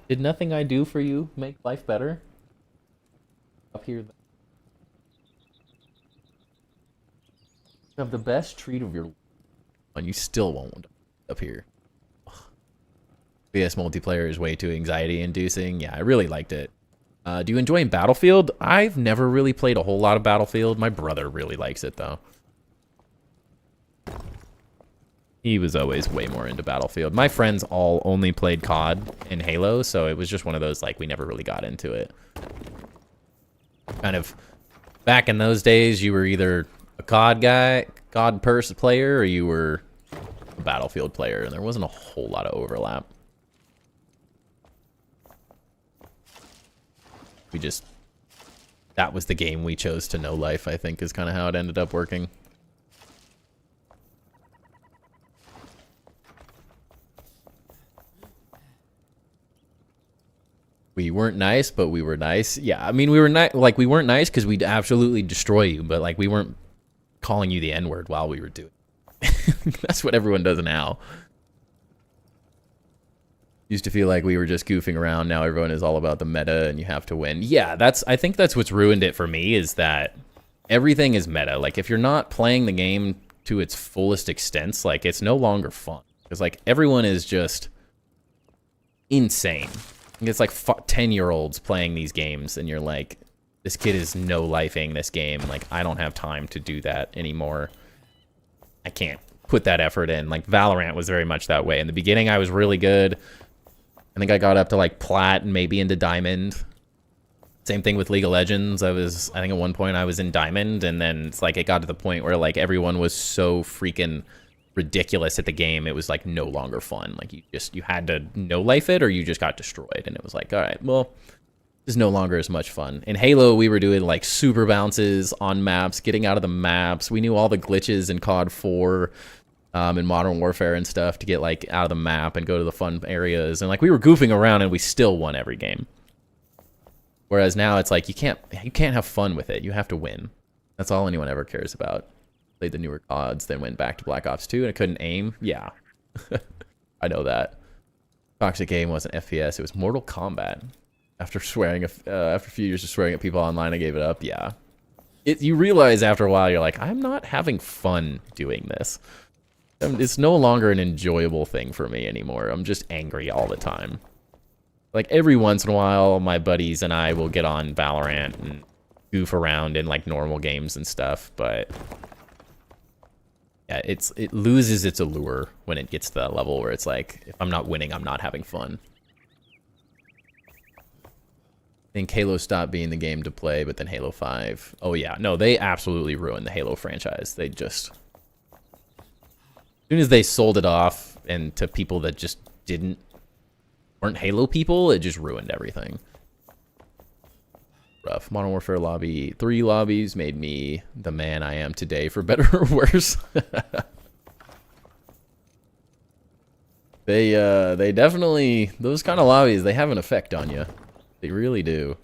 Did nothing I do for you make life better? Up here. You have the best treat of your life, and you still won't up here. VS multiplayer is way too anxiety-inducing. Yeah, I really liked it. Do you enjoy Battlefield? I've never really played a whole lot of Battlefield. My brother really likes it, though. He was always way more into Battlefield. My friends all only played COD and Halo, so it was just one of those, like, we never really got into it. Kind of, back in those days, you were either a COD guy, player, or you were a Battlefield player, and there wasn't a whole lot of overlap. That was the game we chose to know life, I think, is kind of how it ended up working. We weren't nice, but we were nice. Yeah, I mean, we weren't nice because we'd absolutely destroy you, but like we weren't calling you the N-word while we were doing it. That's what everyone does now. Used to feel like we were just goofing around. Now everyone is all about the meta and you have to win. Yeah, I think that's what's ruined it for me, is that everything is meta. Like, if you're not playing the game to its fullest extent, like, it's no longer fun. Because, like, everyone is just insane. It's like 10-year-olds playing these games, and you're like, this kid is no-lifing this game. Like, I don't have time to do that anymore. I can't put that effort in. Like, Valorant was very much that way. In the beginning, I was really good. I think I got up to, like, Plat and maybe into Diamond. Same thing with League of Legends. I think at one point I was in Diamond, and then it's like it got to the point where, like, everyone was so freaking ridiculous at the game, it was, like, no longer fun. Like, you had to no-life it, or you just got destroyed. And it was like, all right, well, this is no longer as much fun. In Halo, we were doing, like, super bounces on maps, getting out of the maps. We knew all the glitches in COD 4. In Modern Warfare and stuff to get, like, out of the map and go to the fun areas. And, like, we were goofing around and we still won every game. Whereas now it's like you can't have fun with it. You have to win. That's all anyone ever cares about. Played the newer CODs, then went back to Black Ops 2 and I couldn't aim. Yeah. I know that. Toxic Game wasn't FPS, it was Mortal Kombat. After a few years of swearing at people online, I gave it up. Yeah. You realize after a while, you're like, I'm not having fun doing this. It's no longer an enjoyable thing for me anymore. I'm just angry all the time. Like, every once in a while, my buddies and I will get on Valorant and goof around in, like, normal games and stuff, but Yeah, it loses its allure when it gets to that level where it's like, if I'm not winning, I'm not having fun. I think Halo stopped being the game to play, but then Halo 5. Oh yeah, no, they absolutely ruined the Halo franchise. They just, as soon as they sold it off and to people that just weren't Halo people, it just ruined everything. Rough. Modern Warfare lobby, 3 lobbies made me the man I am today, for better or worse. They definitely, those kind of lobbies, they have an effect on you. They really do.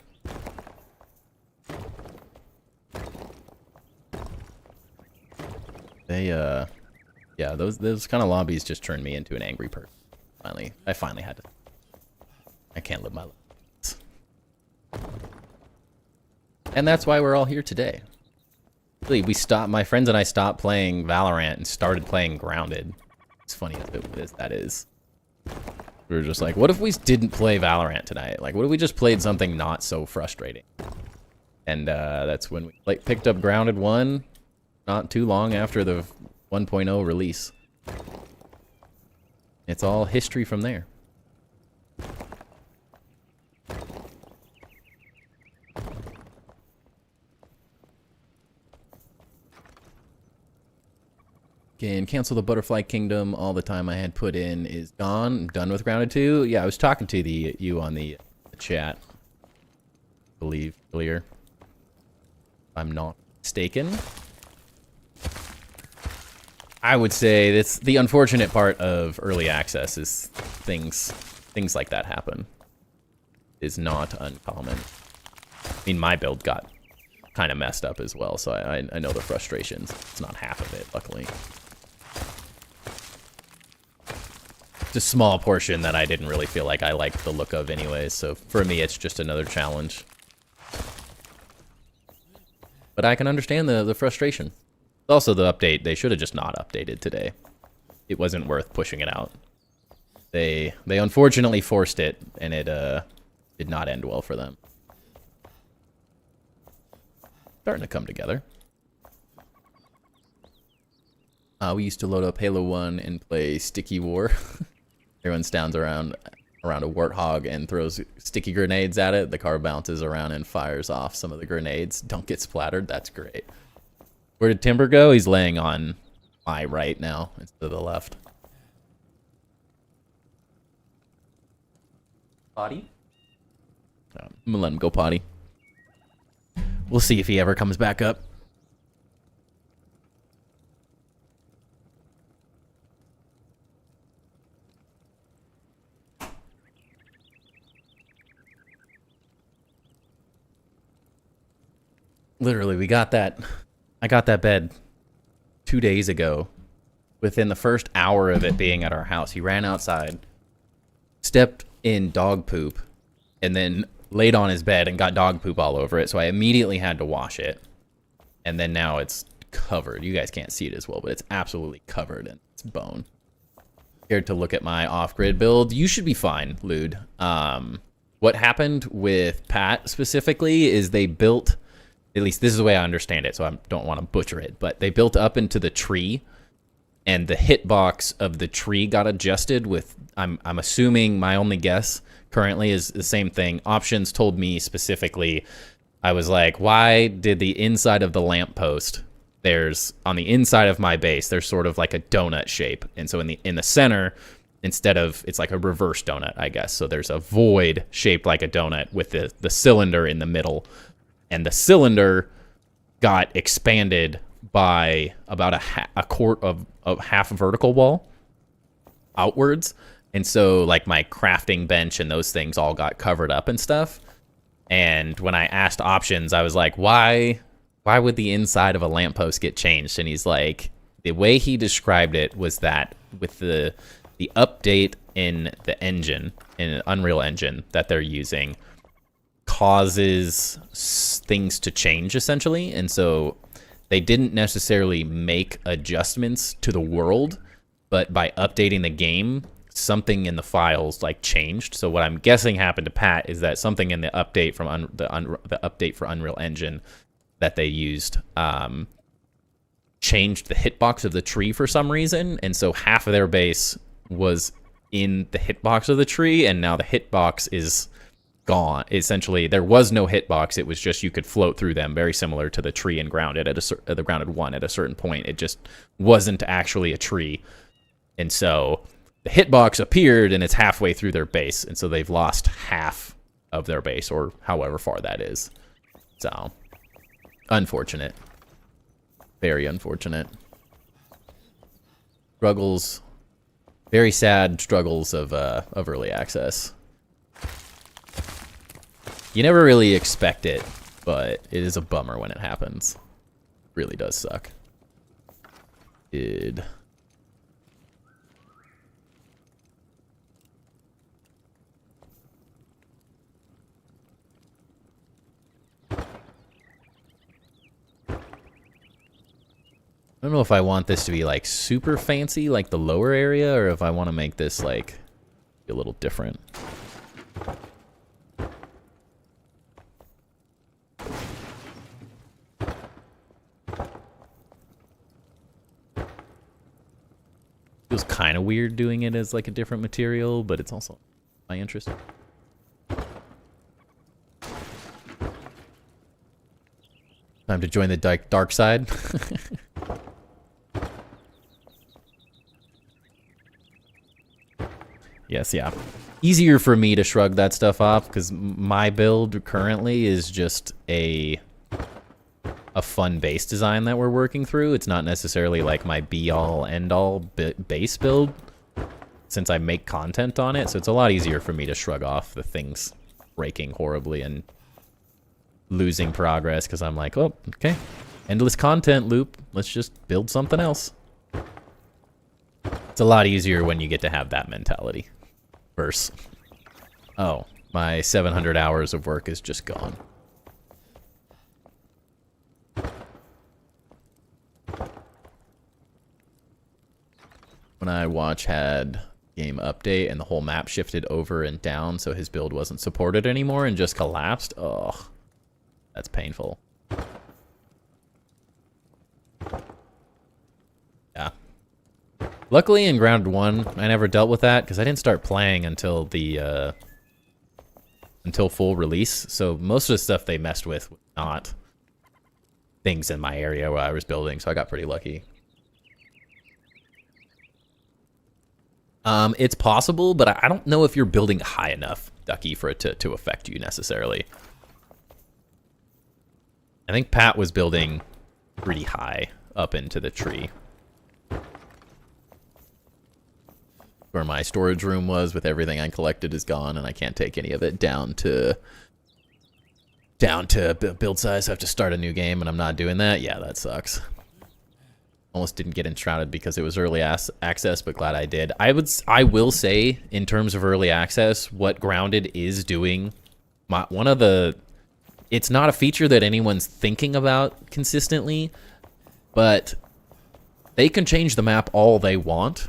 Yeah, those kind of lobbies just turned me into an angry person. I finally had to. I can't live my life. And that's why we're all here today. Really, my friends and I stopped playing Valorant and started playing Grounded. As funny as that is. We were just like, what if we didn't play Valorant tonight? Like, what if we just played something not so frustrating? And that's when we picked up Grounded 1 not too long after the 1.0 release. It's all history from there. Can cancel the Butterfly Kingdom. All the time I had put in is gone. I'm done with Grounded 2. Yeah, I was talking to you on the chat, I believe, earlier. If I'm not mistaken. I would say that's the unfortunate part of early access is things like that happen. Is not uncommon. I mean, my build got kind of messed up as well, so I know the frustrations. It's not half of it, luckily. It's a small portion that I didn't really feel like I liked the look of anyways, so for me it's just another challenge. But I can understand the frustration. Also, the update, they should have just not updated today. It wasn't worth pushing it out. They unfortunately forced it, and it did not end well for them. Starting to come together. We used to load up Halo 1 and play Sticky War. Everyone stands around a warthog and throws sticky grenades at it. The car bounces around and fires off some of the grenades. Don't get splattered. That's great. Where did Timber go? He's laying on my right now instead of the left. Potty? I'm gonna let him go potty. We'll see if he ever comes back up. Literally, I got that bed 2 days ago. Within the first hour of it being at our house, he ran outside, stepped in dog poop, and then laid on his bed and got dog poop all over it. So I immediately had to wash it. And then now it's covered. You guys can't see it as well, but it's absolutely covered in its bone. Scared to look at my off-grid build. You should be fine, Lude. What happened with Pat specifically is they built, at least this is the way I understand it, so I don't want to butcher it, but they built up into the tree, and the hitbox of the tree got adjusted with, I'm assuming, my only guess currently is the same thing. Options told me specifically, I was like, why did the inside of the lamppost, on the inside of my base, there's sort of like a donut shape, and so in the center, instead of, it's like a reverse donut, I guess, so there's a void shaped like a donut with the cylinder in the middle. And the cylinder got expanded by about a quart of half vertical wall outwards. And so like my crafting bench and those things all got covered up and stuff. And when I asked Options, I was like, why would the inside of a lamppost get changed? And he's like, the way he described it was that with the update in the engine, in Unreal Engine that they're using, causes things to change essentially, and so they didn't necessarily make adjustments to the world, but by updating the game, something in the files like changed. So what I'm guessing happened to Pat is that something in the update from the update for Unreal Engine that they used changed the hitbox of the tree for some reason, and so half of their base was in the hitbox of the tree, and now the hitbox is gone. Essentially, there was no hitbox. It was just you could float through them, very similar to the tree in Grounded the Grounded 1 at a certain point. It just wasn't actually a tree. And so the hitbox appeared, and it's halfway through their base, and so they've lost half of their base, or however far that is. So, unfortunate. Very unfortunate. Struggles, very sad struggles of early access. You never really expect it, but it is a bummer when it happens. It really does suck. I don't know if I want this to be like super fancy, like the lower area, or if I want to make this like a little different. Feels kind of weird doing it as like a different material, but it's also my interest. Time to join the dark side. Yes, yeah. Easier for me to shrug that stuff off because my build currently is just a fun base design that we're working through. It's not necessarily like my be-all, end-all base build since I make content on it, so it's a lot easier for me to shrug off the things breaking horribly and losing progress because I'm like, oh, okay, endless content loop. Let's just build something else. It's a lot easier when you get to have that mentality. Versus, oh, my 700 hours of work is just gone. When I watch had game update and the whole map shifted over and down so his build wasn't supported anymore and just collapsed, oh, that's painful. Yeah. Luckily in Grounded 1, I never dealt with that because I didn't start playing until the until full release. So most of the stuff they messed with was not things in my area where I was building, so I got pretty lucky. It's possible, but I don't know if you're building high enough, Ducky, for it to affect you necessarily. I think Pat was building pretty high up into the tree. Where my storage room was with everything I collected is gone, and I can't take any of it down to build size. I have to start a new game, and I'm not doing that. Yeah, that sucks. Almost didn't get Enshrouded because it was early access, but glad I did. I will say, in terms of early access, what Grounded is doing, it's not a feature that anyone's thinking about consistently, but they can change the map all they want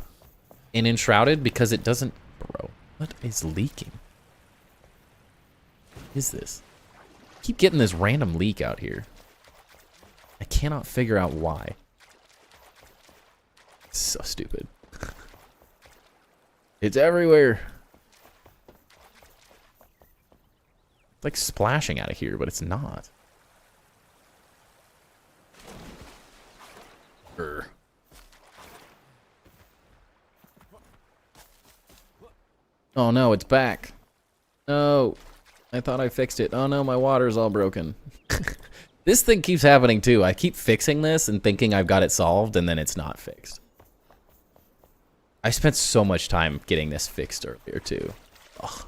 in Enshrouded because it doesn't... Bro, what is leaking? What is this? I keep getting this random leak out here. I cannot figure out why. It's so stupid. It's everywhere. It's like splashing out of here, but it's not. Oh no, it's back. No. I thought I fixed it. Oh no, my water's all broken. This thing keeps happening too. I keep fixing this and thinking I've got it solved, and then it's not fixed. I spent so much time getting this fixed earlier too. Ugh.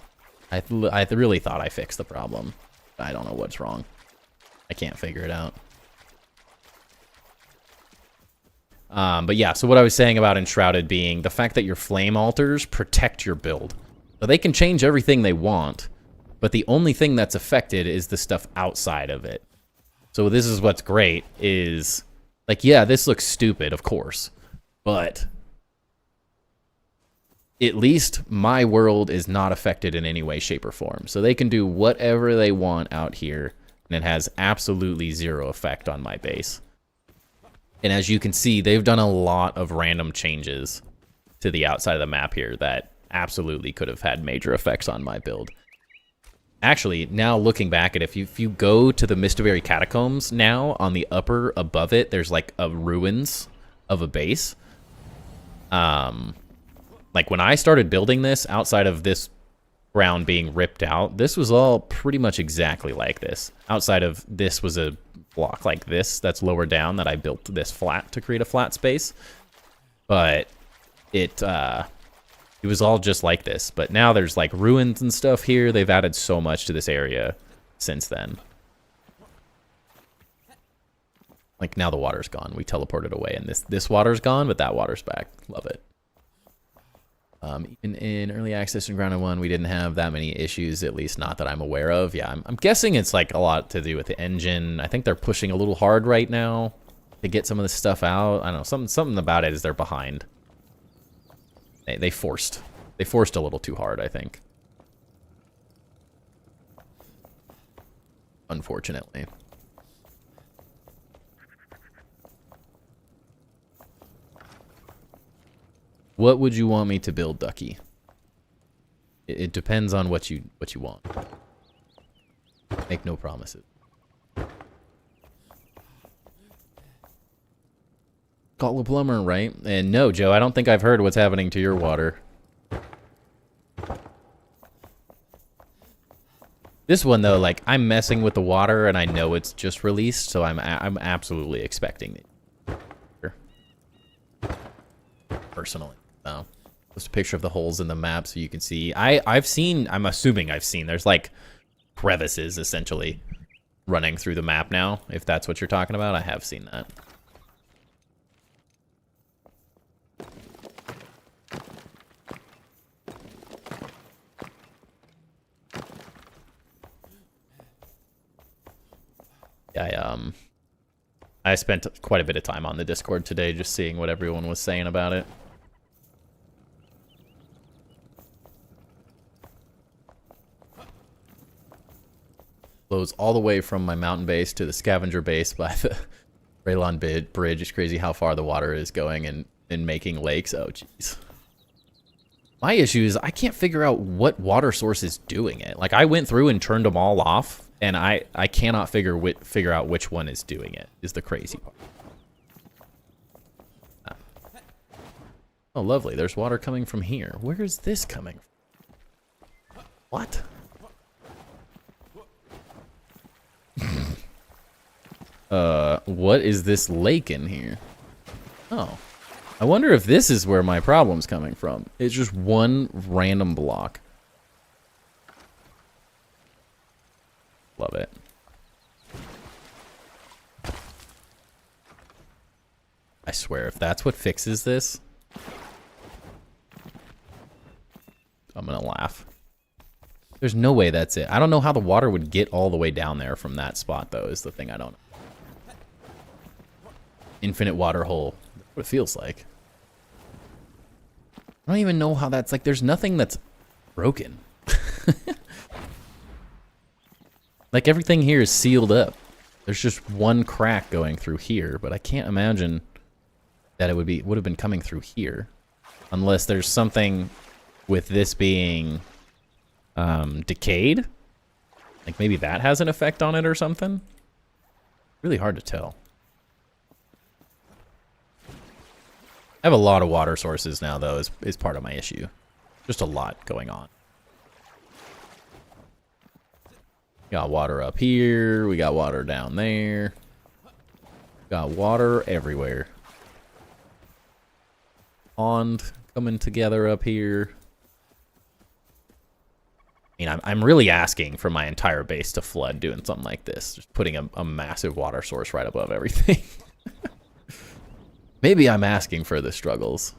I really thought I fixed the problem. I don't know what's wrong. I can't figure it out. But yeah, so what I was saying about Enshrouded being the fact that your flame altars protect your build. So they can change everything they want, but the only thing that's affected is the stuff outside of it. So this is what's great is, like, yeah, this looks stupid, of course, but at least my world is not affected in any way, shape, or form. So they can do whatever they want out here, and it has absolutely zero effect on my base. And as you can see, they've done a lot of random changes to the outside of the map here that absolutely could have had major effects on my build. Actually, now looking back at it, if you go to the Mistaveri Catacombs now, on the upper above it, there's like a ruins of a base. Like when I started building this, outside of this ground being ripped out, this was all pretty much exactly like this. Outside of this was a block like this that's lower down that I built this flat to create a flat space. But it was all just like this. But now there's like ruins and stuff here. They've added so much to this area since then. Like now the water's gone. We teleported away and this water's gone, but that water's back. Love it. Even in early access and Grounded 1, we didn't have that many issues, at least not that I'm aware of. Yeah, I'm guessing it's like a lot to do with the engine. I think they're pushing a little hard right now to get some of this stuff out. I don't know, something about it is they're behind. They forced a little too hard, I think. Unfortunately. What would you want me to build, Ducky? It depends on what you want. Make no promises. Call a plumber, right? And no, Joe, I don't think I've heard what's happening to your water. This one though, like I'm messing with the water and I know it's just released, so I'm absolutely expecting it. Personally. So, just a picture of the holes in the map so you can see. I'm assuming I've seen, there's like crevices essentially running through the map now, if that's what you're talking about. I have seen that. Yeah, I spent quite a bit of time on the Discord today just seeing what everyone was saying about it. Flows all the way from my mountain base to the scavenger base by the Raylon Bridge. It's crazy how far the water is going and making lakes. Oh, jeez. My issue is I can't figure out what water source is doing it. Like, I went through and turned them all off, and I cannot figure out which one is doing it, is the crazy part. Ah. Oh, lovely. There's water coming from here. Where is this coming from? What? What is this lake in here? Oh. I wonder if this is where my problem's coming from. It's just one random block. Love it. I swear, if that's what fixes this, I'm gonna laugh. There's no way that's it. I don't know how the water would get all the way down there from that spot, though, is the thing I don't know. Infinite water hole. That's what it feels like. I don't even know how that's like. There's nothing that's broken. Like, everything here is sealed up. There's just one crack going through here, but I can't imagine that it would have been coming through here. Unless there's something with this being decayed. Like, maybe that has an effect on it or something. Really hard to tell. I have a lot of water sources now, though, is part of my issue. Just a lot going on. Got water up here. We got water down there. Got water everywhere. Pond coming together up here. I mean, I'm really asking for my entire base to flood doing something like this. Just putting a massive water source right above everything. Maybe I'm asking for the struggles.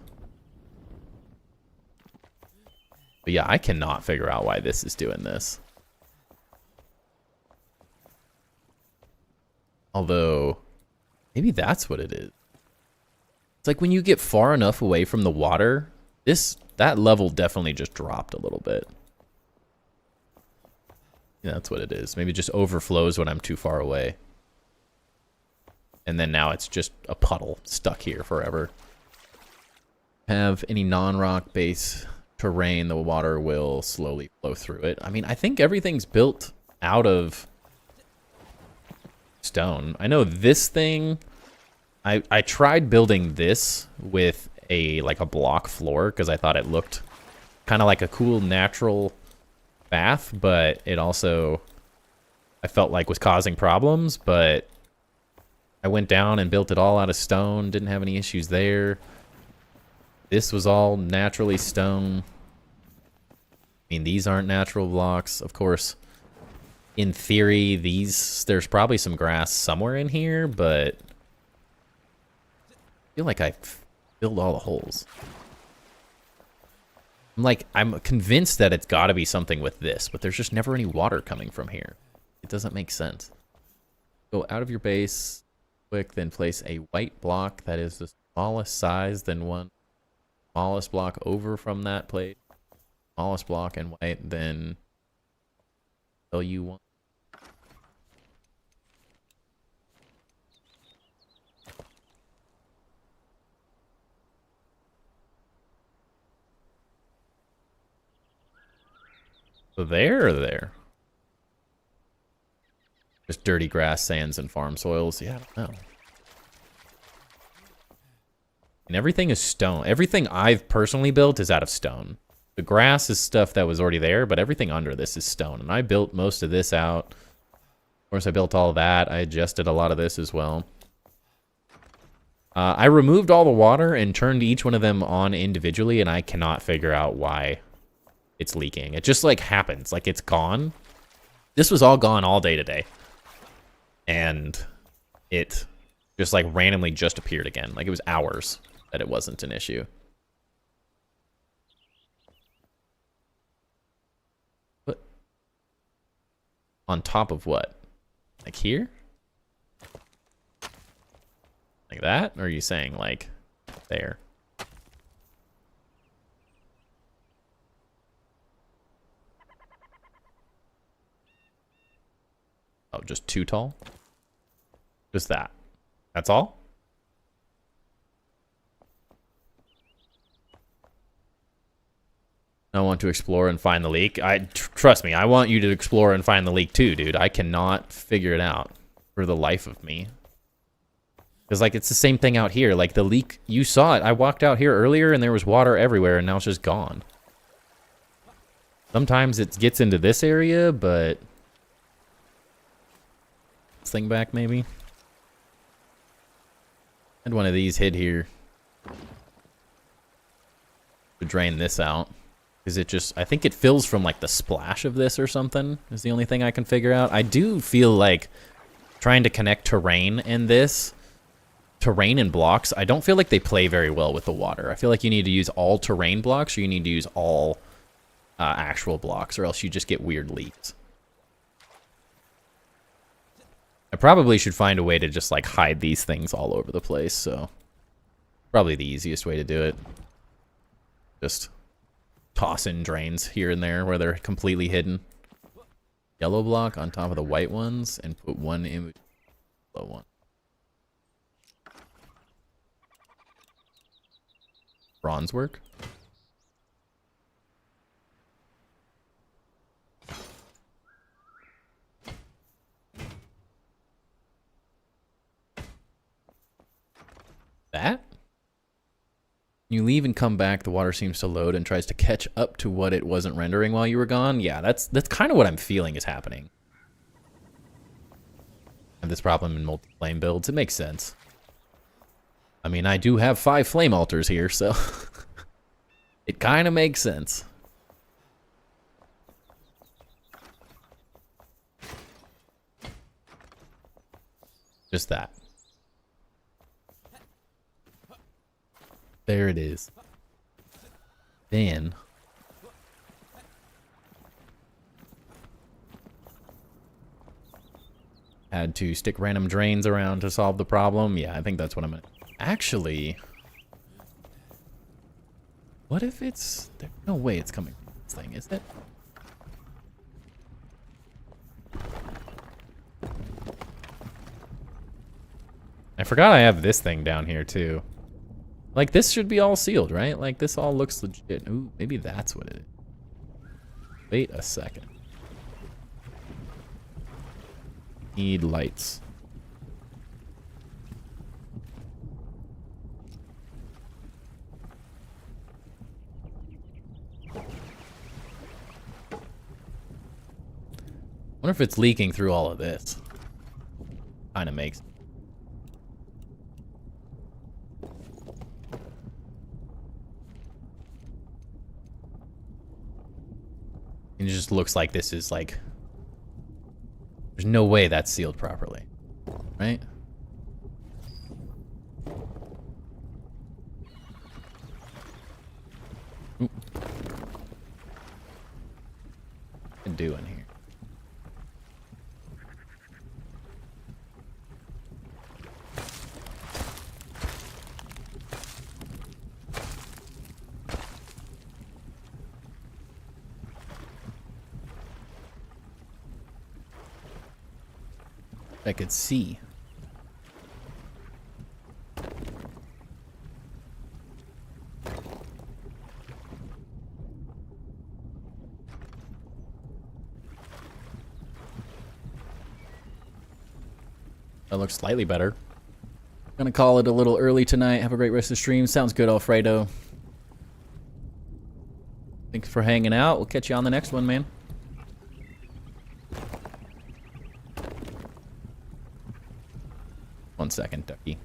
But yeah, I cannot figure out why this is doing this. Although, maybe that's what it is. It's like when you get far enough away from the water, that level definitely just dropped a little bit. Yeah, that's what it is. Maybe it just overflows when I'm too far away. And then now it's just a puddle stuck here forever. Have any non-rock base terrain, the water will slowly flow through it. I mean, I think everything's built out of stone. I know this thing, I tried building this with a block floor because I thought it looked kind of like a cool natural bath, but it also I felt like was causing problems. But I went down and built it all out of stone, didn't have any issues there. This was all naturally stone. I mean, these aren't natural blocks. Of course, in theory, there's probably some grass somewhere in here, but I feel like I filled all the holes. I'm convinced that it's got to be something with this, but there's just never any water coming from here. It doesn't make sense. Go out of your base, quick, then place a white block that is the smallest size, then one smallest block over from that place. Smallest block in white, then tell you one. So there or there? Just dirty grass, sands, and farm soils. Yeah, I don't know. And everything is stone. Everything I've personally built is out of stone. The grass is stuff that was already there, but everything under this is stone. And I built most of this out. Of course, I built all of that. I adjusted a lot of this as well. I removed all the water and turned each one of them on individually, and I cannot figure out why it's leaking. It just, happens. It's gone. This was all gone all day today. And it just, randomly just appeared again. It was hours that it wasn't an issue. What? On top of what? Here? Like that? Or are you saying, there? Oh, just too tall? Just that. That's all? I want to explore and find the leak. Trust me, I want you to explore and find the leak too, dude. I cannot figure it out for the life of me. Because, it's the same thing out here. The leak, you saw it. I walked out here earlier and there was water everywhere and now it's just gone. Sometimes it gets into this area, but... This thing back, maybe? Had one of these hid here. To drain this out. Because it just, I think it fills from the splash of this or something is the only thing I can figure out. I do feel like trying to connect terrain and this, terrain and blocks, I don't feel like they play very well with the water. I feel like you need to use all terrain blocks or you need to use all actual blocks or else you just get weird leaks. I probably should find a way to just hide these things all over the place, so probably the easiest way to do it. Just toss in drains here and there where they're completely hidden. Yellow block on top of the white ones and put one in below one. Bronze work. That? You leave and come back, the water seems to load and tries to catch up to what it wasn't rendering while you were gone. Yeah, that's kind of what I'm feeling is happening. I have this problem in multi-flame builds. It makes sense. I mean, I do have 5 flame altars here, so it kind of makes sense. Just that. There it is. Then had to stick random drains around to solve the problem. Yeah, I think that's what I'm gonna... Actually, what if it's... There's no way it's coming from this thing, is it? I forgot I have this thing down here too. Like, this should be all sealed, right? Like, this all looks legit. Ooh, maybe that's what it is. Wait a second. Need lights. Wonder if it's leaking through all of this. Kind of makes. It just looks like this is like. There's no way that's sealed properly, right? Oop. What can do in here? I could see. That looks slightly better. Gonna call it a little early tonight. Have a great rest of the stream. Sounds good, Alfredo. Thanks for hanging out. We'll catch you on the next one, man. One second, Ducky.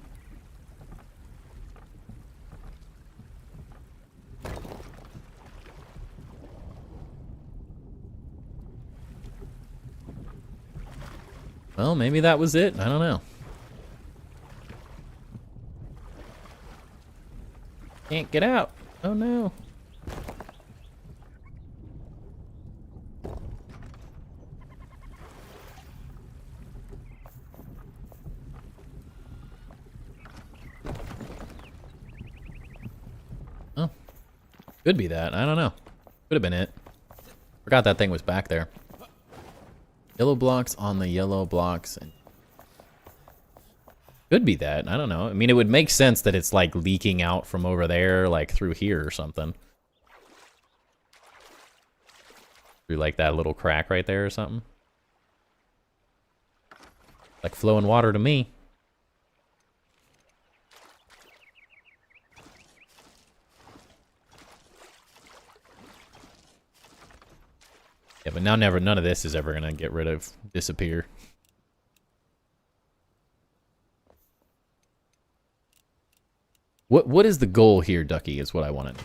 Well, maybe that was it. I don't know. Can't get out. Oh no. Oh. Could be that. I don't know. Could have been it. Forgot that thing was back there. Yellow blocks on the yellow blocks. And could be that. I don't know. I mean, it would make sense that it's like leaking out from over there, like through here or something. Through like that little crack right there or something. Like flowing water to me. Yeah, but now none of this is ever gonna get rid of, disappear. What is the goal here, Ducky, is what I wanted.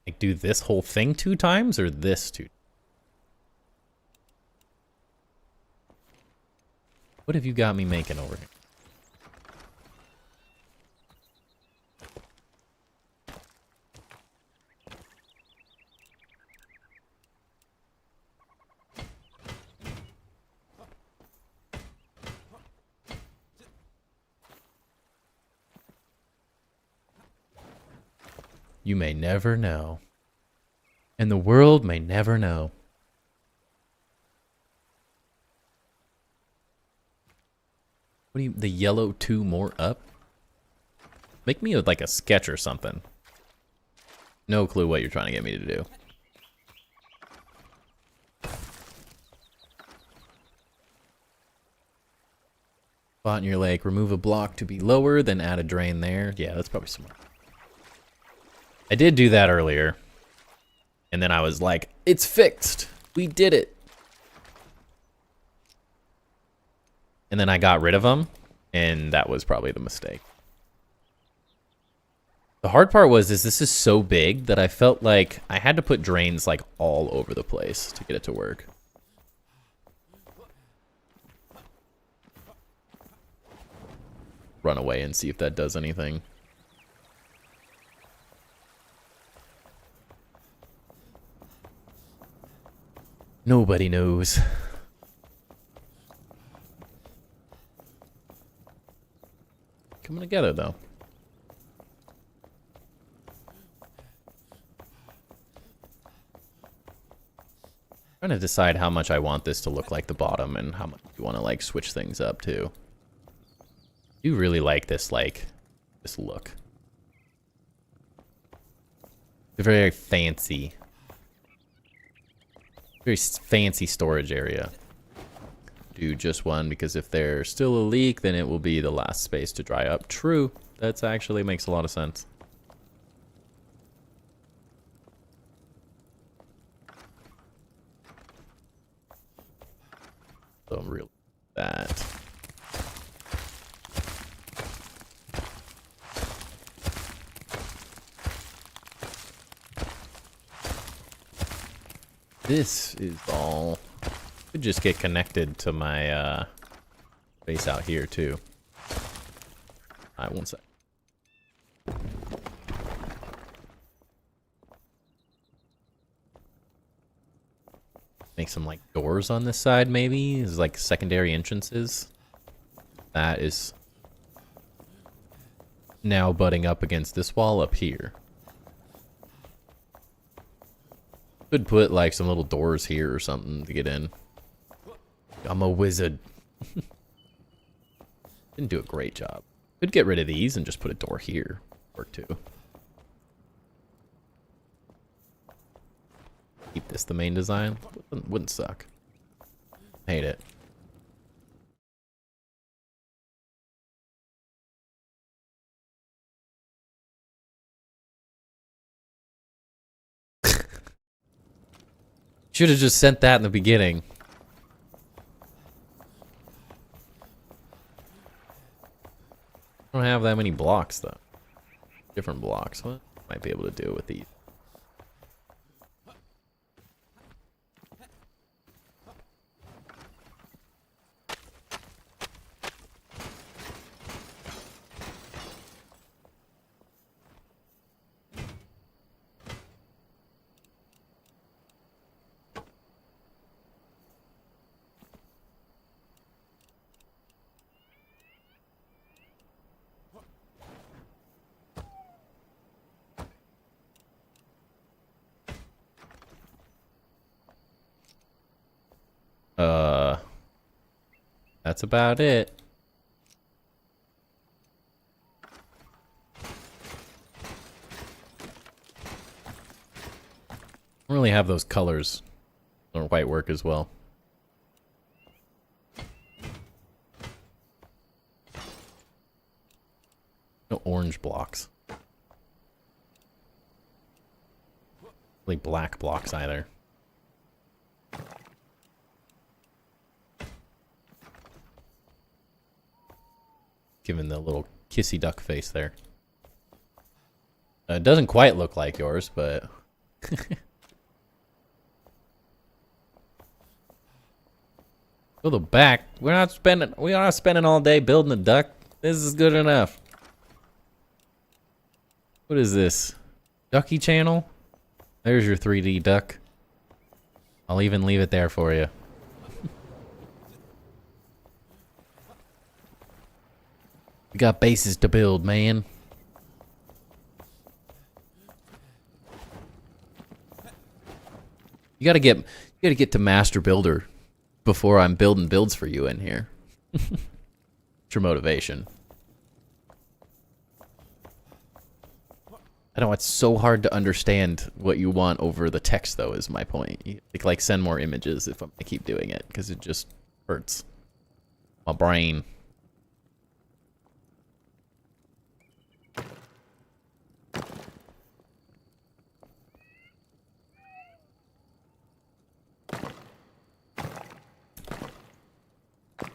Like, do this whole thing 2 times, or this 2? What have you got me making over here? You may never know. And the world may never know. What do you, the yellow 2 more up? Make me like a sketch or something. No clue what you're trying to get me to do. Spot in your lake, remove a block to be lower, then add a drain there. Yeah, that's probably smart. I did do that earlier. And then I was like, it's fixed. We did it. And then I got rid of them. And that was probably the mistake. The hard part was this is so big that I felt like I had to put drains like all over the place to get it to work. Run away and see if that does anything. Nobody knows. Coming together, though. trying to decide how much I want this to look like the bottom and how much you want to like switch things up too. You really like this this look. It's very fancy. Very fancy storage area. Do just one because if there's still a leak, then it will be the last space to dry up. True. That's actually makes a lot of sense. So I'm really that. This is all. Could just get connected to my base out here too. Alright, one sec. Make some like doors on this side maybe. There's like secondary entrances. That is now butting up against this wall up here. Could put like some little doors here or something to get in. I'm a wizard. Didn't do a great job. Could get rid of these and just put a door here or two. Keep this the main design. Wouldn't suck. Hate it. Should have just sent that in the beginning. I don't have that many blocks though. Different blocks. What? Might be able to do with these. That's about it. I don't really have those colors. Don't quite work as well. No orange blocks. Really black blocks either. Given the little kissy duck face there. It doesn't quite look like yours, but go the back. We are not spending all day building a duck. This is good enough. What is this? Ducky channel? There's your 3D duck. I'll even leave it there for you. We got bases to build, man. You gotta get to master builder before I'm building builds for you in here. It's your motivation. I know it's so hard to understand what you want over the text, though, is my point. You like send more images if I'm gonna keep doing it, because it just hurts my brain.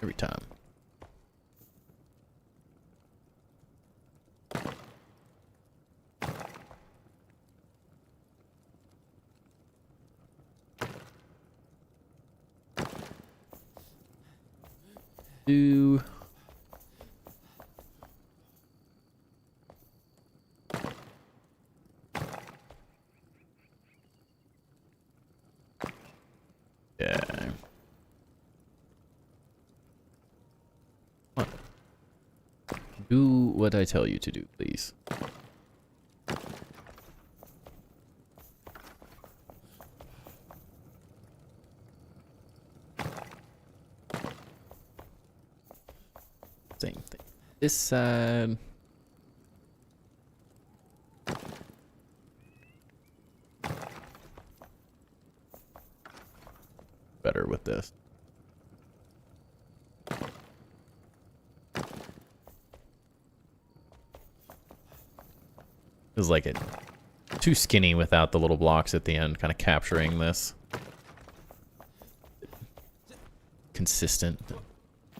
Every time. Do yeah. Do what I tell you to do, please. Same thing. This side. Better with this. Feels like it too skinny without the little blocks at the end, kind of capturing this. Consistent.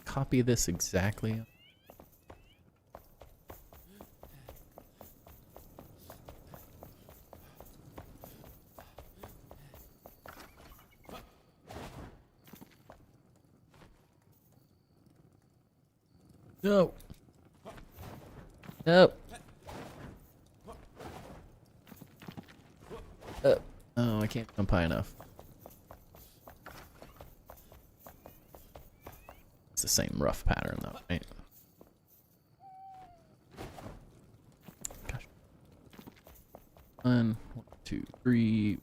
Copy this exactly. No. No. Oh, I can't jump high enough. It's the same rough pattern though, right? Gosh. 1, 2, 3.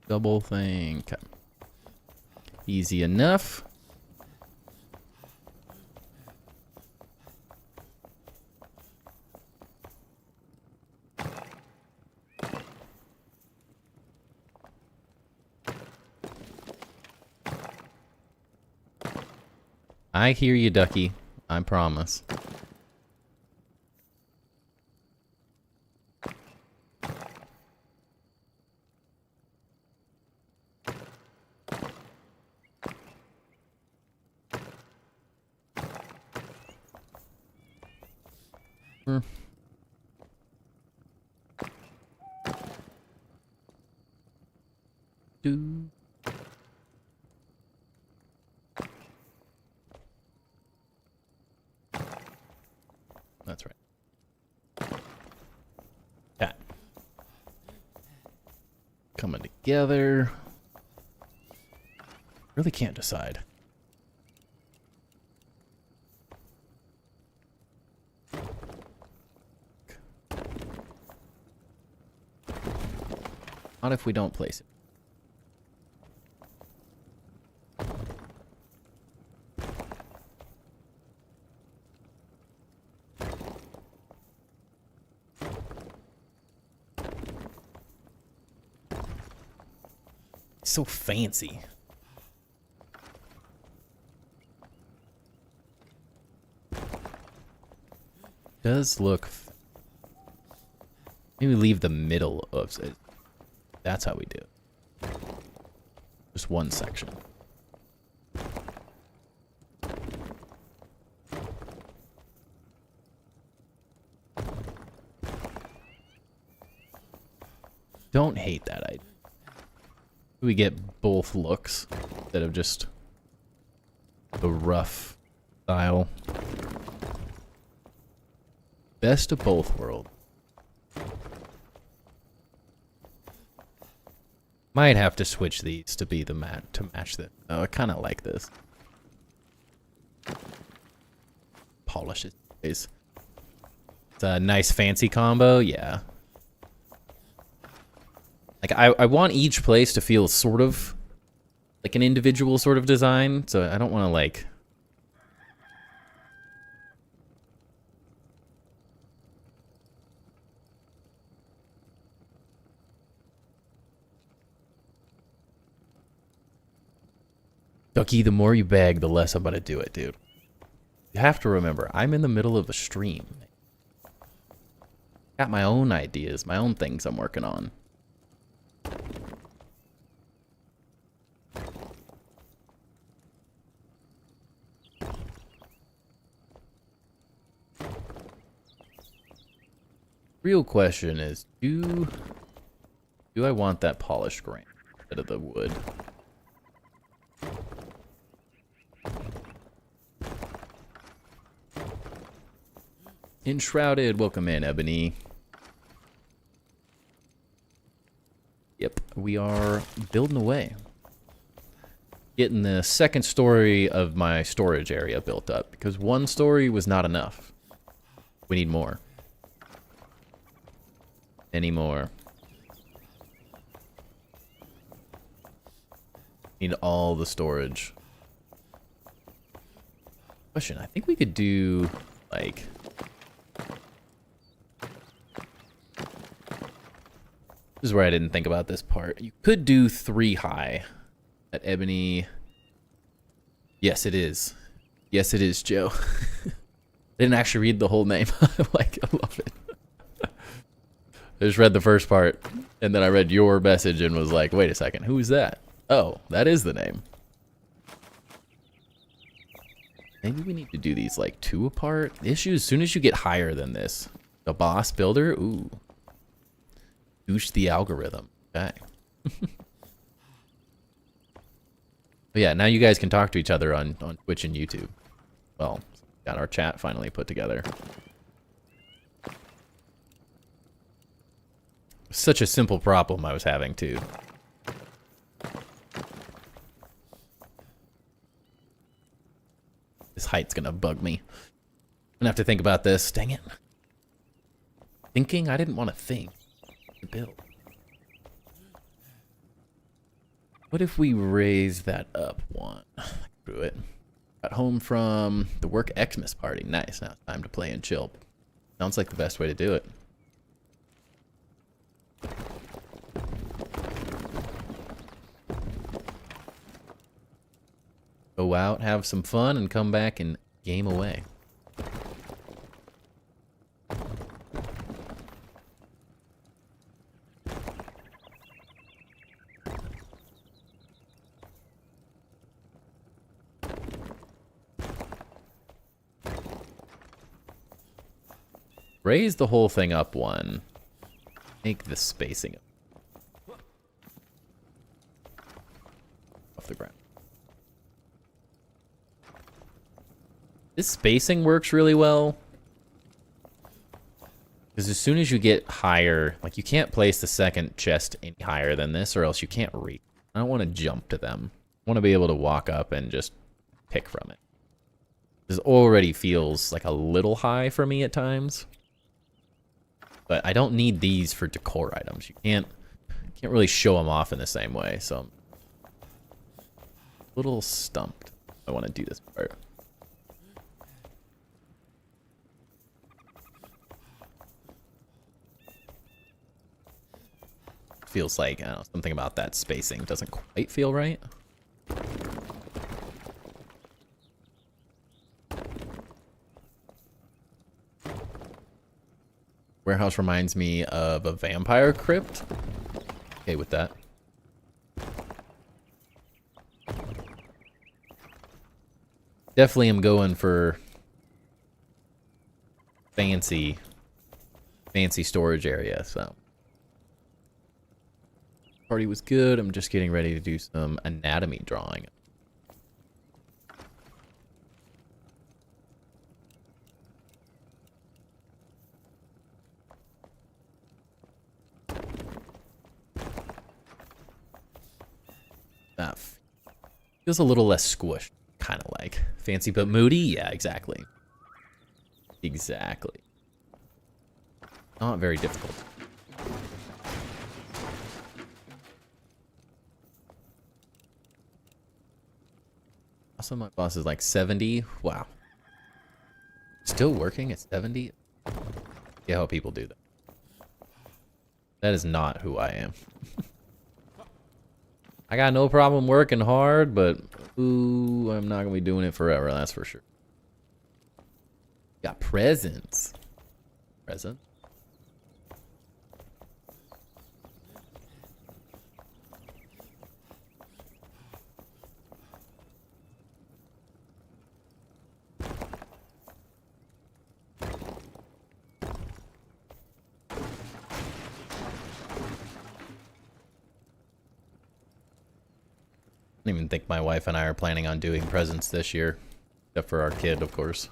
Double thing. Okay. Easy enough. I hear you, Ducky. I promise. Do. That's right. Yeah. Coming together. Really can't decide. Not if we don't place it. So fancy. Does look. Maybe leave the middle of it. That's how we do it. Just one section. Don't hate that idea. We get both looks instead of just the rough style. Best of both worlds. Might have to switch these to be the mat to match this. Oh, I kind of like this. Polish it. It's a nice fancy combo, yeah. Like I want each place to feel sort of like an individual sort of design, so I don't want to like. Ducky, the more you beg, the less I'm gonna do it, dude. You have to remember, I'm in the middle of a stream. Got my own ideas, my own things I'm working on. Real question is, do I want that polished grain instead of the wood? Enshrouded, welcome in, Ebony. Yep, we are building away. Getting the second story of my storage area built up, because one story was not enough. We need more. Any more. Need all the storage. Question, I think we could do, like... This is where I didn't think about this part. You could do 3 high at Ebony. Yes, it is. Yes, it is, Joe. I didn't actually read the whole name. Like, I love it. I just read the first part, and then I read your message and was like, wait a second, who is that? Oh, that is the name. Maybe we need to do these like 2 apart. The issue is as soon as you get higher than this, the boss builder, ooh. Douche the algorithm. Okay. But yeah, now you guys can talk to each other on Twitch and YouTube. Well, got our chat finally put together. Such a simple problem I was having too. This height's gonna bug me. I'm gonna have to think about this. Dang it. Thinking? I didn't want to think. To build. What if we raise that up 1? Screw it. Got home from the work Xmas party. Nice. Now it's time to play and chill. Sounds like the best way to do it. Go out, have some fun, and come back and game away. Raise the whole thing up 1. Make the spacing off the ground. This spacing works really well. Because as soon as you get higher, like you can't place the second chest any higher than this or else you can't reach. I don't want to jump to them. I want to be able to walk up and just pick from it. This already feels like a little high for me at times. But I don't need these for decor items. You can't really show them off in the same way. So I'm a little stumped. I want to do this part. Feels like, I don't know, something about that spacing doesn't quite feel right. Warehouse reminds me of a vampire crypt. Okay with that. Definitely am going for fancy storage area, so. Party was good. I'm just getting ready to do some anatomy drawing. That feels a little less squished, kind of like. Fancy but moody? Yeah, exactly. Exactly. Not very difficult. Also, my boss is like 70. Wow. Still working at 70? Yeah, how people do that. That is not who I am. I got no problem working hard, but ooh, I'm not gonna be doing it forever, that's for sure. Got presents. Present? I don't even think my wife and I are planning on doing presents this year, except for our kid, of course.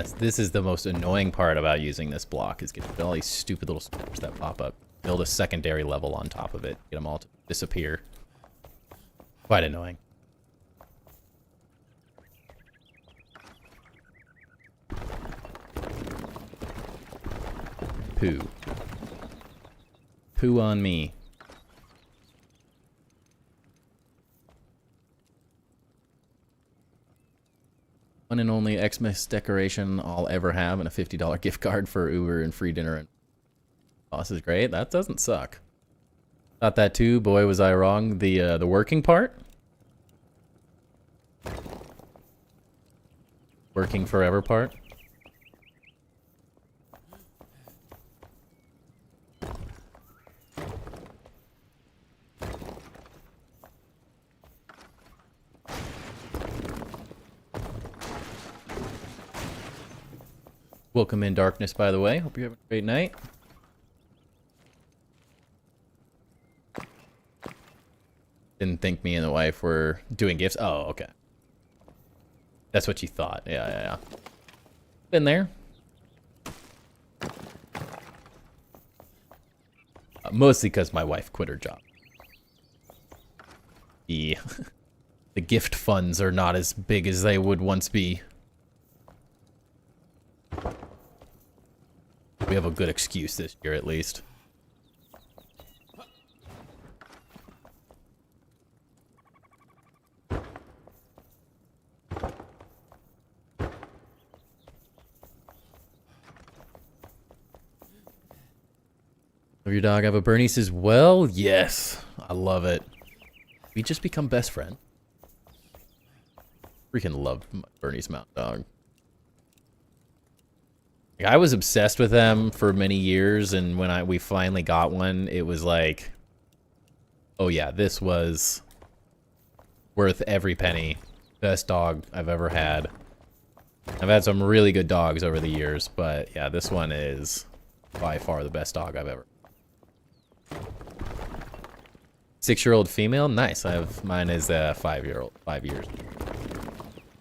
This is the most annoying part about using this block, is getting all these stupid little spiders that pop up. Build a secondary level on top of it. Get them all to disappear. Quite annoying. Poo. Poo on me. One and only Xmas decoration I'll ever have, and a $50 gift card for Uber and free dinner. And boss is great. That doesn't suck. Thought that too. Boy, was I wrong. The working part. Working forever part. Welcome in, Darkness, by the way. Hope you're having a great night. Didn't think me and the wife were doing gifts. Oh, okay. That's what you thought. Yeah. Been there. Mostly because my wife quit her job. The gift funds are not as big as they would once be. We have a good excuse this year, at least. Love your dog. I have a Bernice as well. Yes, I love it. We just become best friends. Freaking love my Bernice Mountain Dog. I was obsessed with them for many years, and when we finally got one, it was like, oh yeah, this was worth every penny. Best dog I've ever had. I've had some really good dogs over the years, but yeah, this one is by far the best dog I've ever. 6-year-old female? Nice. Mine is a 5-year-old, 5 years.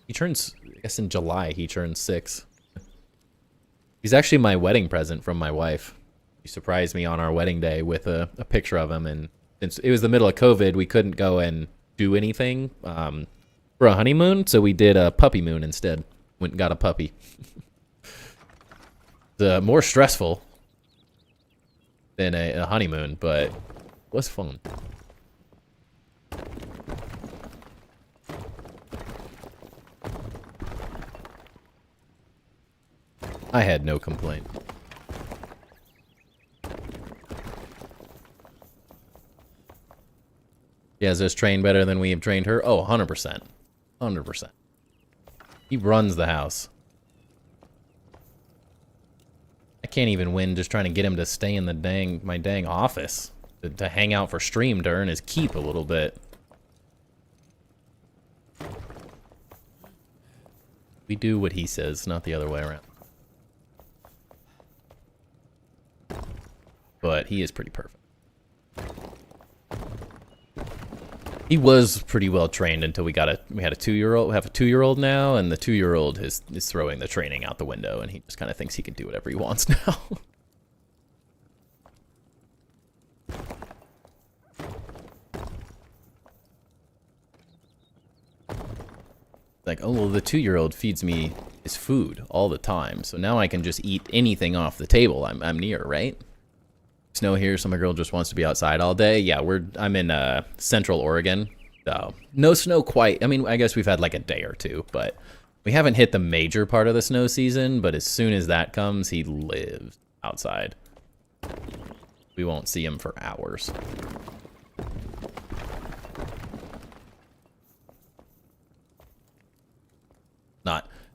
He turns, I guess in July, he turns 6. He's actually my wedding present from my wife. She surprised me on our wedding day with a picture of him, and since it was the middle of COVID, we couldn't go and do anything for a honeymoon, so we did a puppy moon instead. Went and got a puppy. It's more stressful than a honeymoon, but it was fun. I had no complaint. Yeah, is this trained better than we have trained her? Oh, 100%. 100%. He runs the house. I can't even win just trying to get him to stay in the my dang office. To hang out for stream to earn his keep a little bit. We do what he says, not the other way around. But he is pretty perfect. He was pretty well trained until we had a 2-year-old. We have a 2-year-old now, and the 2-year-old is throwing the training out the window, and he just kind of thinks he can do whatever he wants now. Like, oh, well, the 2-year-old feeds me his food all the time, so now I can just eat anything off the table I'm near, right? Snow here, so my girl just wants to be outside all day. Yeah, I'm in Central Oregon, so no snow quite. I mean, I guess we've had like a day or two, but we haven't hit the major part of the snow season. But as soon as that comes, he lives outside. We won't see him for hours.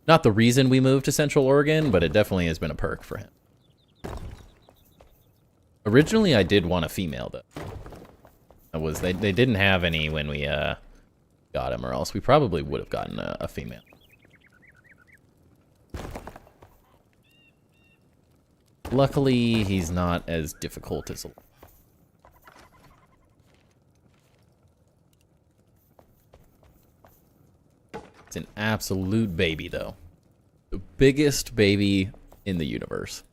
Not the reason we moved to Central Oregon, but it definitely has been a perk for him. Originally, I did want a female, though. They didn't have any when we got him, or else we probably would have gotten a female. Luckily, he's not as difficult as a... It's an absolute baby, though. The biggest baby in the universe.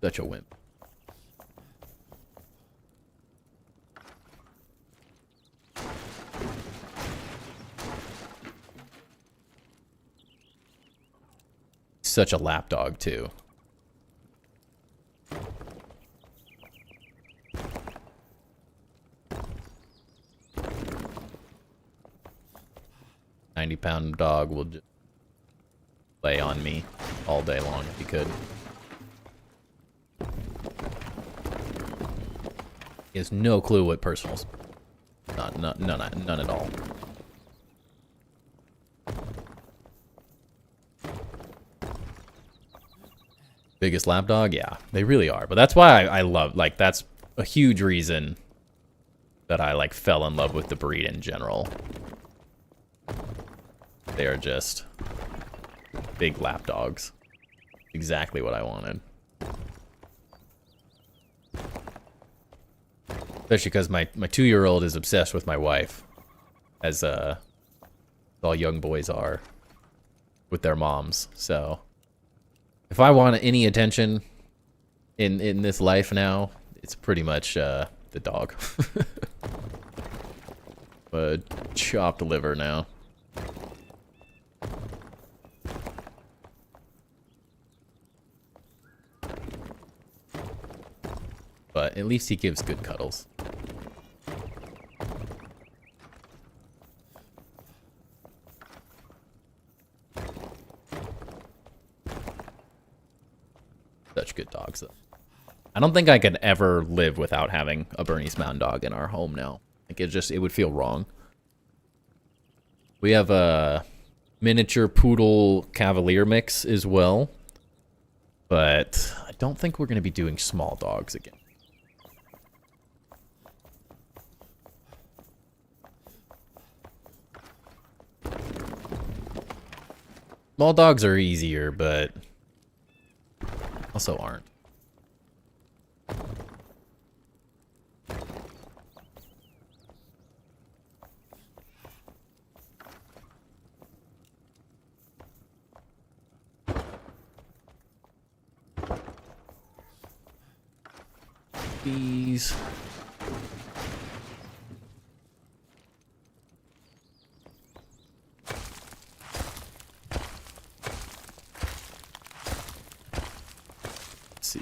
Such a wimp. Such a lapdog, too. £90-pound dog will just lay on me all day long if he could. He has no clue what personals. None at all. Biggest lapdog? Yeah, they really are. But that's why I love, like, that's a huge reason that I, like, fell in love with the breed in general. They are just big lapdogs. Exactly what I wanted. Especially because my 2-year-old is obsessed with my wife. As all young boys are with their moms. So if I want any attention in this life now, it's pretty much the dog. But chopped liver now. But at least he gives good cuddles. Such good dogs, though. I don't think I could ever live without having a Bernese Mountain Dog in our home now. Like, it would feel wrong. We have a miniature poodle cavalier mix as well. But I don't think we're going to be doing small dogs again. Small dogs are easier, but also aren't. These. See.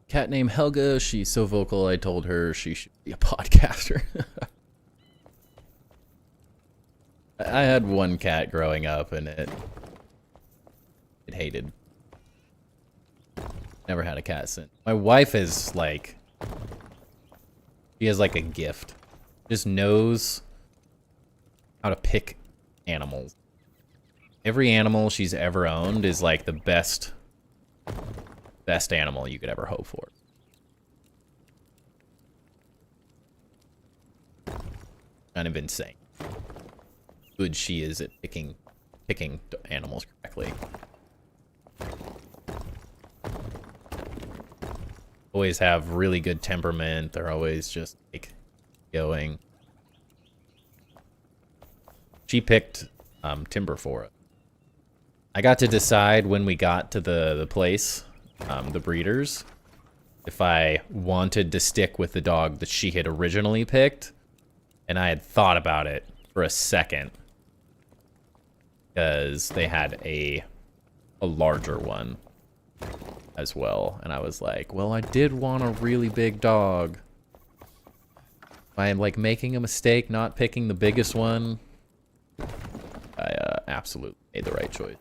Cat named Helga. She's so vocal. I told her she should be a podcaster. I had one cat growing up, and it hated. Never had a cat since. My wife is like, she has like a gift. Just knows how to pick animals. Every animal she's ever owned is like the best animal you could ever hope for. Kind of insane. Good she is at picking animals correctly. Always have really good temperament. They're always just like going. She picked timber for it. I got to decide when we got to the place, the breeders, if I wanted to stick with the dog that she had originally picked, and I had thought about it for a second because they had a larger one as well, and I was like, well, I did want a really big dog. I am like making a mistake not picking the biggest one. I absolutely made the right choice.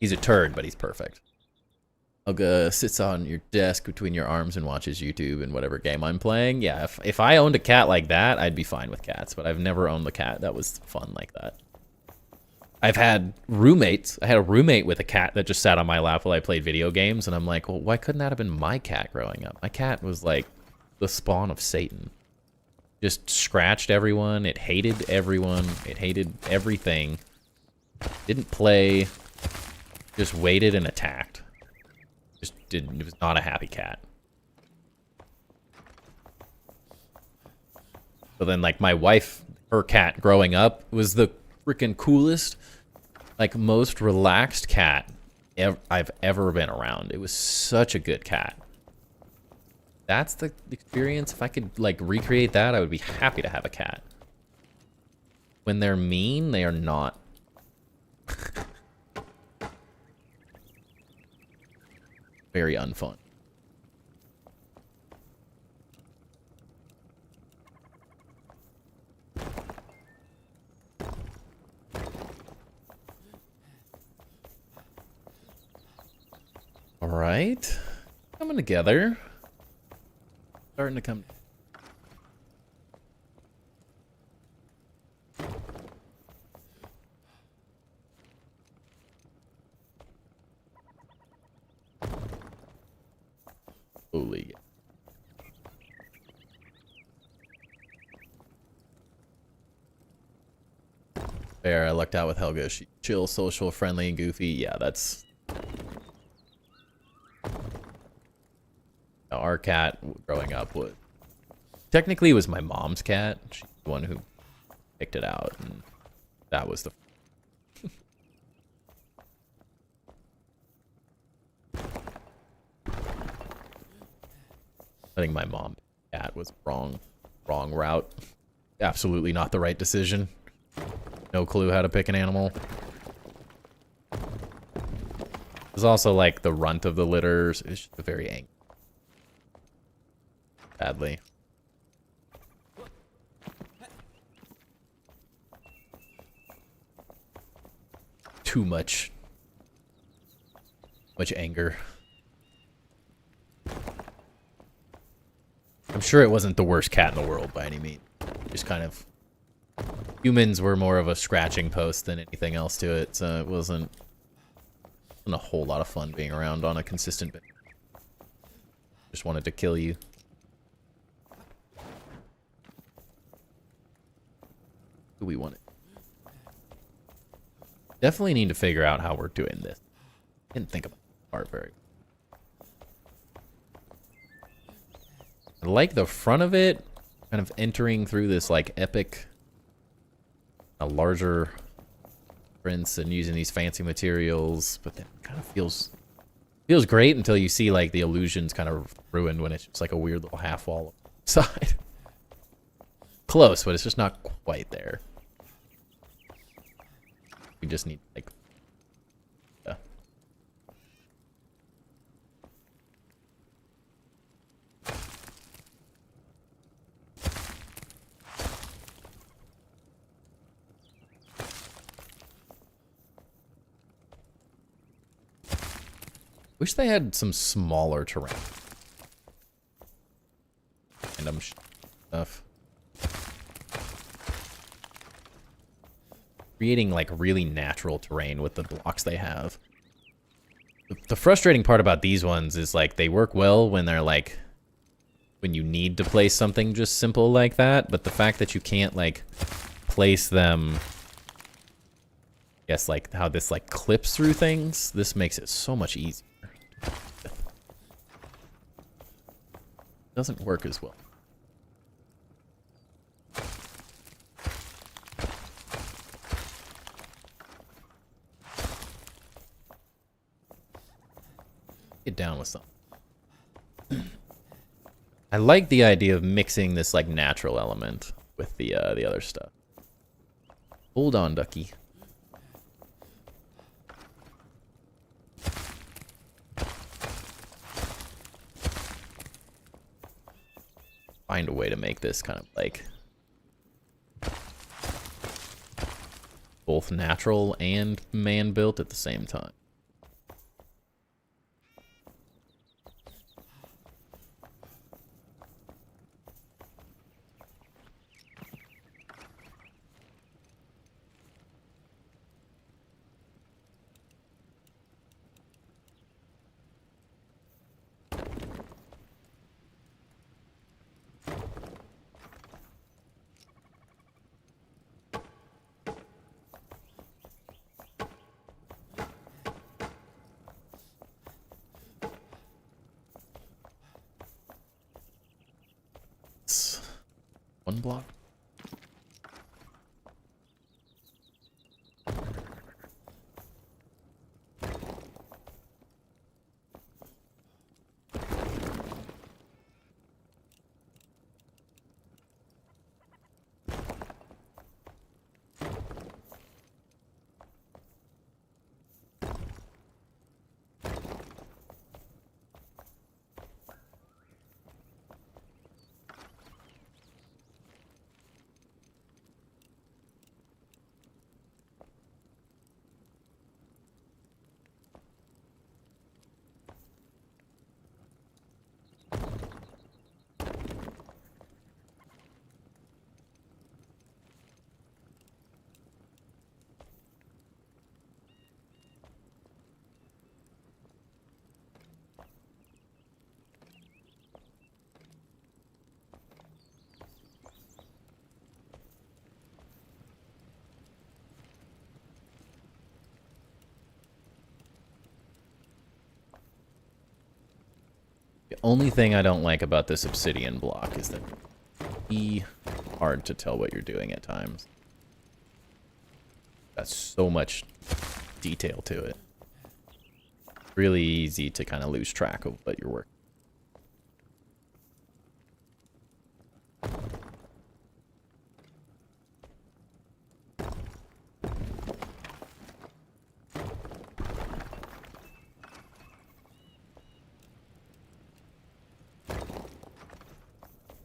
He's a turd, but he's perfect. Helga sits on your desk between your arms and watches YouTube and whatever game I'm playing. Yeah, if I owned a cat like that, I'd be fine with cats, but I've never owned a cat that was fun like that. I've had roommates. I had a roommate with a cat that just sat on my lap while I played video games, and I'm like, well, why couldn't that have been my cat growing up? My cat was like the spawn of Satan. Just scratched everyone. It hated everyone. It hated everything. Didn't play. Just waited and attacked. Just didn't. It was not a happy cat. But then, like, my wife, her cat growing up was the freaking coolest, like, most relaxed cat I've ever been around. It was such a good cat. That's the experience. If I could, like, recreate that, I would be happy to have a cat. When they're mean, they are not. Very unfun. All right. Coming together. Starting to come. Holy. Fair, I lucked out with Helga. She's chill, social, friendly, and goofy. Yeah, that's... Our cat growing up would... Technically, it was my mom's cat. She's the one who picked it out, and that was the... I think my mom's cat was wrong route. Absolutely not the right decision. No clue how to pick an animal. There's also like the runt of the litters. It's just very angry. Badly. Too much anger. I'm sure it wasn't the worst cat in the world by any means. Just kind of... Humans were more of a scratching post than anything else to it, so it wasn't a whole lot of fun being around on a consistent basis. Just wanted to kill you. Who we want it. Definitely need to figure out how we're doing this. Didn't think about the part very well. I like the front of it, kind of entering through this like epic, a larger prints and using these fancy materials, but then it kind of feels great until you see like the illusions kind of ruined when it's just like a weird little half wall side. Close, but it's just not quite there. We just need like wish they had some smaller terrain. Random stuff. Creating like really natural terrain with the blocks they have. The frustrating part about these ones is like they work well when they're like when you need to place something just simple like that, but the fact that you can't like place them, I guess like how this like clips through things, this makes it so much easier. Doesn't work as well. Get down with something. I like the idea of mixing this like natural element with the other stuff. Hold on, ducky. Find a way to make this kind of like both natural and man-built at the same time. One block. The only thing I don't like about this obsidian block is that it's hard to tell what you're doing at times. That's so much detail to it. Really easy to kind of lose track of what you're working.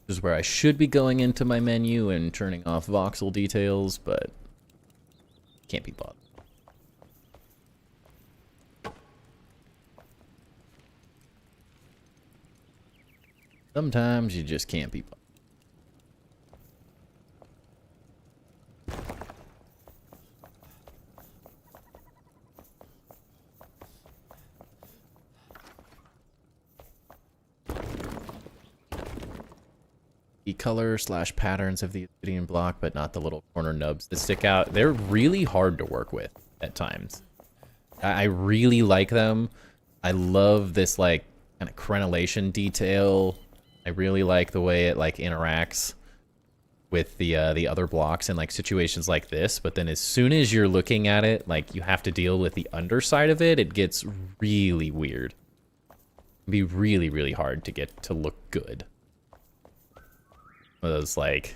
This is where I should be going into my menu and turning off voxel details, but can't be bothered. Sometimes you just can't be bothered. The color / patterns of the obsidian block, but not the little corner nubs that stick out. They're really hard to work with at times. I really like them. I love this like kind of crenellation detail. I really like the way it like interacts with the other blocks in like situations like this. But then as soon as you're looking at it, like you have to deal with the underside of it, it gets really weird. It'd be really, really hard to get to look good. Those like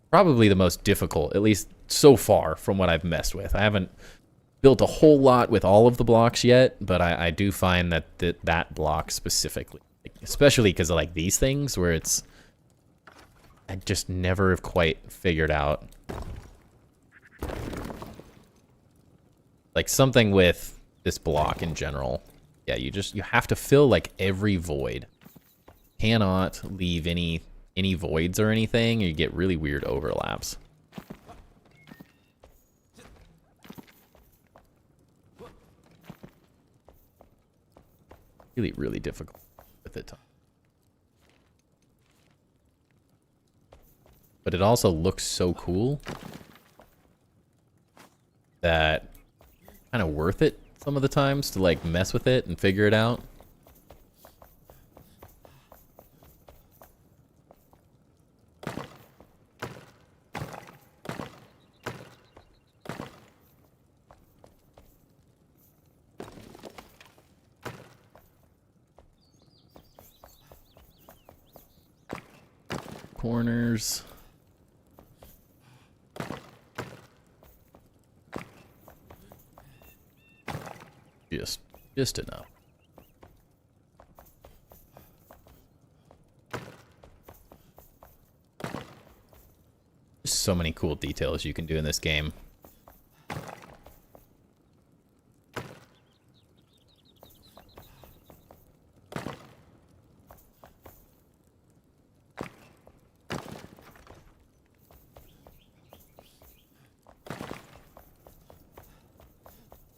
probably the most difficult, at least so far from what I've messed with. I haven't built a whole lot with all of the blocks yet, but I do find that that block specifically, especially because of like these things where it's I just never have quite figured out like something with this block in general. Yeah, you have to fill like every void. Cannot leave any voids or anything, or you get really weird overlaps. Really, really difficult with it. But it also looks so cool that kind of worth it some of the times to like mess with it and figure it out. Corners. Just enough. There's so many cool details you can do in this game.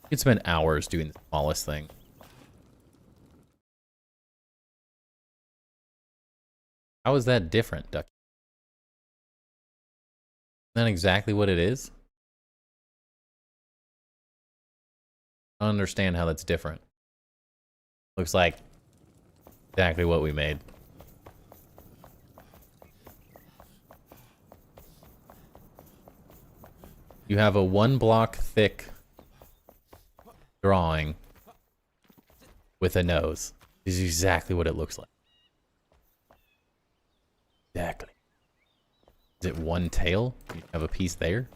You could spend hours doing the smallest thing. How is that different, Duck? Isn't that exactly what it is? I don't understand how that's different. Looks like exactly what we made. You have a 1 block thick drawing with a nose. This is exactly what it looks like. Exactly. Is it 1 tail? You have a piece there?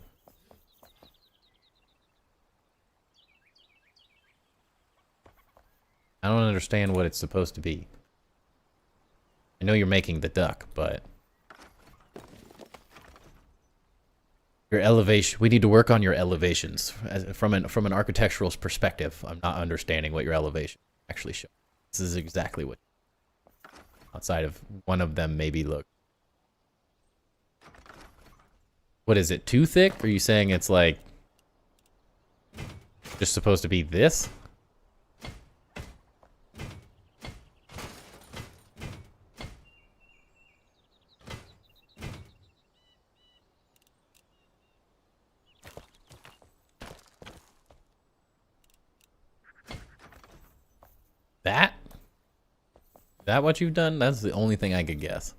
I don't understand what it's supposed to be. I know you're making the duck, but... Your elevation... We need to work on your elevations. From an architectural perspective, I'm not understanding what your elevation actually shows. This is exactly what... Outside of one of them maybe look. What is it, too thick? Are you saying it's like... just supposed to be this? That? Is that what you've done? That's the only thing I could guess.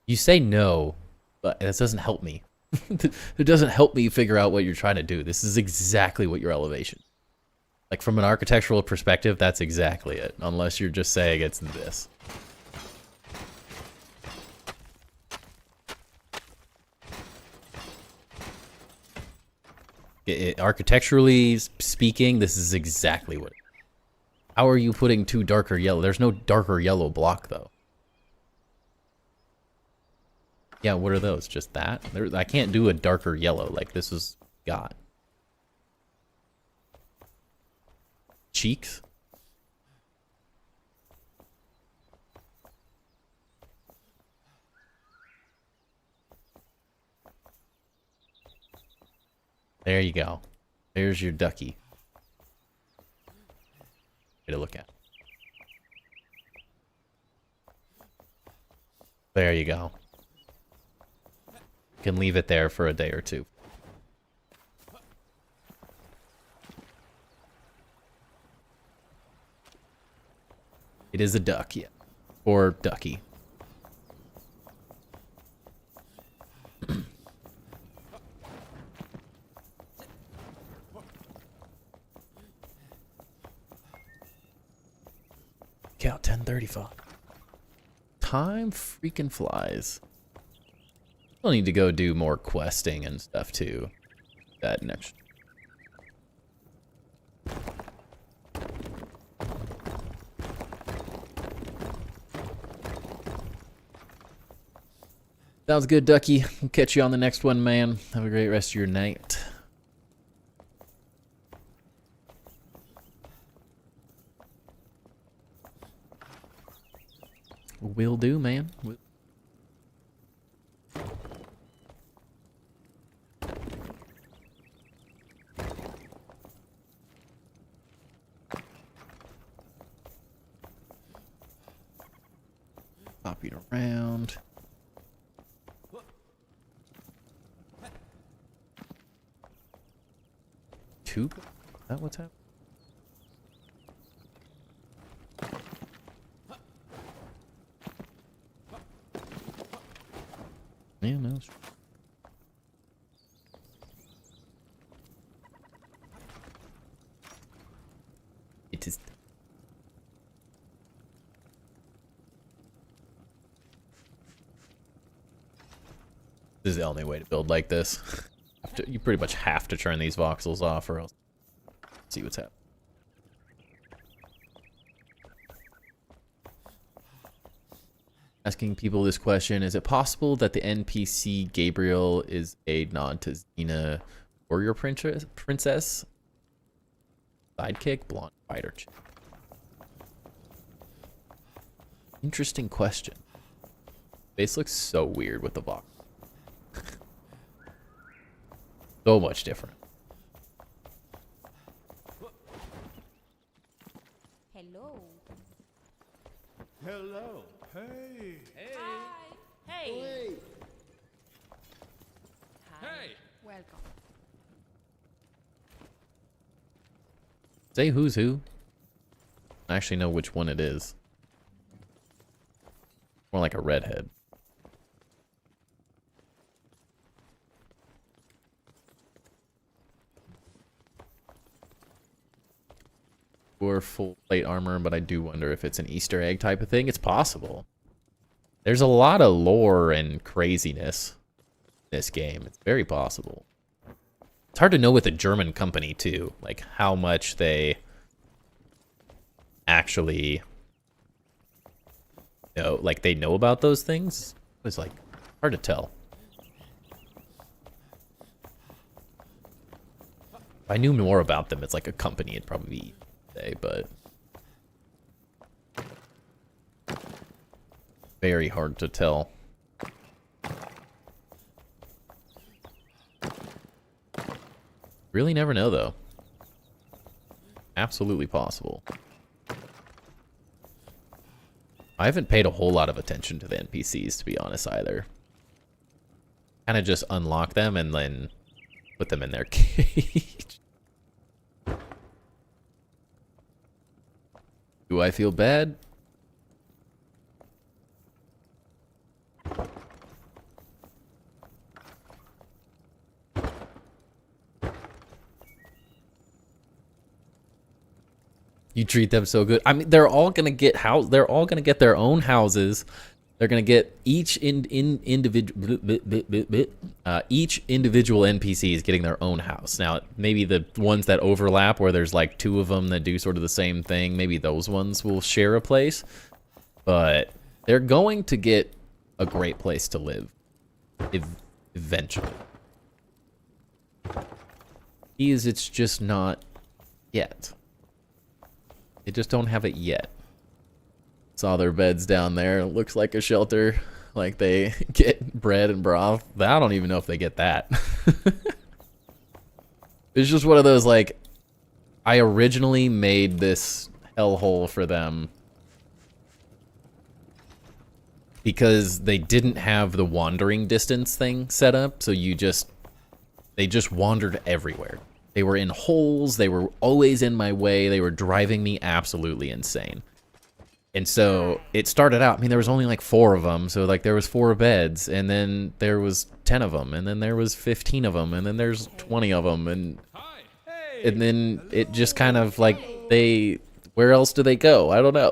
You say no, but that doesn't help me. It doesn't help me figure out what you're trying to do. This is exactly what your elevation. Like from an architectural perspective, that's exactly it. Unless you're just saying it's this. Architecturally speaking, this is exactly what. How are you putting 2 darker yellow? There's no darker yellow block though. Yeah, what are those? Just that? I can't do a darker yellow like this is got. Cheeks? There you go. There's your ducky. Way to look at. There you go. Can leave it there for a day or two. It is a duck, yeah. Or ducky. Count 10:35. Time freaking flies. I'll need to go do more questing and stuff too. That next. Sounds good, Ducky. We'll catch you on the next one, man. Have a great rest of your night. Will do, man. Copy it around. Tube? Is that what's happening? Yeah, no. It is. This is the only way to build like this. You pretty much have to turn these voxels off or else see what's happening. Asking people this question, is it possible that the NPC Gabriel is a nod to Xena warrior princess? Sidekick, blonde fighter chick. Interesting question. Face looks so weird with the box. So much different. Hello. Hello. Hey. Hey. Hi. Hey. Hey. Hi. Hey. Welcome. Say who's who? I actually know which one it is. More like a redhead. Or full plate armor, but I do wonder if it's an Easter egg type of thing. It's possible. There's a lot of lore and craziness in this game. It's very possible. It's hard to know with a German company, too. Like, how much they actually know. Like, they know about those things. It's, like, hard to tell. If I knew more about them, it's like a company, it'd probably be easy, but very hard to tell. Really never know, though. Absolutely possible. I haven't paid a whole lot of attention to the NPCs, to be honest, either. Kind of just unlock them and then put them in their cage. Do I feel bad? You treat them so good. I mean, they're all gonna get they're all gonna get their own houses. They're gonna get each individual NPC is getting their own house. Now, maybe the ones that overlap, where there's like two of them that do sort of the same thing, maybe those ones will share a place. But they're going to get a great place to live eventually. It's just not yet. They just don't have it yet. Saw their beds down there. Looks like a shelter. Like they get bread and broth. I don't even know if they get that. It's just one of those, like, I originally made this hellhole for them because they didn't have the wandering distance thing set up. So they just wandered everywhere. They were in holes. They were always in my way. They were driving me absolutely insane. And so it started out, I mean, there was only like 4 of them. So like there was 4 beds, and then there was 10 of them, and then there was 15 of them, and then there's 20 of them. And then it just kind of like where else do they go? I don't know.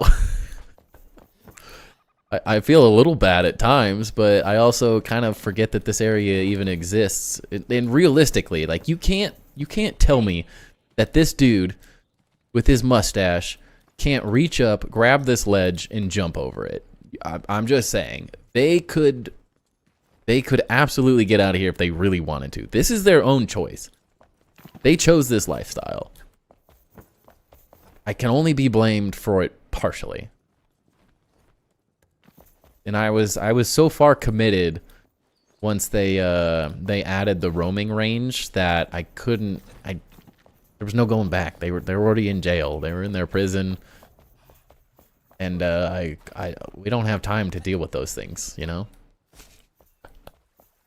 I feel a little bad at times, but I also kind of forget that this area even exists. And realistically, like you can't tell me that this dude with his mustache can't reach up, grab this ledge, and jump over it. I'm just saying, they could absolutely get out of here if they really wanted to. This is their own choice. They chose this lifestyle. I can only be blamed for it partially. And I was so far committed once they added the roaming range that I couldn't. There was no going back. They were already in jail. They were in their prison, and we don't have time to deal with those things, you know.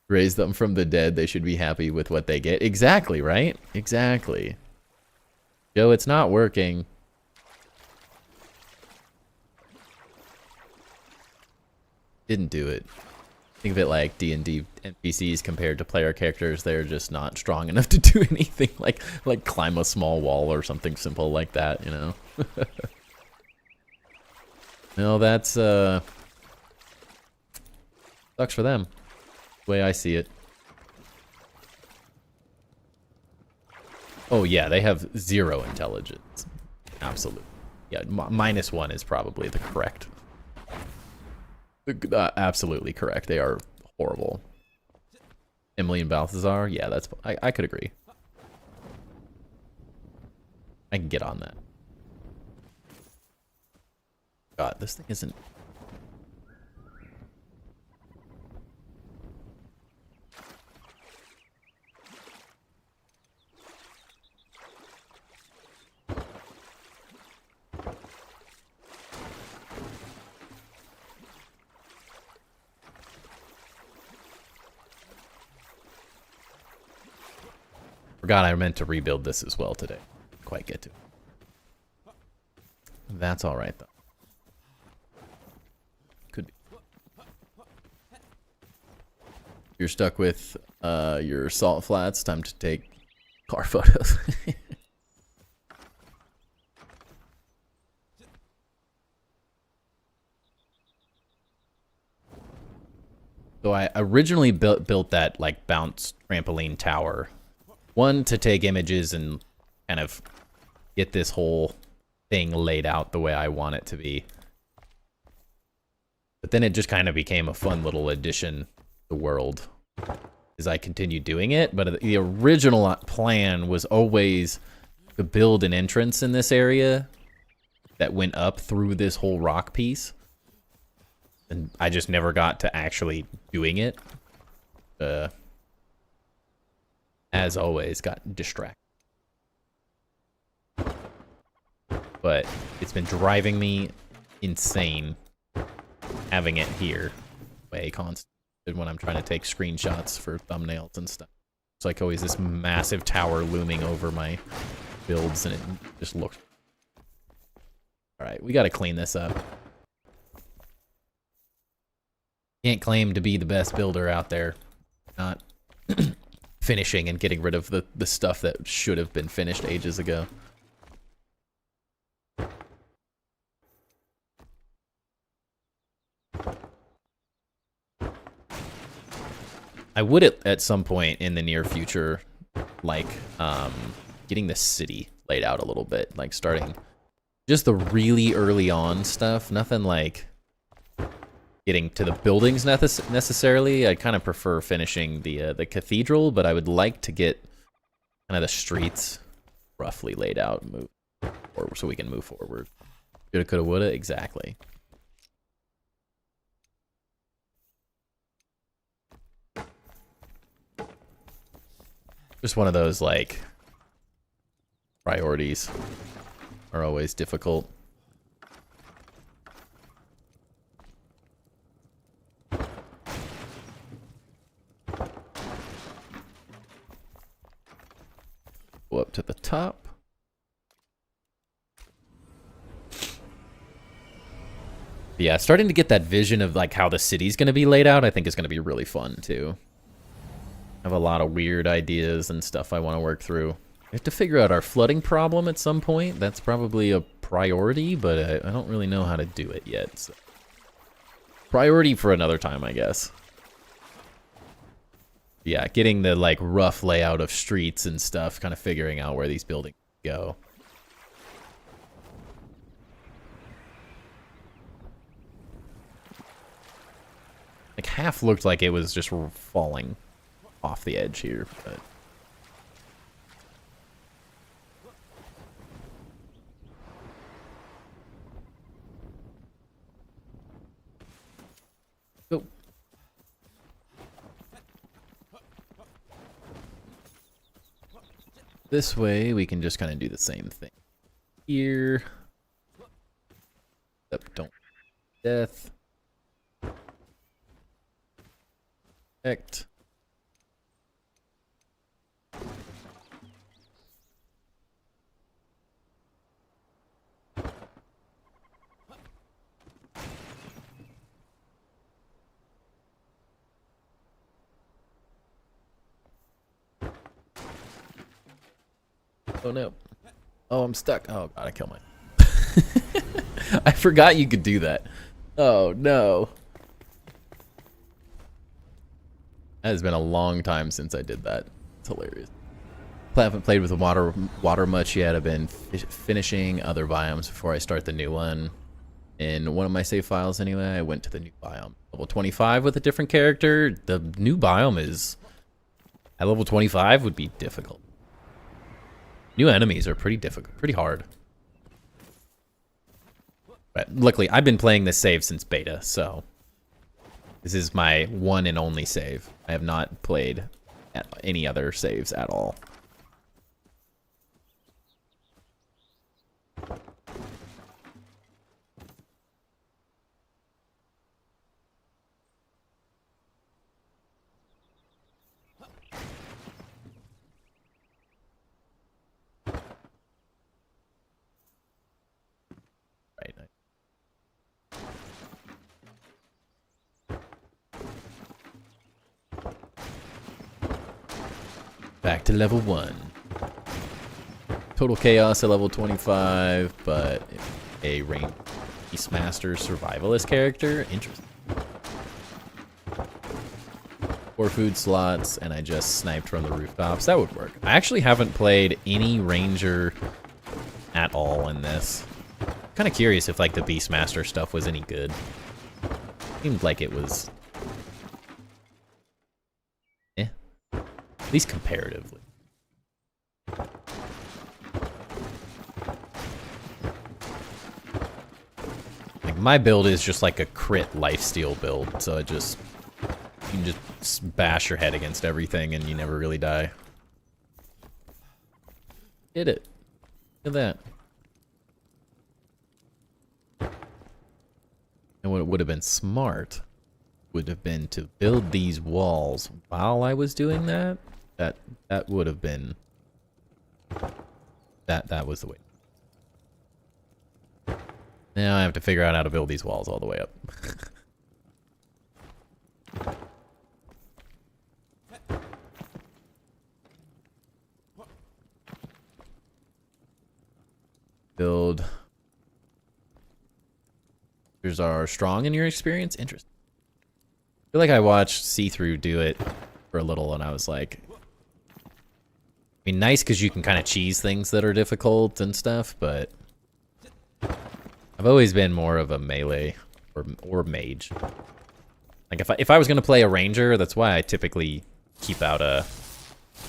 Raise them from the dead. They should be happy with what they get. Exactly, right? Exactly. Joe, it's not working. Didn't do it. Think of it like D&D NPCs compared to player characters. They're just not strong enough to do anything like climb a small wall or something simple like that, you know. No, that's sucks for them. The way I see it. Oh yeah, they have 0 intelligence. Absolutely. Yeah, -1 is probably the correct. Absolutely correct. They are horrible. Emily and Balthazar? Yeah, that's... I could agree. I can get on that. God, this thing isn't... Forgot I meant to rebuild this as well today. Didn't quite get to it. That's all right, though. Could be. You're stuck with your salt flats. Time to take car photos. So I originally built that like bounce trampoline tower. One, to take images and kind of get this whole thing laid out the way I want it to be. But then it just kind of became a fun little addition to the world as I continued doing it. But the original plan was always to build an entrance in this area that went up through this whole rock piece. And I just never got to actually doing it. As always, got distracted. But it's been driving me insane having it here way constant when I'm trying to take screenshots for thumbnails and stuff. It's like always this massive tower looming over my builds, and it just looks... Alright, we gotta clean this up. Can't claim to be the best builder out there. Not finishing and getting rid of the stuff that should have been finished ages ago. I would at some point in the near future like getting the city laid out a little bit, like starting just the really early on stuff, nothing like getting to the buildings necessarily. I kind of prefer finishing the cathedral, but I would like to get kind of the streets roughly laid out, or so we can move forward. Shoulda, coulda, woulda, exactly. Just one of those like priorities are always difficult. Go up to the top. Yeah, starting to get that vision of like how the city's going to be laid out, I think is going to be really fun too. I have a lot of weird ideas and stuff I want to work through. We have to figure out our flooding problem at some point. That's probably a priority, but I don't really know how to do it yet. So. Priority for another time, I guess. Yeah, getting the like rough layout of streets and stuff, kind of figuring out where these buildings go. Like half looked like it was just falling off the edge here, but oh. This way we can just kind of do the same thing here. Except don't death. Act. Oh no. Oh, I'm stuck. Oh god, I killed mine. I forgot you could do that. Oh no. That has been a long time since I did that. It's hilarious. I haven't played with the water much yet. I've been finishing other biomes before I start the new one. In one of my save files anyway, I went to the new biome. Level 25 with a different character. The new biome is... At level 25 would be difficult. New enemies are pretty difficult, pretty hard. But luckily, I've been playing this save since beta, so... This is my one and only save. I have not played any other saves at all. Alright, nice. Back to level 1. Total Chaos at level 25, but a Rain Beastmaster Survivalist character. Interesting. 4 food slots, and I just sniped from the rooftops. That would work. I actually haven't played any Ranger at all in this. Kind of curious if like the Beastmaster stuff was any good. Seemed like it was, at least comparatively. Like my build is just like a crit lifesteal build, so it just, you can just bash your head against everything and you never really die. Did it. Look at that. And what would have been smart would have been to build these walls while I was doing that. That would have been, that was the way. Now I have to figure out how to build these walls all the way up. Build. Are strong in your experience? Interesting. I feel like I watched See-Through do it for a little and I was like, I mean, nice because you can kind of cheese things that are difficult and stuff, but I've always been more of a melee or mage. Like if I was gonna play a ranger, that's why I typically keep out a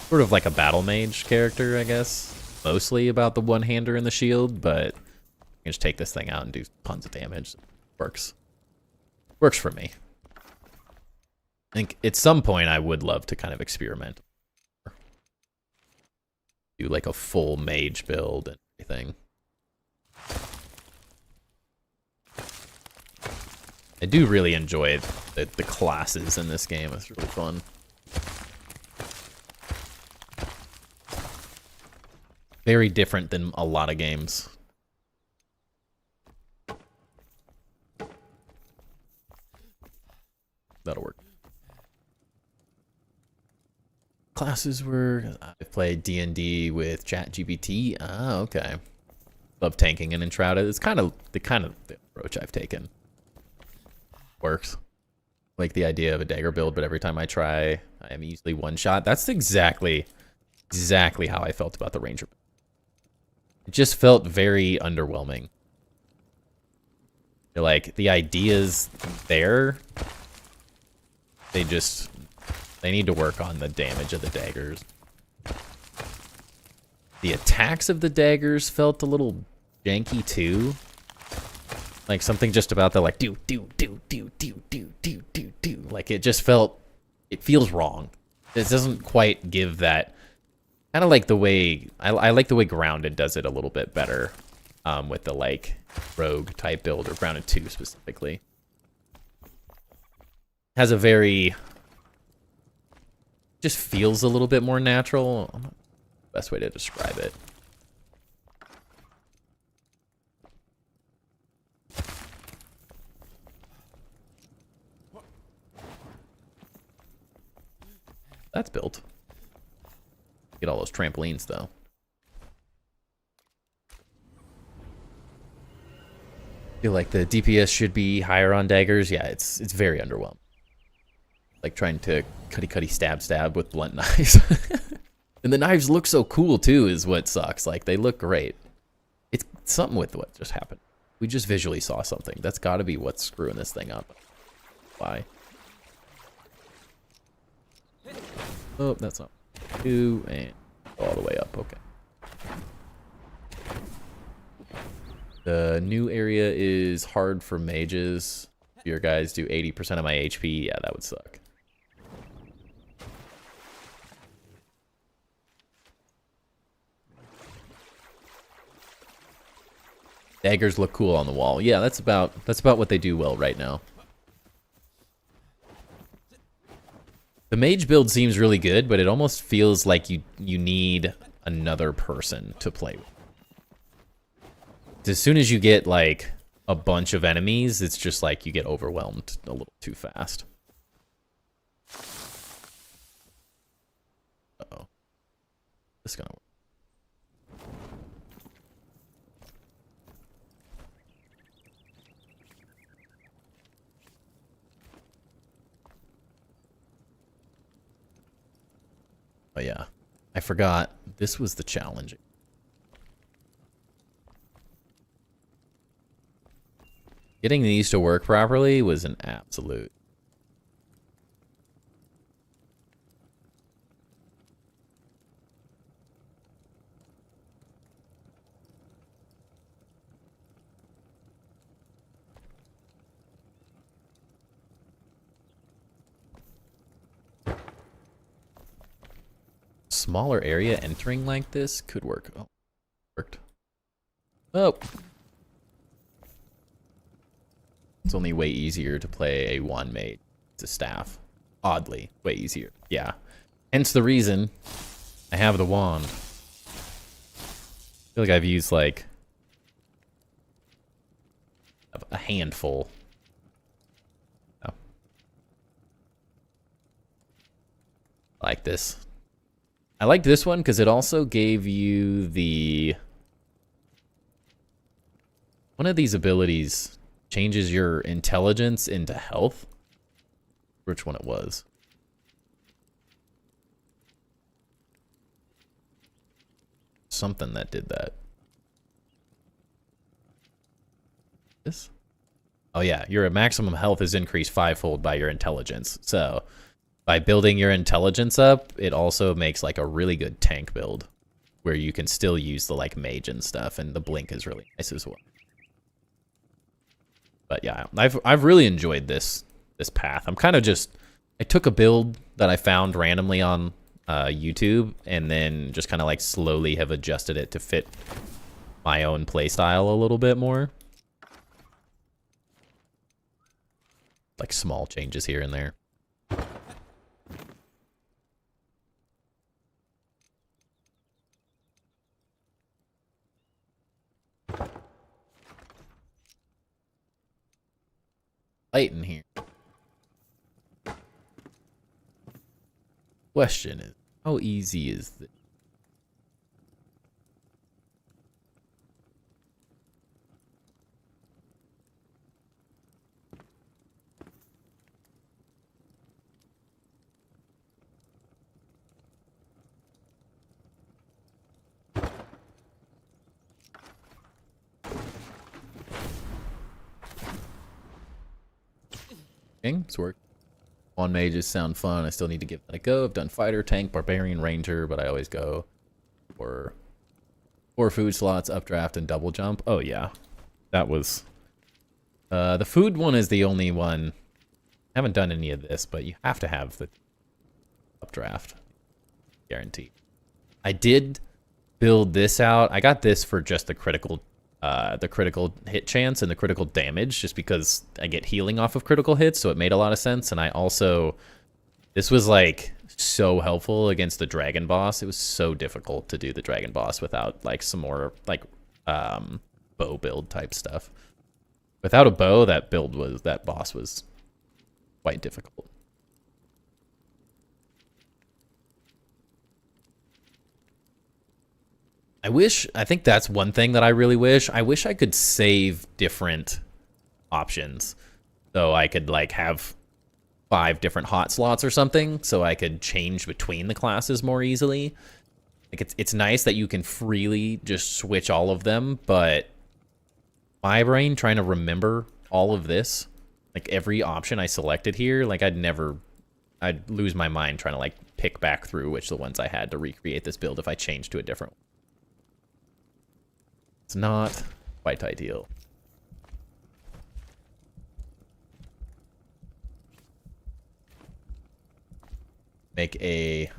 sort of like a battle mage character, I guess. Mostly about the one-hander and the shield, but I can just take this thing out and do tons of damage. Works for me. I think at some point I would love to kind of experiment. Do like a full mage build and everything. I do really enjoy the classes in this game. It's really fun. Very different than a lot of games. That'll work. Classes were... I played D&D with ChatGPT. Ah, okay. Love tanking and Enshrouded. It's kind of the approach I've taken. Works. Like the idea of a dagger build, but every time I try, I am easily one shot. That's exactly how I felt about the Ranger. It just felt very underwhelming. Like the ideas there, they need to work on the damage of the daggers. The attacks of the daggers felt a little janky too. Like something just about the like do. Like it just felt, it feels wrong. It doesn't quite give that, kind of like the way, I like the way Grounded does it a little bit better. With the like rogue type build, or Grounded 2 specifically. Has a very, just feels a little bit more natural. Best way to describe it. That's built. Get all those trampolines though. Feel like the DPS should be higher on daggers. Yeah, it's very underwhelming. Like trying to cutty stab with blunt knives. And the knives look so cool too, is what sucks. Like they look great. It's something with what just happened. We just visually saw something. That's got to be what's screwing this thing up. Why? Oh, that's not 2 and all the way up. Okay. The new area is hard for mages. If your guys do 80% of my HP, yeah, that would suck. Daggers look cool on the wall. Yeah, that's about what they do well right now. The mage build seems really good, but it almost feels like you need another person to play with. As soon as you get like a bunch of enemies, it's just like you get overwhelmed a little too fast. Uh-oh. This is gonna work. Oh yeah, I forgot. This was the challenge. Getting these to work properly was an absolute. Smaller area entering like this could work. Oh, worked. Oh. It's only way easier to play a wand mage to staff. Oddly, way easier. Yeah. Hence the reason I have the wand. I feel like I've used like a handful. Oh. I like this. I liked this one because it also gave you the... One of these abilities changes your intelligence into health. Which one it was? Something that did that. This? Oh yeah, your maximum health is increased 5-fold by your intelligence. So by building your intelligence up, it also makes like a really good tank build where you can still use the like mage and stuff, and the blink is really nice as well. But yeah, I've really enjoyed this path. I'm kind of just, I took a build that I found randomly on YouTube, and then just kind of like slowly have adjusted it to fit my own playstyle a little bit more. Like small changes here and there. Light in here. Question is, how easy is this? It's worked. Wand mages sound fun. I still need to give that a go. I've done fighter, tank, barbarian, ranger, but I always go for 4 food slots, updraft, and double jump. Oh yeah, that was the food one is the only one. I haven't done any of this, but you have to have the updraft, guaranteed. I did build this out. I got this for just the critical hit chance and the critical damage, just because I get healing off of critical hits, so it made a lot of sense. And I also, this was like so helpful against the dragon boss. It was so difficult to do the dragon boss without like some more like bow build type stuff. Without a bow, that boss was quite difficult. I think that's one thing that I really wish. I wish I could save different options. So I could like have 5 different hot slots or something, so I could change between the classes more easily. Like it's nice that you can freely just switch all of them, but my brain trying to remember all of this, like every option I selected here, like I'd lose my mind trying to like pick back through which the ones I had to recreate this build if I changed to a different one. It's not quite ideal. Make a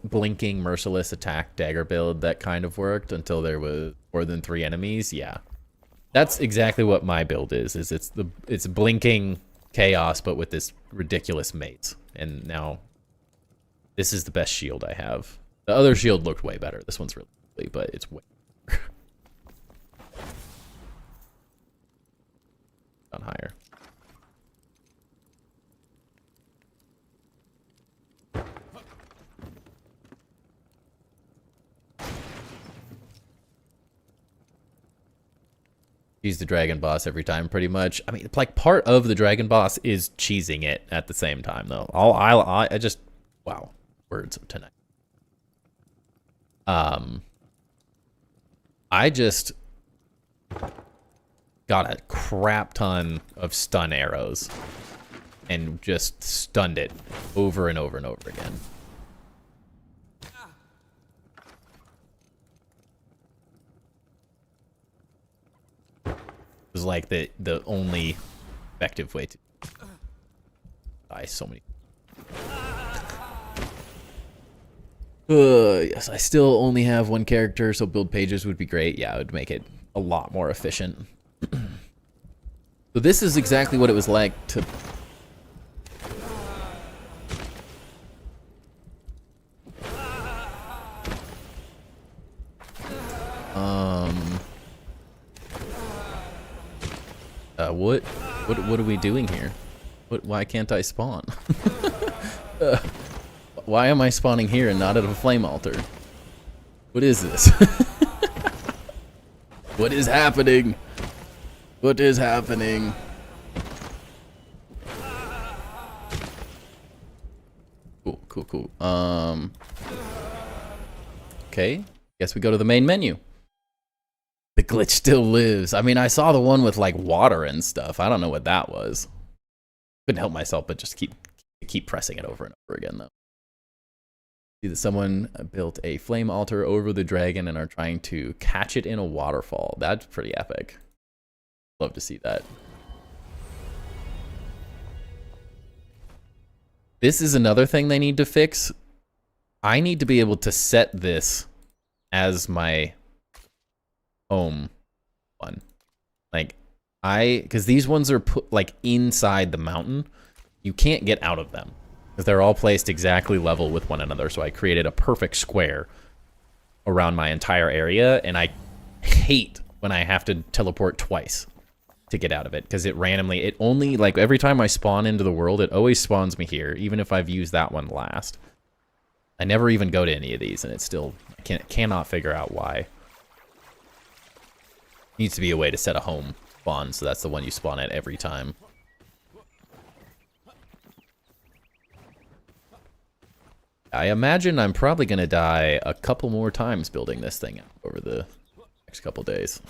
blinking merciless attack dagger build that kind of worked until there was more than 3 enemies. Yeah, that's exactly what my build is it's blinking chaos, but with this ridiculous mace. And now this is the best shield I have. The other shield looked way better. This one's really ugly, but it's way Use the dragon boss every time, pretty much. I mean, like part of the dragon boss is cheesing it at the same time, though. I just, wow, words of tonight. I just got a crap ton of stun arrows and just stunned it over and over and over again. It was like the only effective way to die so many. Yes, I still only have one character, so build pages would be great. Yeah, it would make it a lot more efficient. So this is exactly what it was like to... What are we doing here? Why can't I spawn? Why am I spawning here and not at a flame altar? What is this? What is happening? What is happening? Cool. Okay. Guess we go to the main menu. The glitch still lives. I mean, I saw the one with like water and stuff. I don't know what that was. Couldn't help myself, but just keep pressing it over and over again, though. See that someone built a flame altar over the dragon and are trying to catch it in a waterfall. That's pretty epic. Love to see that. This is another thing they need to fix. I need to be able to set this as my home one. Like, because these ones are put like inside the mountain. You can't get out of them because they're all placed exactly level with one another. So I created a perfect square around my entire area, and I hate when I have to teleport twice to get out of it because it only, like every time I spawn into the world, it always spawns me here, even if I've used that one last. I never even go to any of these, and it still cannot figure out why. Needs to be a way to set a home spawn, so that's the one you spawn at every time. I imagine I'm probably going to die a couple more times building this thing over the next couple days.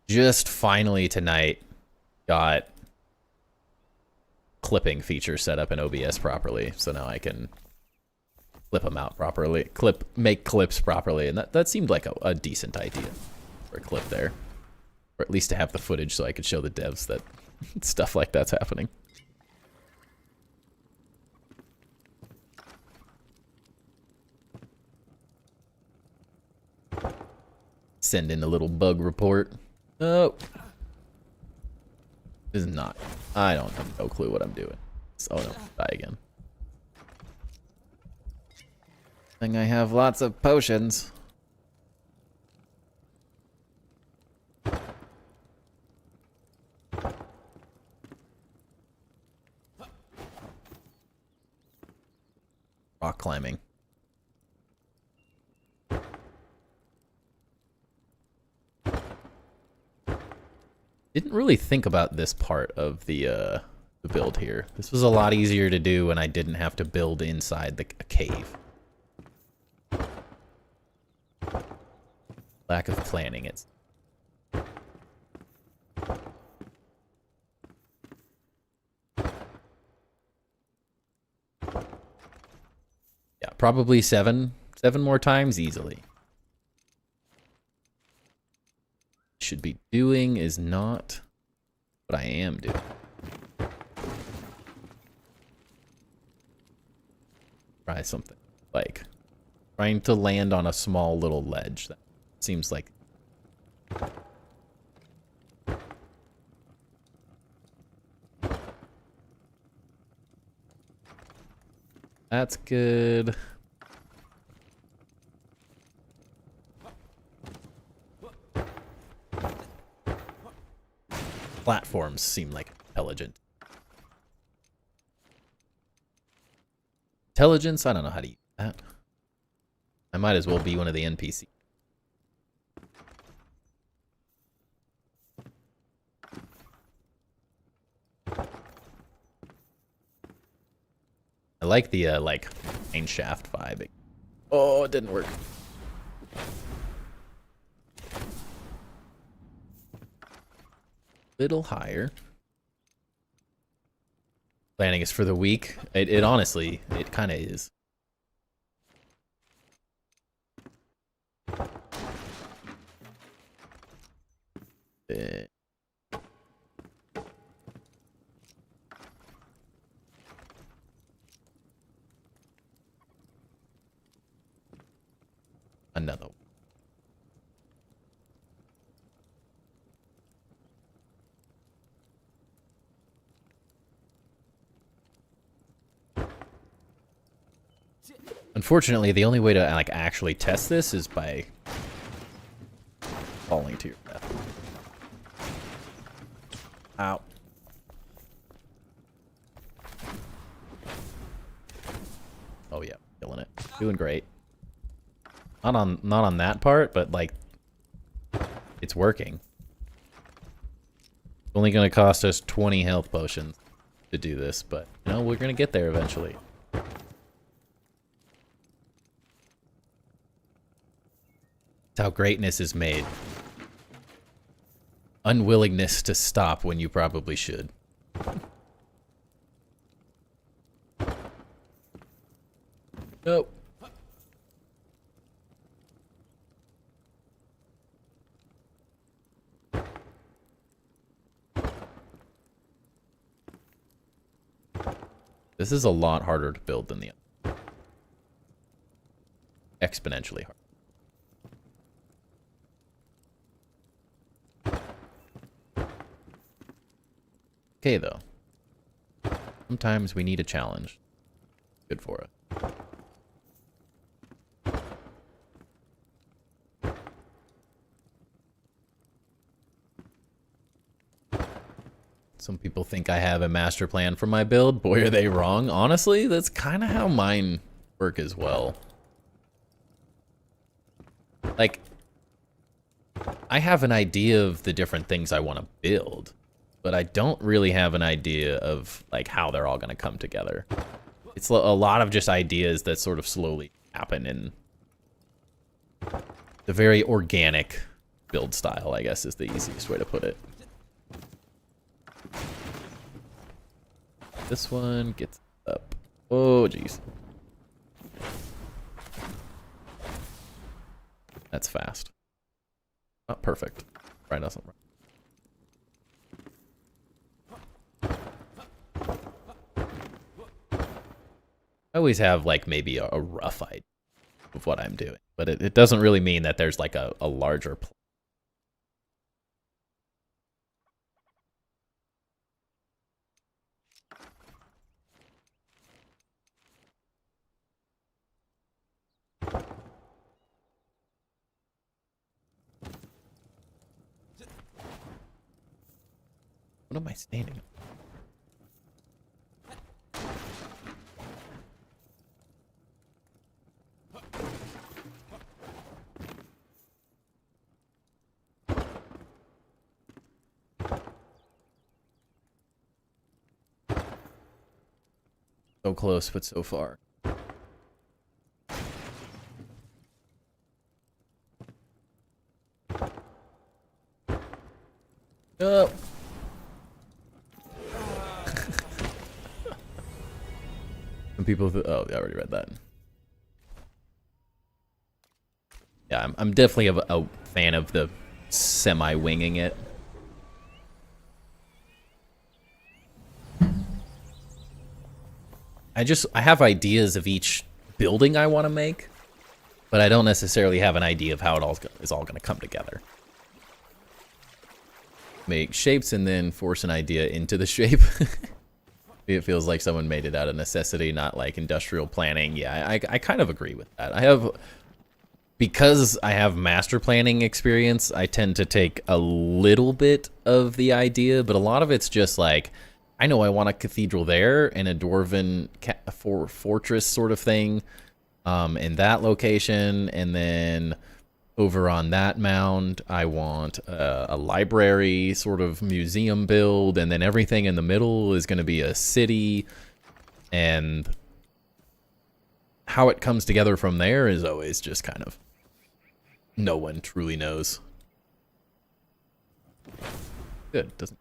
Just finally tonight got clipping feature set up in OBS properly, so now I can clip them out properly, make clips properly, and that seemed like a decent idea for a clip there, or at least to have the footage so I could show the devs that stuff like that's happening. Send in a little bug report. Oh. This is not. I don't have no clue what I'm doing. Oh no, die again. I think I have lots of potions. Rock climbing. Didn't really think about this part of the build here. This was a lot easier to do when I didn't have to build inside a cave. Lack of planning. Yeah, probably seven more times easily. Should be doing is not what I am doing. Try something like trying to land on a small little ledge. That seems like that's good. Platforms seem like intelligent. Intelligence? I don't know how to use that. I might as well be one of the NPCs. I like the, like, mine shaft vibe. Oh, it didn't work. Little higher. Planning is for the weak. It honestly, it kind of is. Another one. Unfortunately, the only way to like actually test this is by falling to your death. Ow. Oh yeah, killing it. Doing great. Not on that part, but like it's working. It's only gonna cost us 20 health potions to do this, but you know, we're gonna get there eventually. That's how greatness is made. Unwillingness to stop when you probably should. Nope. This is a lot harder to build than the other. Exponentially hard. Okay, though. Sometimes we need a challenge. Good for it. Some people think I have a master plan for my build. Boy, are they wrong. Honestly, that's kind of how mine work as well. Like, I have an idea of the different things I want to build, but I don't really have an idea of like how they're all going to come together. It's a lot of just ideas that sort of slowly happen in the very organic build style, I guess is the easiest way to put it. This one gets up. Oh, jeez. That's fast. Not perfect. Right, doesn't right. I always have like maybe a rough idea of what I'm doing, but it doesn't really mean that there's like a larger plan. What am I standing on? So close, but so far. Oh. Some people, oh, I already read that. Yeah, I'm definitely a fan of the semi-winging it. I have ideas of each building I want to make, but I don't necessarily have an idea of how it all is all going to come together. Make shapes and then force an idea into the shape. It feels like someone made it out of necessity, not like industrial planning. Yeah, I kind of agree with that. Because I have master planning experience, I tend to take a little bit of the idea, but a lot of it's just like, I know I want a cathedral there and a dwarven fortress sort of thing in that location. And then over on that mound, I want a library sort of museum build. And then everything in the middle is going to be a city. And how it comes together from there is always just kind of, no one truly knows. Good, doesn't.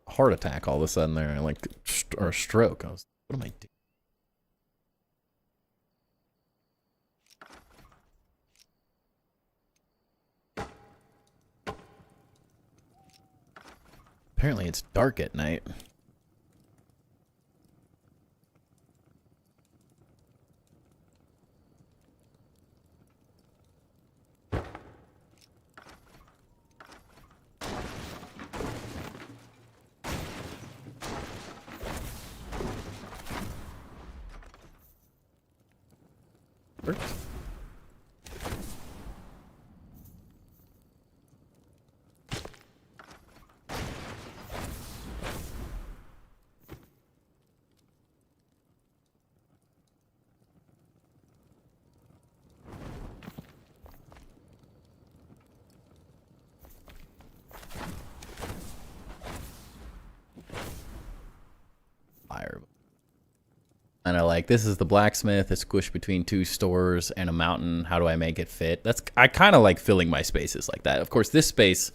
Heart attack all of a sudden there, like, or a stroke. I was, what am I doing? Apparently it's dark at night. Fire. And I like, this is the blacksmith. It's squished between two stores and a mountain. How do I make it fit? I kind of like filling my spaces like that. Of course, this space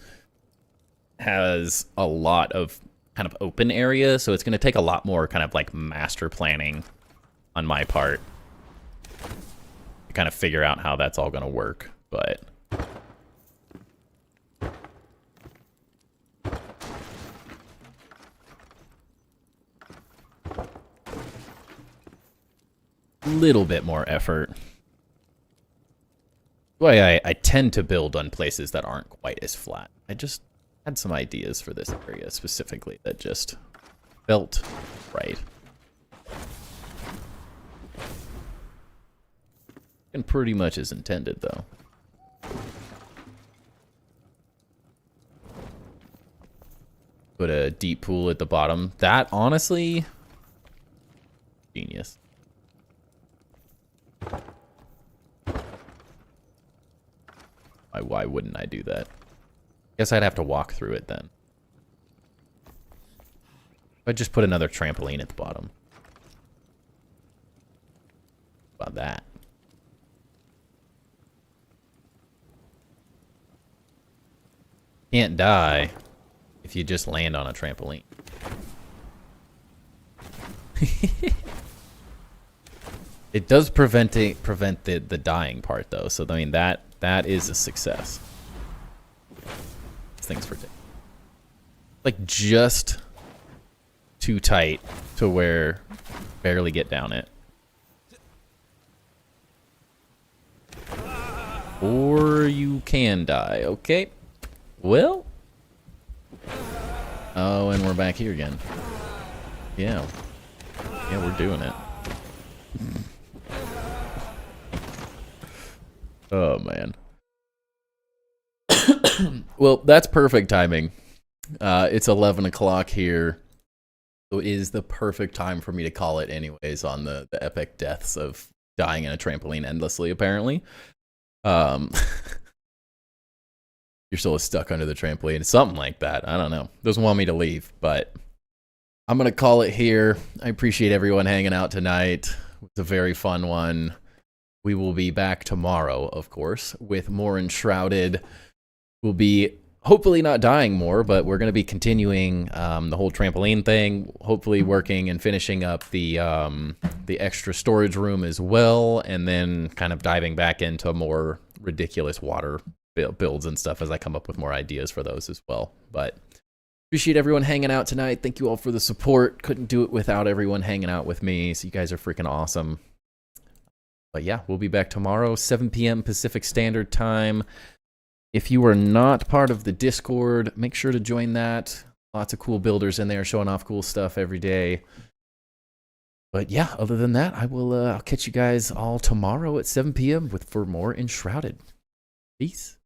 has a lot of kind of open area, so it's going to take a lot more kind of like master planning on my part to kind of figure out how that's all going to work. But little bit more effort. Why I tend to build on places that aren't quite as flat. I just had some ideas for this area specifically that just felt right. And pretty much as intended, though. Put a deep pool at the bottom. That, honestly, genius. Why wouldn't I do that? Guess I'd have to walk through it then. I'd just put another trampoline at the bottom. How about that? Can't die if you just land on a trampoline. It does prevent the dying part though, so I mean that is a success. Things for like just too tight to where barely get down it. Or you can die. Okay. Well. Oh, and we're back here again. Yeah. Yeah, we're doing it. Oh, man. Well, that's perfect timing. It's 11 o'clock here. So it is the perfect time for me to call it anyways on the epic deaths of dying in a trampoline endlessly, apparently. Your soul is stuck under the trampoline. Something like that. I don't know. Doesn't want me to leave, but I'm going to call it here. I appreciate everyone hanging out tonight. It's a very fun one. We will be back tomorrow, of course, with more Enshrouded. We'll be hopefully not dying more, but we're going to be continuing the whole trampoline thing, hopefully working and finishing up the extra storage room as well, and then kind of diving back into more ridiculous water builds and stuff as I come up with more ideas for those as well. But appreciate everyone hanging out tonight. Thank you all for the support. Couldn't do it without everyone hanging out with me, so you guys are freaking awesome. But yeah, we'll be back tomorrow, 7 p.m. Pacific Standard Time. If you are not part of the Discord, make sure to join that. Lots of cool builders in there showing off cool stuff every day. But yeah, other than that, I'll catch you guys all tomorrow at 7 p.m. for more Enshrouded. Peace.